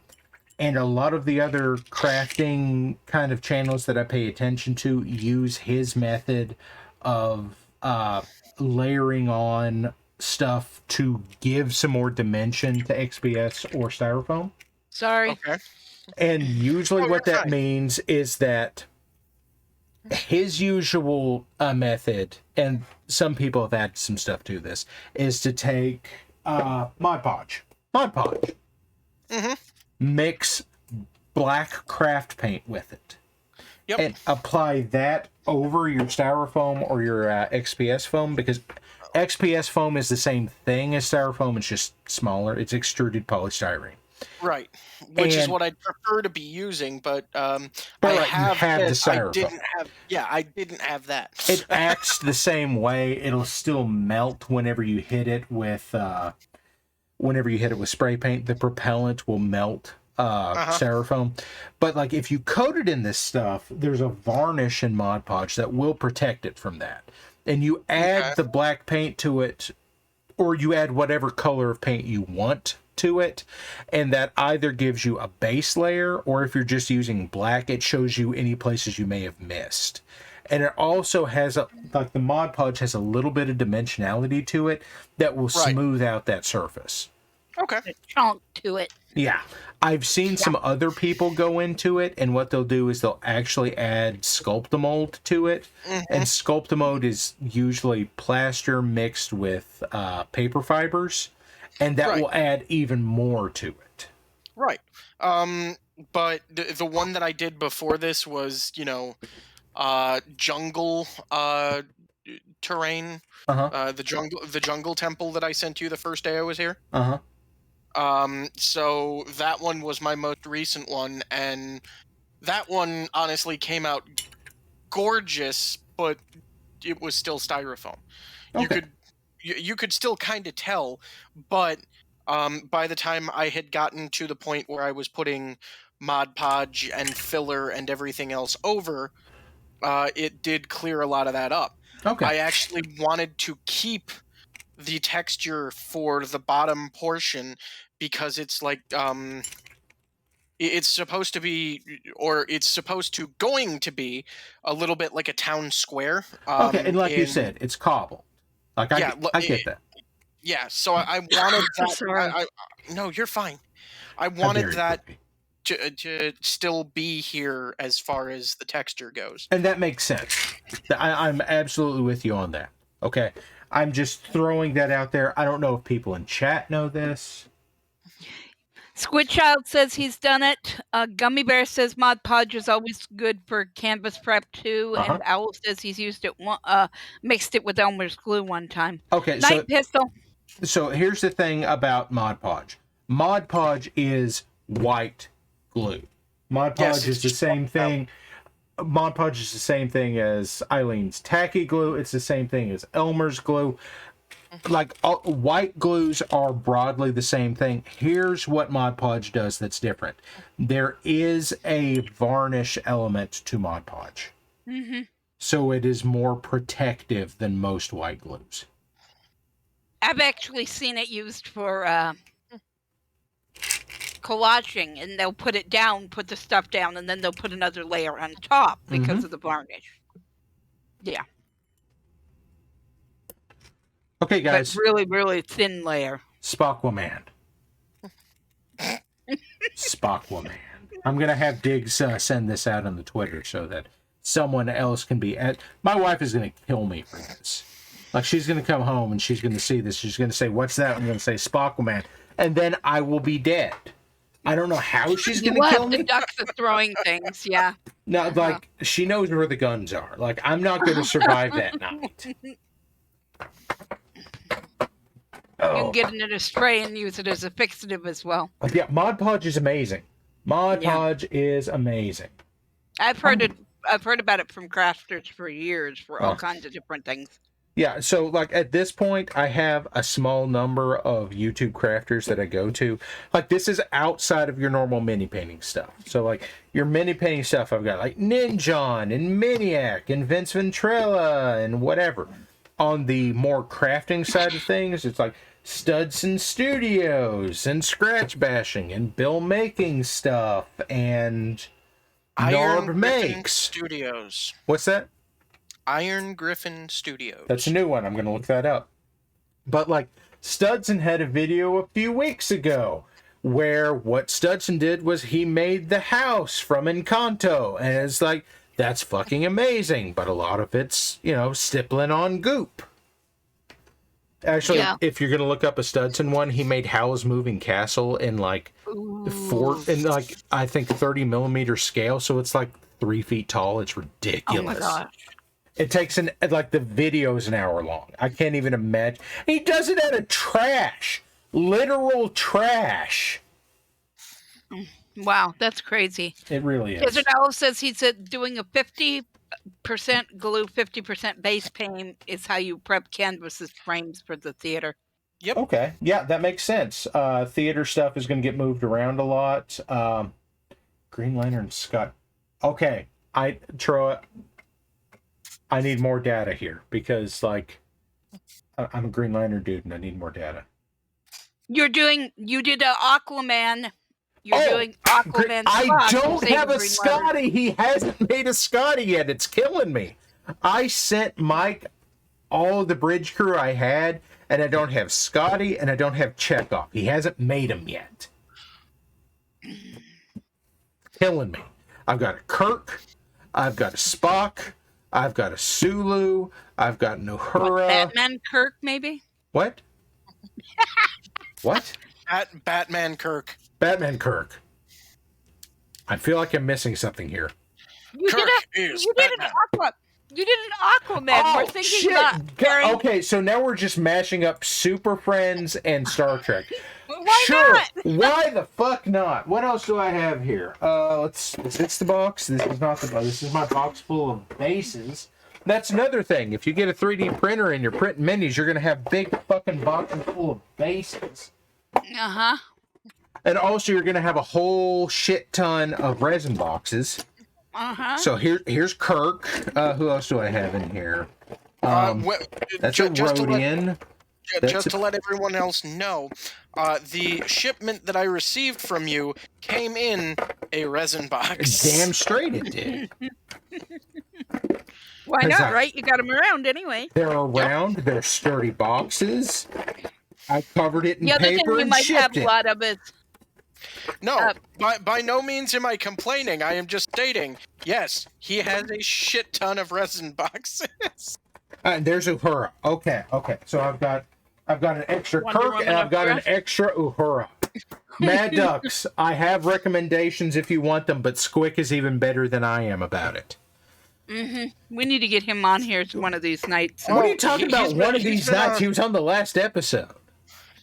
And a lot of the other crafting kind of channels that I pay attention to use his method of layering on stuff to give some more dimension to XPS or Styrofoam. Sorry. okay, And usually what that means is that his usual method, and some people have added some stuff to this, is to take Mod Podge. mm-hmm. Mix black craft paint with it. Yep. And apply that over your styrofoam or your XPS foam, because XPS foam is the same thing as styrofoam. It's just smaller. It's extruded polystyrene. Right, which is And- what I'd prefer to be using, but I right, you have have the this. styrofoam. I didn't have that. It acts the same way. It'll still melt whenever you hit it with spray paint. The propellant will melt styrofoam. But like if you coat it in this stuff, there's a varnish in Mod Podge that will protect it from that. And you add the black paint to it, or you add whatever color of paint you want to it, and that either gives you a base layer, or if you're just using black, it shows you any places you may have missed. And it also has the Mod Podge has a little bit of dimensionality to it that will smooth out that surface. Okay. Chunk to it. Yeah. I've seen some other people go into it, and what they'll do is they'll actually add Sculptamold to it. And Sculptamold is usually plaster mixed with paper fibers, and that will add even more to it. Right. But the one that I did before this was, jungle terrain. The jungle temple that I sent you the first day I was here. So that one was my most recent one, and that one honestly came out gorgeous, but it was still styrofoam. Okay. You could still kind of tell, but by the time I had gotten to the point where I was putting Mod Podge and filler and everything else over, it did clear a lot of that up. Okay. I actually wanted to keep the texture for the bottom portion because it's like it's supposed to be, or it's supposed to going to be a little bit like a town square. Okay, and like you said, it's cobbled. Like I get that. Yeah, so I wanted that. Sorry. No, you're fine. I wanted that to still be here as far as the texture goes. And that makes sense. I'm absolutely with you on that. Okay. I'm just throwing that out there. I don't know if people in chat know this. Squidchild says he's done it. Gummy Bear says Mod Podge is always good for canvas prep too. And Owl says he's used it mixed it with Elmer's glue one time. Okay, Night Pistol. So here's the thing about Mod Podge. Mod Podge is white glue. Mod Podge is the same thing. Mod Podge is the same thing as Eileen's tacky glue. It's the same thing as Elmer's glue. Like white glues are broadly the same thing. Here's what Mod Podge does that's different. There is a varnish element to Mod Podge. So it is more protective than most white glues. I've actually seen it used for collaging, and they'll put it down, put the stuff down, and then they'll put another layer on top because of the varnish. Yeah. Okay, guys. But really, really thin layer. Spockwoman. Spockwoman. I'm going to have Diggs send this out on the Twitter so that someone else can be at. My wife is going to kill me for this. Like, she's going to come home and she's going to see this. She's going to say, "What's that?" I'm going to say, "Spockwoman." And then I will be dead. I don't know how she's going to kill me. The ducks are throwing things, yeah. No, like, she knows where the guns are. Like, I'm not going to survive that night. You can get it in a spray and use it as a fixative as well. Yeah, Mod Podge is amazing. Mod Podge is amazing. I've heard about it from crafters for years for all kinds of different things. Yeah, so like at this point, I have a small number of YouTube crafters that I go to. Like this is outside of your normal mini painting stuff. So like your mini painting stuff, I've got like Ninjon and Miniac and Vince Ventrella and whatever. On the more crafting side of things, it's like Studson Studios and Scratch Bashing and Bill Making Stuff and Iron Narb Griffin Makes Studios. What's that? Iron Griffin Studios. That's a new one. I'm going to look that up. But like Studson had a video a few weeks ago where what Studson did was he made the house from Encanto, and it's like that's fucking amazing, but a lot of it's, stippling on goop. Actually, if you're going to look up a Studson one, he made Howl's Moving Castle in like and like I think 30 millimeter scale, so it's like 3 feet tall. It's Oh ridiculous. my gosh. It takes the video is an hour long. I can't even imagine. He does it out of trash, literal trash. Wow, that's crazy. It really is. Pizzarello says he's doing a 50% glue, 50% base paint is how you prep canvases frames for the theater. Yep. Okay. Yeah, that makes sense. Theater stuff is going to get moved around a lot. Green Lantern Scott. Okay. Troy, I need more data here because, like, I'm a Green Lantern dude and I need more data. You did Aquaman. You're doing Aquaman. I don't have a Scotty. He hasn't made a Scotty yet. It's killing me. I sent Mike all of the bridge crew I had, and I don't have Scotty, and I don't have Chekhov. He hasn't made them yet. Killing me. I've got a Kirk. I've got a Spock. I've got a Sulu. I've got an Uhura. Batman Kirk, maybe? What? What? Batman Kirk. Batman Kirk. I feel like I'm missing something here. You did an Aquaman. Oh, We're thinking shit. about Okay, so now we're just mashing up Super Friends and Star Trek. Why not? Why the fuck not? What else do I have here? Is this the box? This is not the box. This is my box full of bases. That's another thing. If you get a 3D printer and you're printing minis, you're going to have big fucking boxes full of bases. Uh-huh. And also, you're going to have a whole shit ton of resin boxes. Uh-huh. So here's Kirk. Who else do I have in here? That's a Rhodian. Just to let everyone else know, the shipment that I received from you came in a resin box. Damn straight it did. Why not, right? You got them around anyway. They're around. Yep. They're sturdy boxes. I covered it in paper and shipped it. You might have a lot of it. No, by no means am I complaining. I am just stating, yes, he has a shit ton of resin boxes. And there's Uhura. Okay. So I've got an extra Kirk and I've got an extra Uhura. Mad Ducks, I have recommendations if you want them, but Squick is even better than I am about it. Mm-hmm. We need to get him on here one of these nights. What are you talking about? One of these nights? He was on the last episode.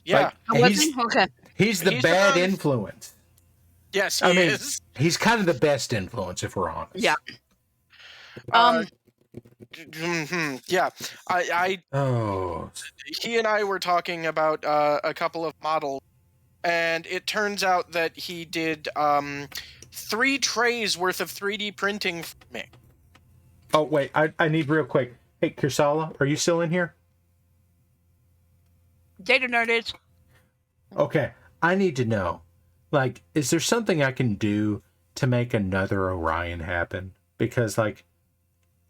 Yeah. Okay. He's the bad influence. Yes, he is. He's kind of the best influence, if we're honest. Yeah. Yeah. He and I were talking about a couple of models, and it turns out that he did 3 trays worth of 3D printing for me. Oh, wait. I need real quick. Hey, Kirsala, are you still in here? Data nerd is. Okay. I need to know, like, is there something I can do to make another Orion happen? Because, like,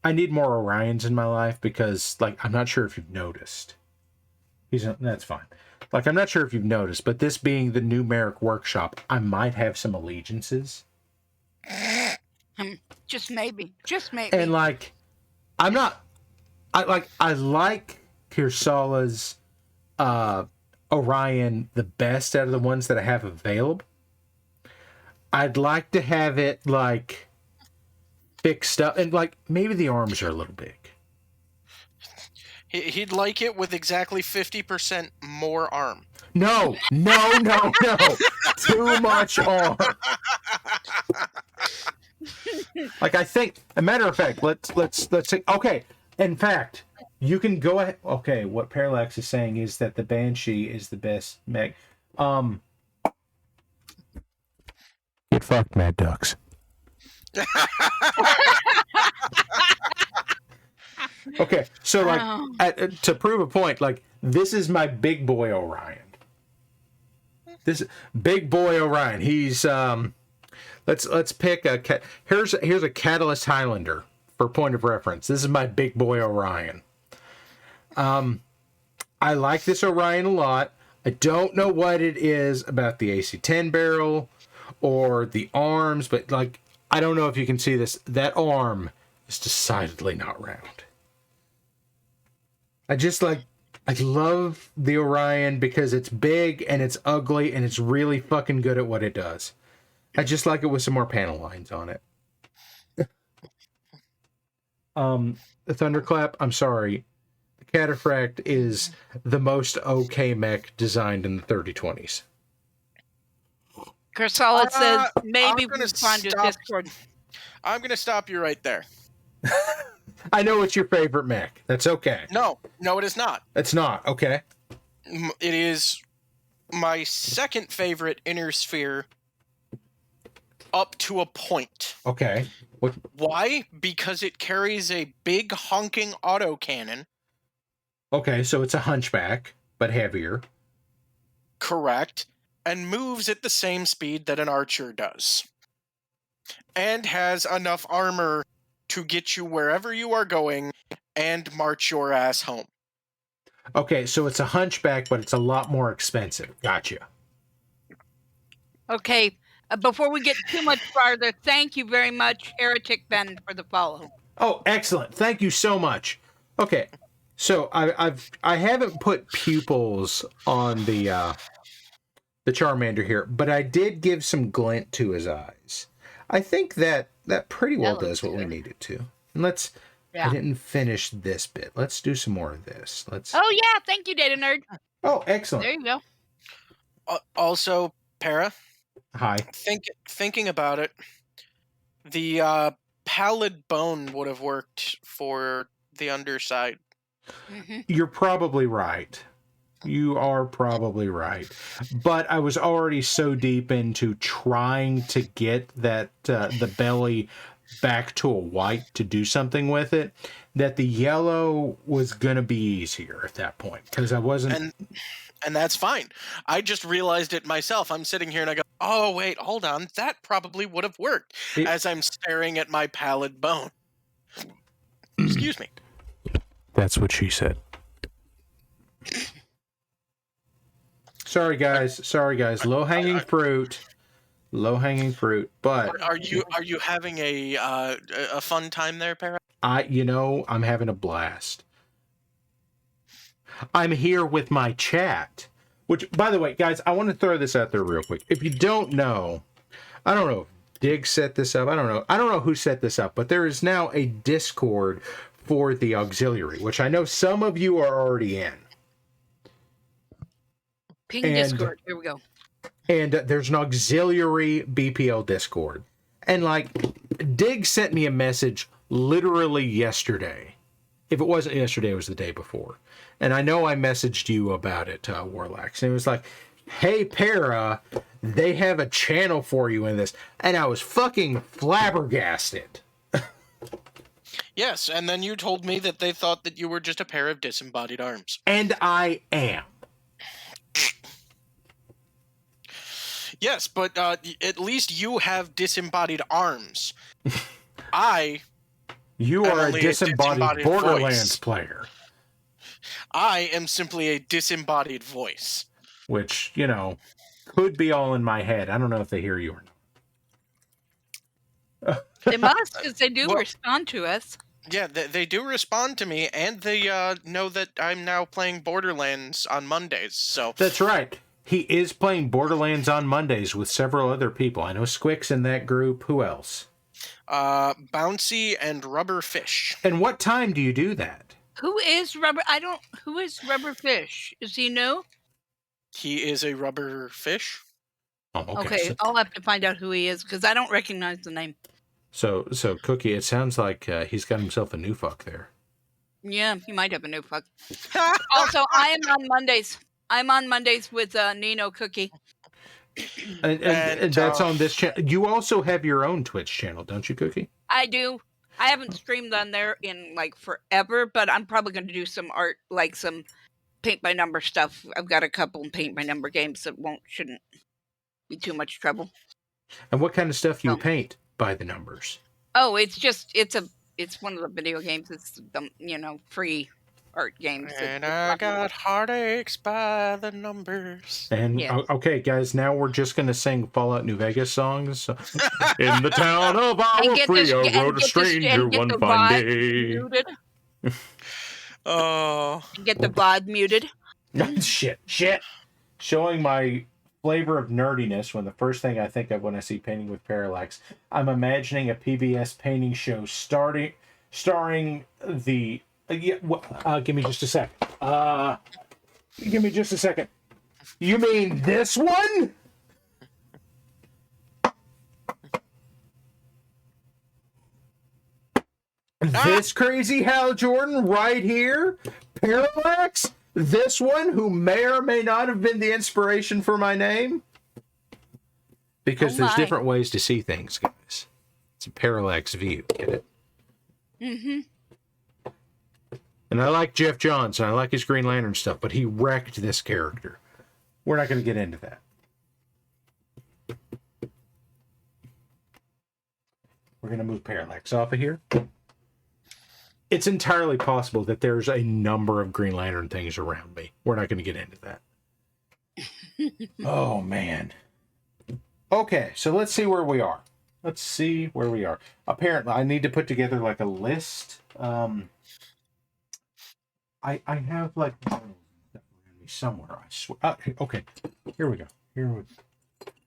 I need more Orions in my life because, like, I'm not sure if you've noticed. That's fine. Like, I'm not sure if you've noticed, but this being the new Marik workshop, I might have some allegiances. Just maybe. And, like, I like Kirsala's Orion the best out of the ones that I have available. I'd like to have it, like, fixed up, and, like, maybe the arms are a little big. He'd like it with exactly 50% more arm. No. Too much arm. Like, I think, a matter of fact, let's say, okay, in fact, you can go ahead. Okay, what Parallax is saying is that the Banshee is the best mech. Get fucked, Mad Ducks. Okay, so, like, to prove a point, like, this is my big boy Orion. This big boy Orion. He's let's pick a here's a Catalyst Highlander for point of reference. This is my big boy Orion. I like this Orion a lot. I don't know what it is about the AC-10 barrel or the arms, but, like, I don't know if you can see this. That arm is decidedly not round. I just, like, I love the Orion because it's big and it's ugly and it's really fucking good at what it does. I just like it with some more panel lines on it. The Thunderclap, I'm sorry. The Cataphract is the most okay mech designed in the 3020s. Kersolid says maybe I'm gonna we'll find a stop- Discord. I'm going to stop you right there. I know it's your favorite mech. That's okay. No, it is not. It's not. Okay. It is my second favorite inner sphere up to a point. Okay. What? Why? Because it carries a big honking autocannon. Okay, so it's a hunchback, but heavier. Correct. And moves at the same speed that an archer does. And has enough armor to get you wherever you are going and march your ass home. Okay, so it's a hunchback, but it's a lot more expensive. Gotcha. Okay, before we get too much farther, thank you very much, Heretic Ben, for the follow. Oh, excellent. Thank you so much. Okay, so I haven't put pupils on the Charmander here, but I did give some glint to his eyes. I think that pretty well That does looks what we good. needed to. And let's. Yeah. I didn't finish this bit. Let's do some more of this. Let's. Oh yeah, thank you, Data Nerd. Oh, excellent. There you go. Also, Para, Hi. thinking about it, the pallid bone would have worked for the underside. Mm-hmm. You're probably right. You are probably right. But I was already so deep into trying to get that the belly back to a white to do something with it that the yellow was going to be easier at that point because I wasn't. And that's fine. I just realized it myself. I'm sitting here and I go, oh, wait, hold on. That probably would have worked as I'm staring at my pallid bone. Excuse me. That's what she said. Sorry, guys. Low-hanging fruit. But Are you having a fun time there, Para? I'm having a blast. I'm here with my chat. Which, by the way, guys, I want to throw this out there real quick. If you don't know, I don't know if Dig set this up. I don't know who set this up, but there is now a Discord for the auxiliary, which I know some of you are already in. Ping Discord. Here we go. And there's an auxiliary BPL Discord. And like, Dig sent me a message literally yesterday. If it wasn't yesterday, it was the day before. And I know I messaged you about it, Warlax. And it was like, hey, Para, they have a channel for you in this. And I was fucking flabbergasted. Yes, and then you told me that they thought that you were just a pair of disembodied arms. And I am. Yes, but at least you have disembodied arms. You are a only a disembodied disembodied Borderlands voice. player. I am simply a disembodied voice. Which, could be all in my head. I don't know if they hear you or not. They must, because they do respond to us. Yeah, they do respond to me, and they know that I'm now playing Borderlands on Mondays, so... That's right. He is playing Borderlands on Mondays with several other people. I know Squick's in that group. Who else? Bouncy and Rubber Fish. And what time do you do that? Who is Rubber Fish? Is he new? He is a rubber fish. Oh, Okay, I'll have to find out who he is, because I don't recognize the name. So Cookie, it sounds like he's got himself a new fuck there. Yeah, he might have a new fuck. Also, I am on Mondays. I'm on Mondays with Nino Cookie. And that's on this channel. You also have your own Twitch channel, don't you, Cookie? I do. I haven't streamed on there in forever, but I'm probably going to do some art, some paint by number stuff. I've got a couple paint by number games that shouldn't be too much trouble. And what kind of stuff do you paint by the numbers? Oh, it's one of the video games. It's free art games. And I got heartaches by the numbers. And okay, guys, now we're just gonna sing Fallout New Vegas songs. In the town of our Frio rode a stranger one fine day. Oh. Get the VOD muted. Shit. Showing my flavor of nerdiness when the first thing I think of when I see painting with Parallax, I'm imagining a PBS painting show starring the. Give me just a second. Give me just a second. You mean this one? This crazy Hal Jordan right here? Parallax? This one, who may or may not have been the inspiration for my name? Because there's different ways to see things, guys. It's a parallax view, get it? Mm-hmm. And I like Jeff Johns, and I like his Green Lantern stuff, but he wrecked this character. We're not going to get into that. We're going to move Parallax off of here. It's entirely possible that there's a number of Green Lantern things around me. We're not going to get into that. Oh, man. Okay, so let's see where we are. Apparently, I need to put together like a list. I have like somewhere, I swear. Okay, here we go.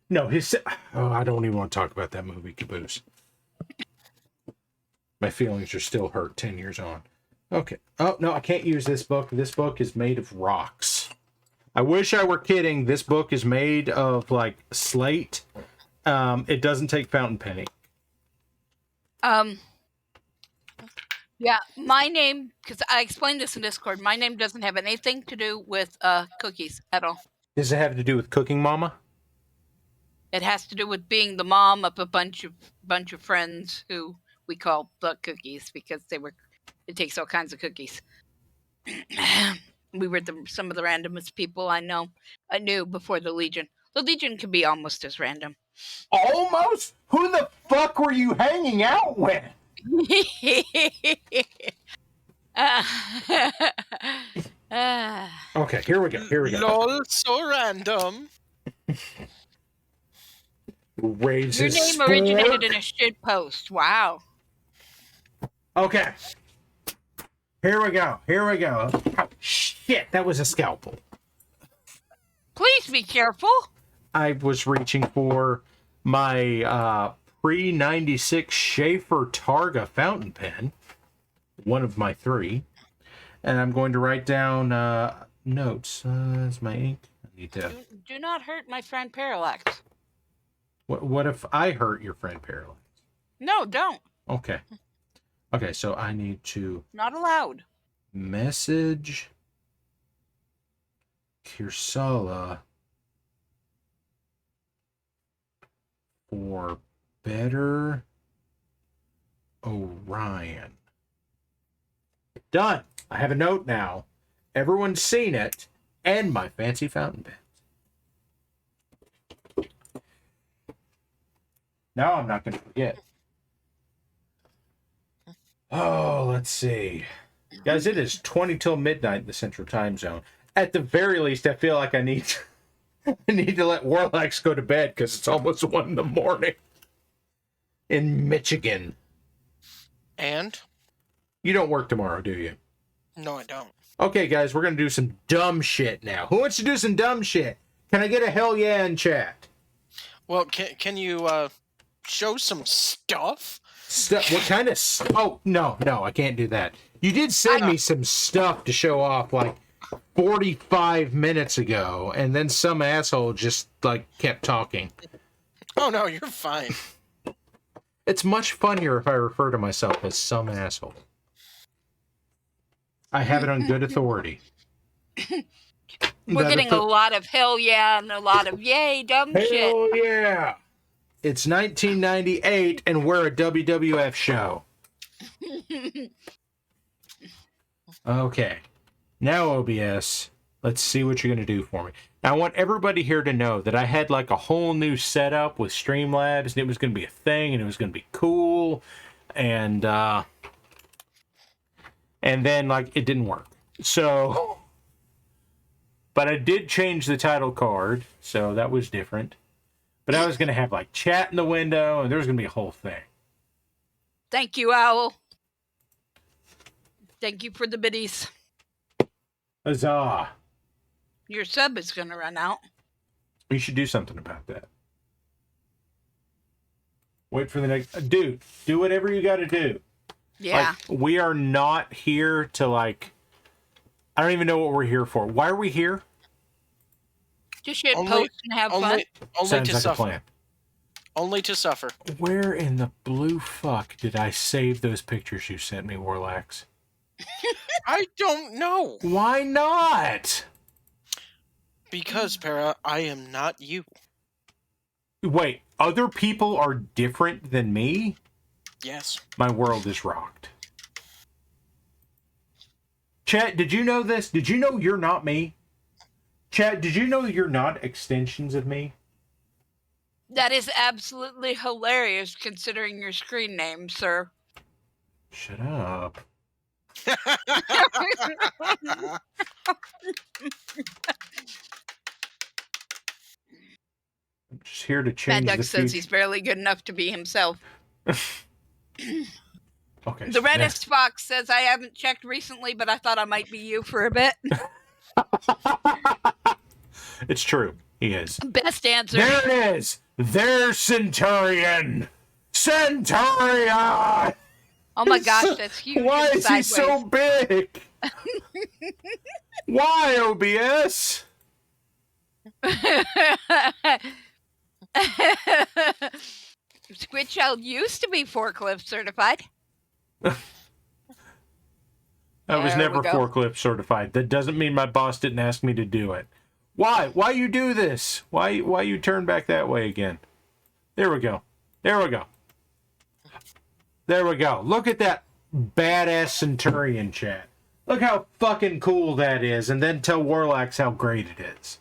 No, I don't even want to talk about that movie, Caboose. My feelings are still hurt 10 years on. Okay. Oh, no, I can't use this book. This book is made of rocks. I wish I were kidding. This book is made of, like, slate. It doesn't take fountain pen ink. Yeah, my name, because I explained this in Discord, my name doesn't have anything to do with cookies at all. Does it have to do with cooking, Mama? It has to do with being the mom of a bunch of friends who we call Buck Cookies because it takes all kinds of cookies. We were some of the randomest people I knew before the Legion. The Legion can be almost as random. Almost? Who the fuck were you hanging out with? Okay, here we go. Lol, so random. Raises Your name originated in a shit post. Wow. Okay. Here we go. Oh, shit, that was a scalpel. Please be careful. I was reaching for my pre-96 Schaefer Targa fountain pen, one of my 3, and I'm going to write down notes. That's my ink. I need to. Do not hurt my friend Parallax. What if I hurt your friend Parallax? No, don't. Okay, so I need to Not allowed. message Kirsala for better Orion. Done. I have a note now. Everyone's seen it, and my fancy fountain pen. Now I'm not going to forget. Oh, let's see. Guys, it is 20 till midnight in the Central Time Zone. At the very least, I feel like I need to let Warlax go to bed because it's almost 1 in the morning in Michigan. And? You don't work tomorrow, do you? No, I don't. Okay, guys, we're going to do some dumb shit now. Who wants to do some dumb shit? Can I get a hell yeah in chat? Well, can you show some stuff? What kind of Oh, no, I can't do that. You did send me some stuff to show off like 45 minutes ago, and then some asshole just like kept talking. Oh no, you're fine. It's much funnier if I refer to myself as some asshole. I have it on good authority. We're getting a lot of hell yeah and a lot of yay dumb shit. Hell yeah! It's 1998 and we're a WWF show. Okay. Now, OBS, let's see what you're going to do for me. Now, I want everybody here to know that I had like a whole new setup with Streamlabs, and it was going to be a thing, and it was going to be cool, and then like it didn't work. So, but I did change the title card, so that was different. But I was going to have like chat in the window, and there was going to be a whole thing. Thank you, Owl. Thank you for the biddies. Huzzah. Your sub is going to run out. You should do something about that. Wait for the next... Dude, do whatever you got to do. Yeah. Like, we are not here to, like... I don't even know what we're here for. Why are we here? Just shit post and have fun. Only Sounds to like suffer. a plan. Only to suffer. Where in the blue fuck did I save those pictures you sent me, Warlax? I don't know. Why not? Because, Para, I am not you. Wait, other people are different than me? Yes. My world is rocked. Chat, did you know this? Did you know you're not me? Chat, did you know you're not extensions of me? That is absolutely hilarious considering your screen name, sir. Shut up. I'm just here to change Mad Duck the says future. he's barely good enough to be himself. Okay. The Reddest Fox says, I haven't checked recently, but I thought I might be you for a bit. It's true. He is. Best answer. There it is. There's Centurion. Centurion. Oh my gosh, that's huge. Why and is he sideways. so big? Why, OBS? Squidchild used to be forklift certified. I was There never we go. forklift certified. That doesn't mean my boss didn't ask me to do it. Why? Why you do this? Why you turn back that way again? There we go. There we go. There we go. Look at that badass Centurion, chat. Look how fucking cool that is, and then tell Warlax how great it is.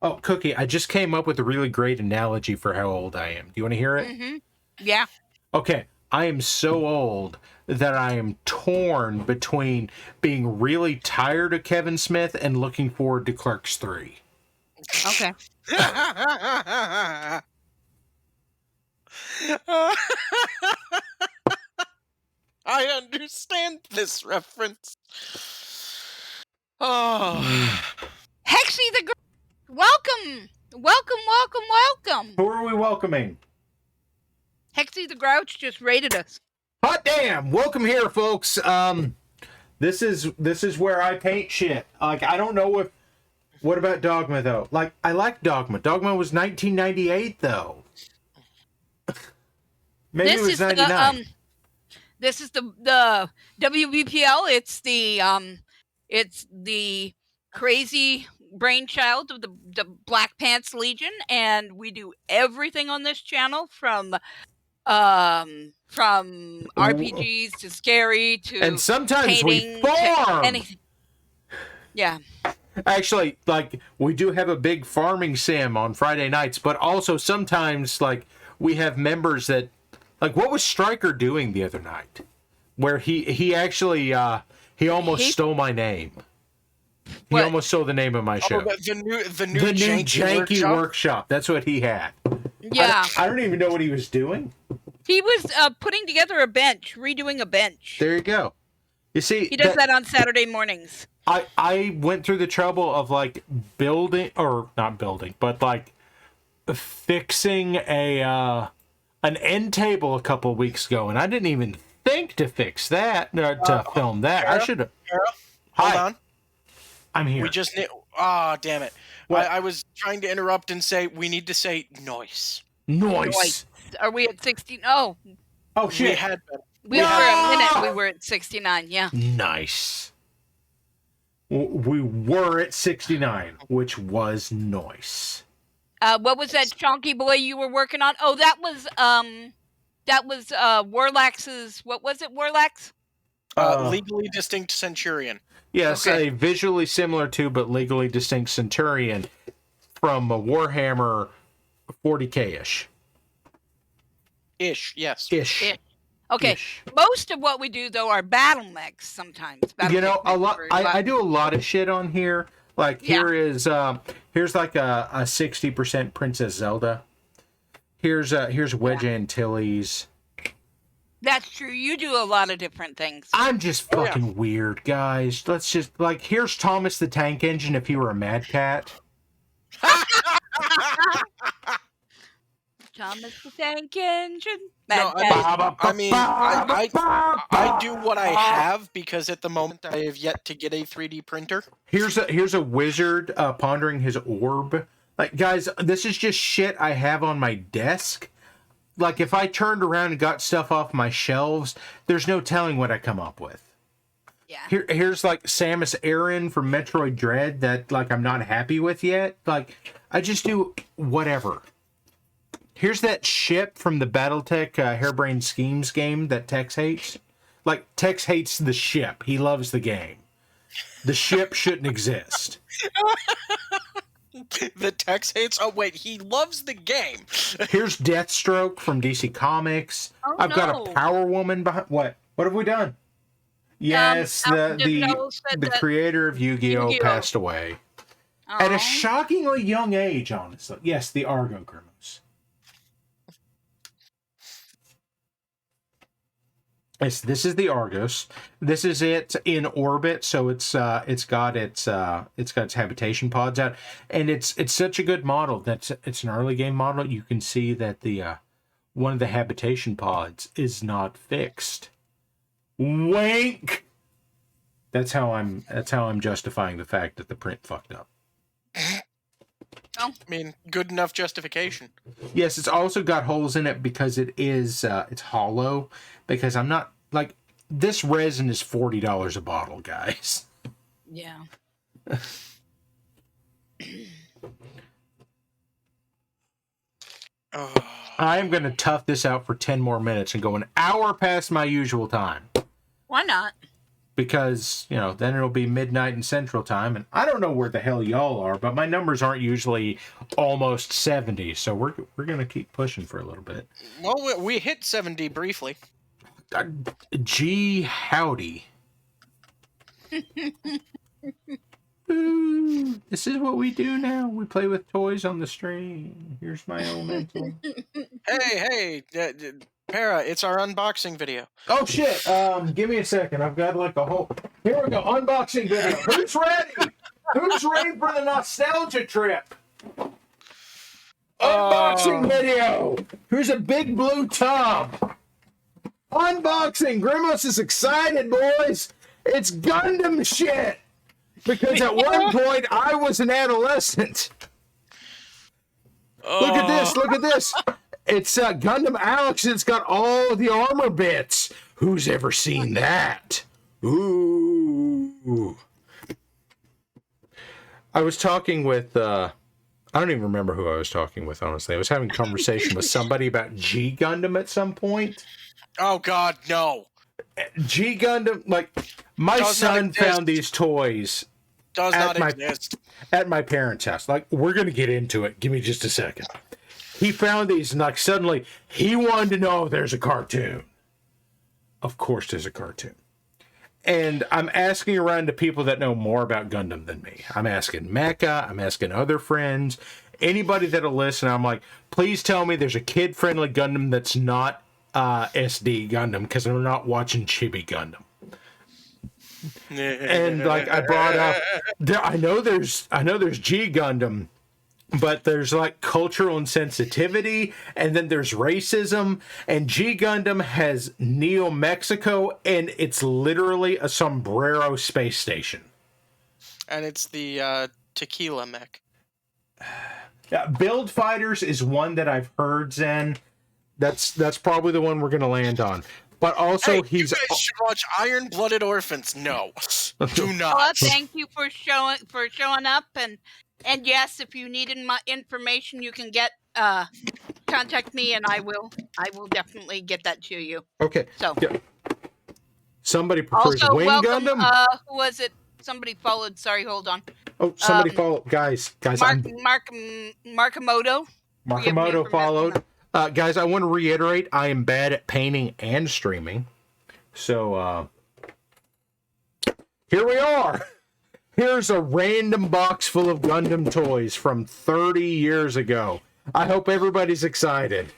Oh, Cookie, I just came up with a really great analogy for how old I am. Do you want to hear it? Mm-hmm. Yeah. Okay, I am so old that I am torn between being really tired of Kevin Smith and looking forward to Clerks 3. Okay. I understand this reference. Oh. Hexy the Girl. Welcome. Welcome. Who are we welcoming? Hexy the Grouch just rated us. Hot damn! Welcome here, folks. This is where I paint shit. Like, I don't know if... What about Dogma, though? Like, I like Dogma. Dogma was 1998, though. Maybe it was 99. This is the WBPL. It's the crazy brainchild of the Black Pants Legion, and we do everything on this channel from RPGs to scary to And sometimes painting we farm! to anything. Yeah. Actually, like, we do have a big farming sim on Friday nights, but also sometimes, like, we have members that... Like, what was Stryker doing the other night? Where he actually, he almost stole my name. He almost stole the name of my show. Oh, the new janky workshop. That's what he had. Yeah. I don't even know what he was doing. He was putting together a bench, redoing a bench. There you go. You see, He does that on Saturday mornings. I went through the trouble of, like, building, or not building, but, like, fixing an end table a couple of weeks ago, and I didn't even think to fix that, to film that. I should have. Hold on. I'm here. We just need... Ah, damn it. I was trying to interrupt and say we need to say noise. Noise. Are we at 16? Oh, shit. We had been. we were a minute. We were at 69. Yeah. Nice. We were at 69, which was nice. What was that chonky boy you were working on? Oh, that was Warlax's. What was it, Warlax? Legally distinct Centurion. Yes, Okay. a visually similar to but legally distinct Centurion from Warhammer 40k-ish. Yes. Ish. Okay. Ish. Most of what we do though are battle mechs. Sometimes. You know, a lot. I do a lot of shit on here. Like, here's like a 60% Princess Zelda. Here's Wedge Antilles. That's true. You do a lot of different things. I'm just Oh, yeah. fucking weird, guys. Let's just, like, here's Thomas the Tank Engine if he were a Mad Cat. Thomas the Tank Engine. No, Mad Cat. I do what I have because at the moment I have yet to get a 3D printer. Here's a wizard pondering his orb. Like, guys, this is just shit I have on my desk. Like, if I turned around and got stuff off my shelves, there's no telling what I come up with. Yeah. Here's like Samus Aran from Metroid Dread that, like, I'm not happy with yet. Like, I just do whatever. Here's that ship from the Battletech Harebrained Schemes game that Tex hates. Like, Tex hates the ship. He loves the game. The ship shouldn't exist. The Tex hates. Oh wait, he loves the game. Here's Deathstroke from DC Comics. Oh, I've got no. a Power Woman behind. What have we done? Yes, the creator of Yu-Gi-Oh passed away at a shockingly young age. Honestly, yes, the Argo Grimos. Yes, this is the Argos. This is it in orbit, so it's got its habitation pods out, and it's such a good model that it's an early game model. You can see that the one of the habitation pods is not fixed. Wink. That's how I'm justifying the fact that the print fucked up. I mean, good enough justification. Yes, it's also got holes in it because it's hollow. Because I'm not, like, this resin is $40 a bottle, guys. Yeah. I'm going to tough this out for 10 more minutes and go an hour past my usual time. Why not? Because, then it'll be midnight in Central Time, and I don't know where the hell y'all are, but my numbers aren't usually almost 70, so we're going to keep pushing for a little bit. Well, we hit 70 briefly. Gee, howdy. Ooh, this is what we do now. We play with toys on the stream. Here's my elemental. Hey, Para, it's our unboxing video. Oh shit! Give me a second. I've got like a whole. Here we go. Unboxing video. Who's ready? Who's ready for the nostalgia trip? Unboxing video. Here's a big blue tub. Unboxing. Grimos is excited, boys. It's Gundam shit. Because at one point I was an adolescent. Look at this. Look at this. It's Gundam Alex. And it's got all the armor bits. Who's ever seen that? Ooh. I was talking with. I don't even remember who I was talking with. Honestly, I was having a conversation with somebody about G Gundam at some point. Oh God, no. G Gundam, like, my son found these toys. Does not exist. At my parents' house. Like, we're going to get into it. Give me just a second. He found these, and like, suddenly, he wanted to know if there's a cartoon. Of course there's a cartoon. And I'm asking around to people that know more about Gundam than me. I'm asking Mecca. I'm asking other friends. Anybody that'll listen, I'm like, please tell me there's a kid-friendly Gundam that's not SD Gundam, because I'm not watching Chibi Gundam. And like I brought up, I know there's G Gundam, but there's like cultural insensitivity, and then there's racism, and G Gundam has Neo Mexico, and it's literally a sombrero space station. And it's the tequila mech. Yeah, Build Fighters is one that I've heard, Zen. That's probably the one we're going to land on. But also, you guys should watch Iron Blooded Orphans. No, do not. Well, thank you for showing up, and yes, if you need my information, you can contact me, and I will definitely get that to you. Okay. So, yeah. Somebody prefers also, Wing welcome, Gundam. Who was it? Somebody followed. Sorry, hold on. Oh, somebody followed. Guys. Markamoto. Markamoto followed. Guys, I want to reiterate, I am bad at painting and streaming. So, here we are. Here's a random box full of Gundam toys from 30 years ago. I hope everybody's excited.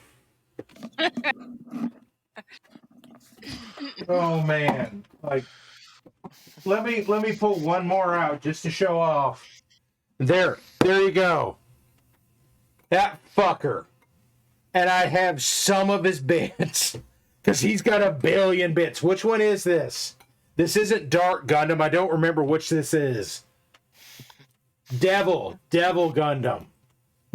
Oh man. Like, let me pull one more out just to show off. There you go. That fucker. And I have some of his bits. Because he's got 1 billion bits. Which one is this? This isn't Dark Gundam. I don't remember which this is. Devil Gundam.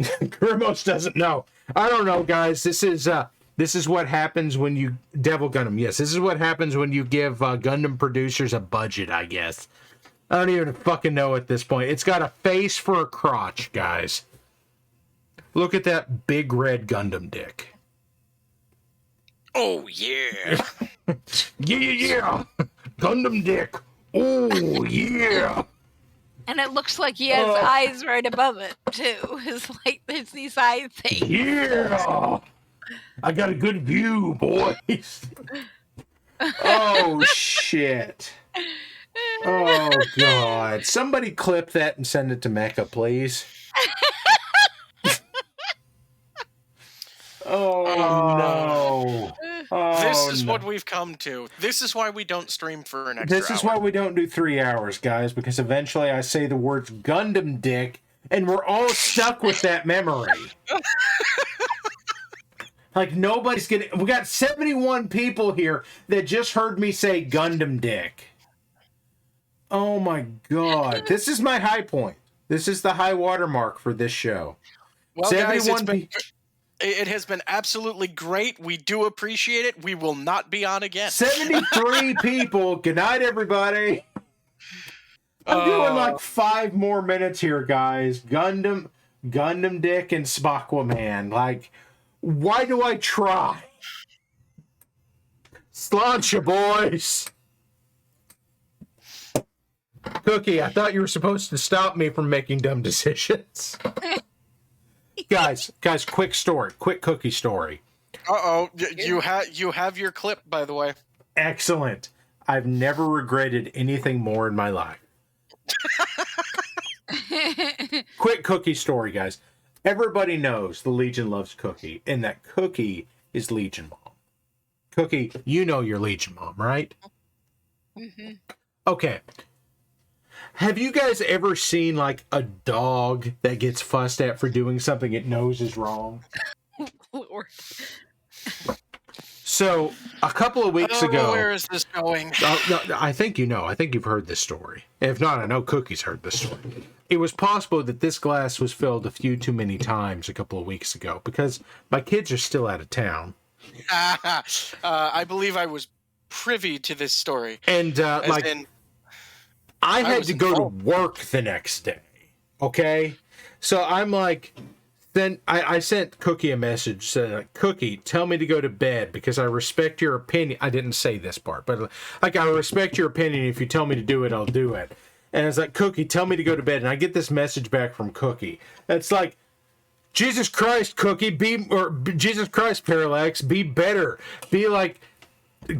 Grimos doesn't know. I don't know, guys. This is what happens when you Devil Gundam. Yes, this is what happens when you give Gundam producers a budget, I guess. I don't even fucking know at this point. It's got a face for a crotch, guys. Look at that big red Gundam dick. Oh, yeah. Yeah. Gundam dick. Oh, yeah. And it looks like he has eyes right above it, too. It's like there's these eye things. Yeah. I got a good view, boys. Oh, shit. Oh, God. Somebody clip that and send it to Mecca, please. Oh, no. Oh, this is no. what we've come to. This is why we don't stream for an extra This is hour. why we don't do 3 hours, guys, because eventually I say the words Gundam dick, and we're all stuck with that memory. Like, nobody's getting... We got 71 people here that just heard me say Gundam dick. Oh, my God. This is my high point. This is the high watermark for this show. Well, guys, it has been absolutely great. We do appreciate it. We will not be on again. 73 people. Good night, everybody. I'm doing like 5 more minutes here, guys. Gundam Dick, and Spaquaman. Like, why do I try? Sláinte, boys. Cookie, I thought you were supposed to stop me from making dumb decisions. Guys, quick Cookie story. Uh-oh, you have your clip, by the way. Excellent. I've never regretted anything more in my life. Quick Cookie story, guys. Everybody knows the Legion loves Cookie, and that Cookie is Legion Mom. Cookie, you know your Legion Mom, right? Mm-hmm. Okay. Have you guys ever seen, like, a dog that gets fussed at for doing something it knows is wrong? So, a couple of weeks ago... Where is this going? No, I think you know. I think you've heard this story. If not, I know Cookie's heard this story. It was possible that this glass was filled a few too many times a couple of weeks ago, because my kids are still out of town. I believe I was privy to this story. And, I had to go to work the next day, okay? So I'm like, then I sent Cookie a message saying, Cookie, tell me to go to bed because I respect your opinion. I didn't say this part, but like, I respect your opinion. If you tell me to do it, I'll do it. And it's like, Cookie, tell me to go to bed. And I get this message back from Cookie. It's like, Jesus Christ, Cookie, Jesus Christ, Parallax, be better. Be like...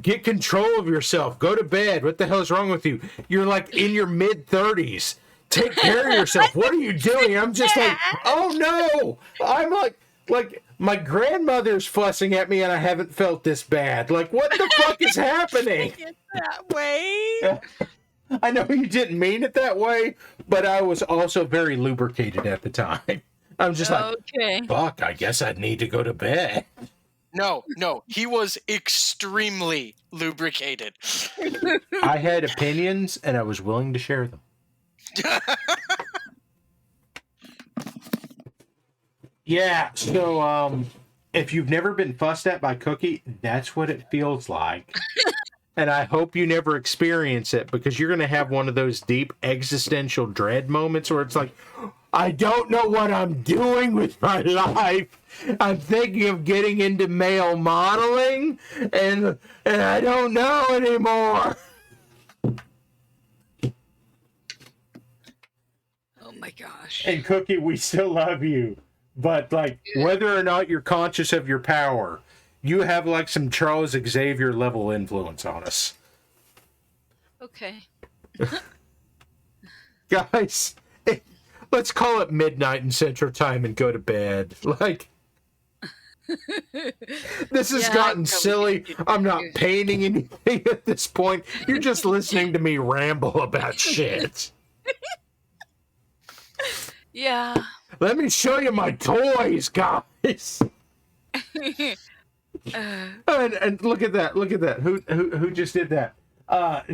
Get control of yourself. Go to bed. What the hell is wrong with you? You're like in your mid-30s. Take care of yourself. What are you doing? I'm just like, oh no. I'm like my grandmother's fussing at me and I haven't felt this bad. Like, what the fuck is happening? It's that way. I know you didn't mean it that way, but I was also very lubricated at the time. I'm just like, fuck, I guess I'd need to go to bed. No, he was extremely lubricated. I had opinions, and I was willing to share them. Yeah, so, if you've never been fussed at by Cookie, that's what it feels like. And I hope you never experience it, because you're going to have one of those deep existential dread moments where it's like, I don't know what I'm doing with my life. I'm thinking of getting into male modeling, and I don't know anymore. Oh my gosh. And Cookie, we still love you. But, like, whether or not you're conscious of your power, you have, like, some Charles Xavier level influence on us. Okay. Guys, let's call it midnight in Central Time and go to bed. Like, This has gotten silly. I'm not painting anything at this point. You're just listening to me ramble about shit. Yeah. Let me show you my toys, guys. And look at that. Look at that. Who just did that?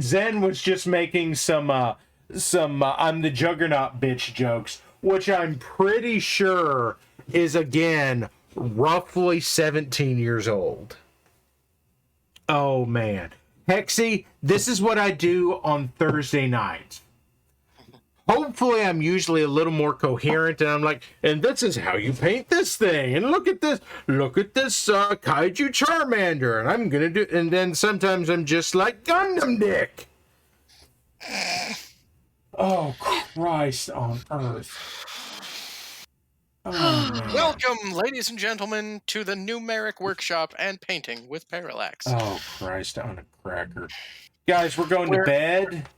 Zen was just making some I'm the Juggernaut bitch jokes, which I'm pretty sure is again roughly 17 years old. Oh man. Hexy, this is what I do on Thursday nights. Hopefully I'm usually a little more coherent and I'm like, and this is how you paint this thing. And look at this Kaiju Charmander. And I'm going to do, and then sometimes I'm just like Gundam Dick. Oh, Christ on earth. Oh, man. Welcome, ladies and gentlemen, to the numeric workshop and painting with Parallax. Oh, Christ on a cracker. Guys, we're going to bed.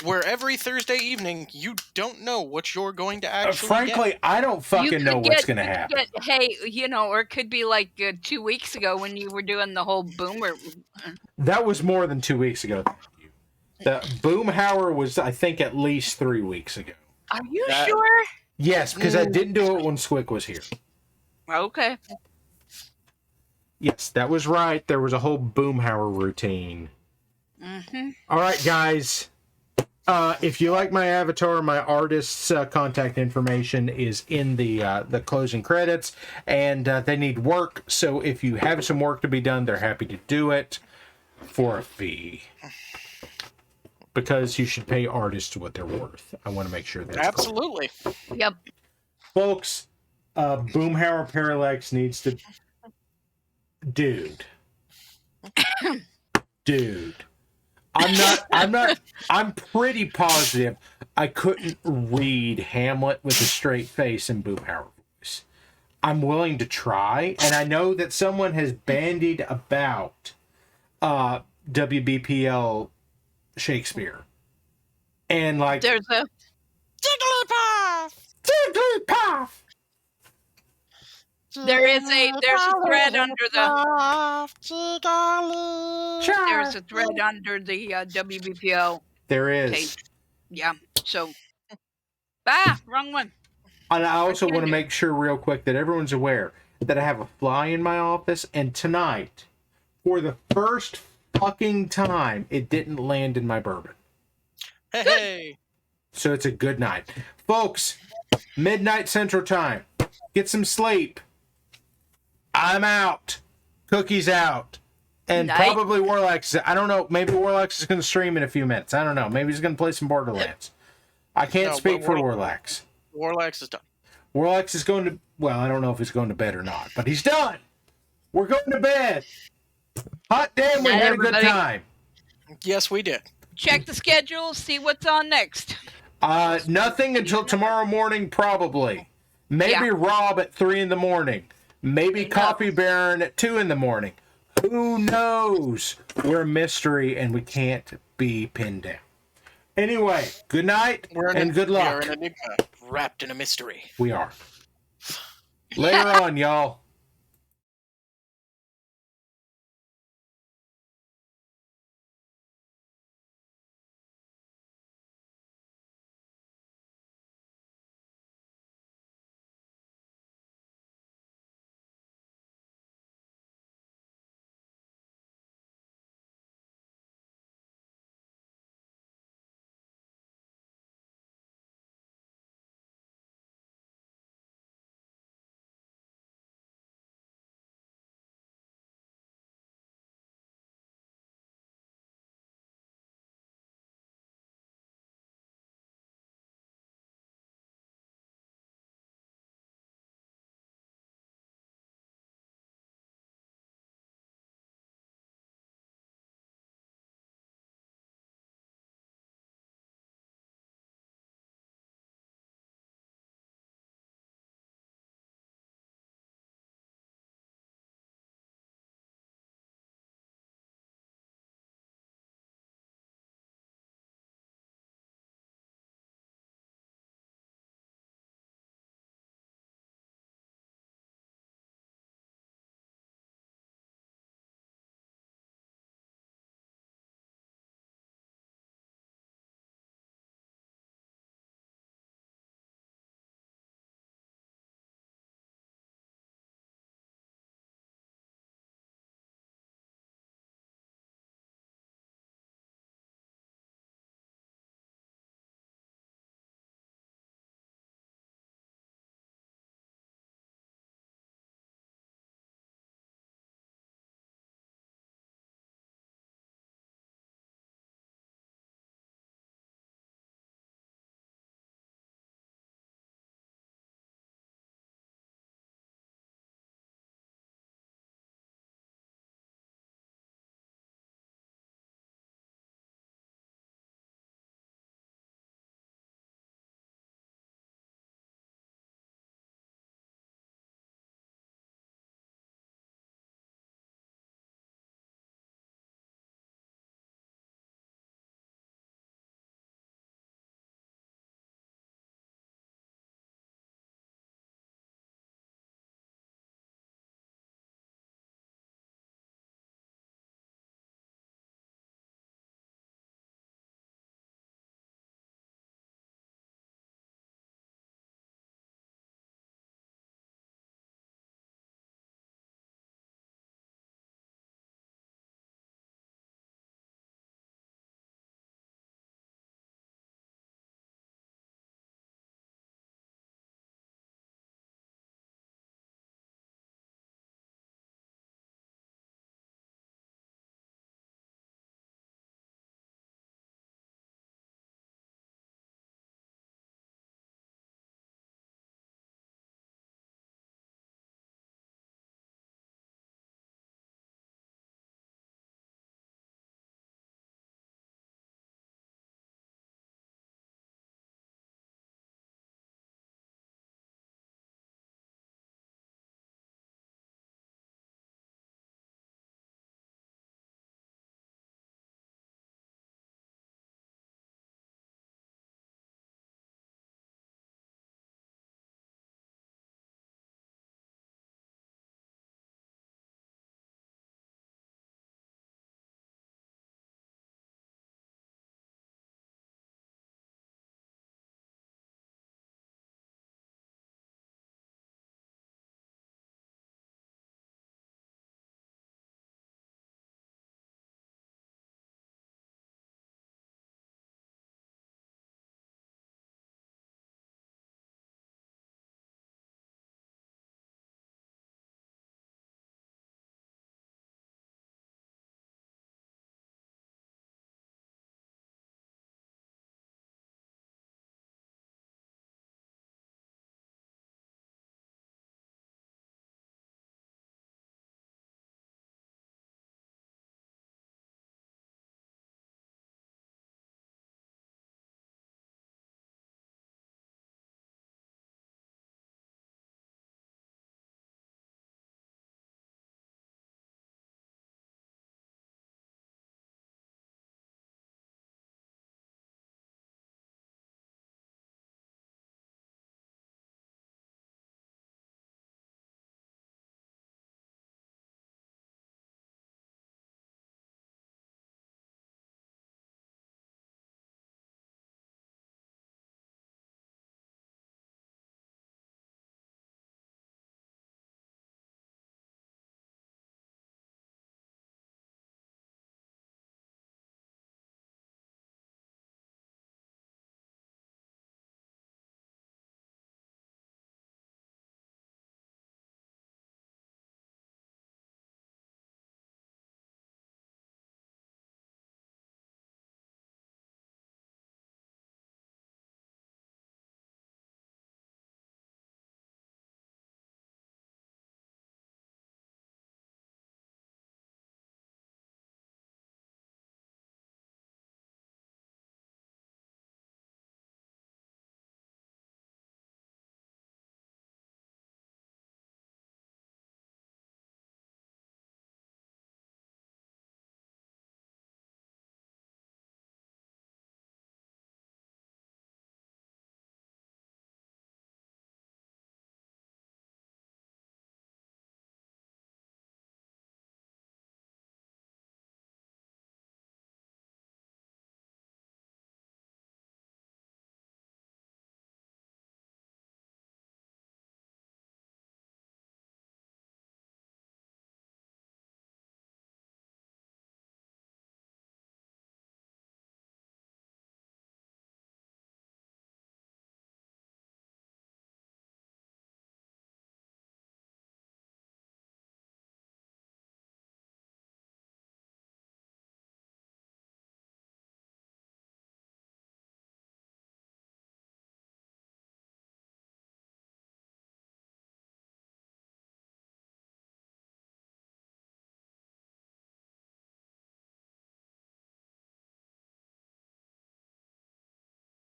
Where every Thursday evening, you don't know what you're going to actually frankly, get. I don't fucking know what's going to happen. Hey, or it could be like 2 weeks ago when you were doing the whole boomer. That was more than 2 weeks ago. The Boomhauer was, I think, at least 3 weeks ago. Are you sure? Yes, because I didn't do it when Squick was here. Okay. Yes, that was right. There was a whole Boomhauer routine. Mm-hmm. All right, guys. If you like my avatar, my artist's contact information is in the closing credits, and they need work. So if you have some work to be done, they're happy to do it for a fee. Because you should pay artists what they're worth. I want to make sure that's absolutely clear. Yep. Folks, Boomhauer Parallax needs to... Dude. I'm pretty positive I couldn't read Hamlet with a straight face and Boomhauer voice. I'm willing to try, and I know that someone has bandied about WBPL Shakespeare. And like... There's a... Jigglypuff! There's a thread under the... There's a thread under the WBPL. There is. Page. Yeah, so... wrong one. And I also want to make sure real quick that everyone's aware that I have a fly in my office, and tonight, for the first fucking time, it didn't land in my bourbon. Hey! So it's a good night. Folks, midnight Central Time. Get some sleep. I'm out. Cookie's out. And probably Warlax. I don't know. Maybe Warlax is going to stream in a few minutes. I don't know. Maybe he's going to play some Borderlands. I can't speak for Warlax. Warlax is done. Warlax is going to... Well, I don't know if he's going to bed or not, but he's done. We're going to bed. Hot damn, we had a good time. Yes, we did. Check the schedule, see what's on next. Nothing until tomorrow morning, probably. Maybe Rob at 3 in the morning. Maybe Coffee Baron at 2 in the morning. Who knows? We're a mystery and we can't be pinned down. Anyway, good night and good luck. We're an enigma wrapped in a mystery. We are. Later on, y'all.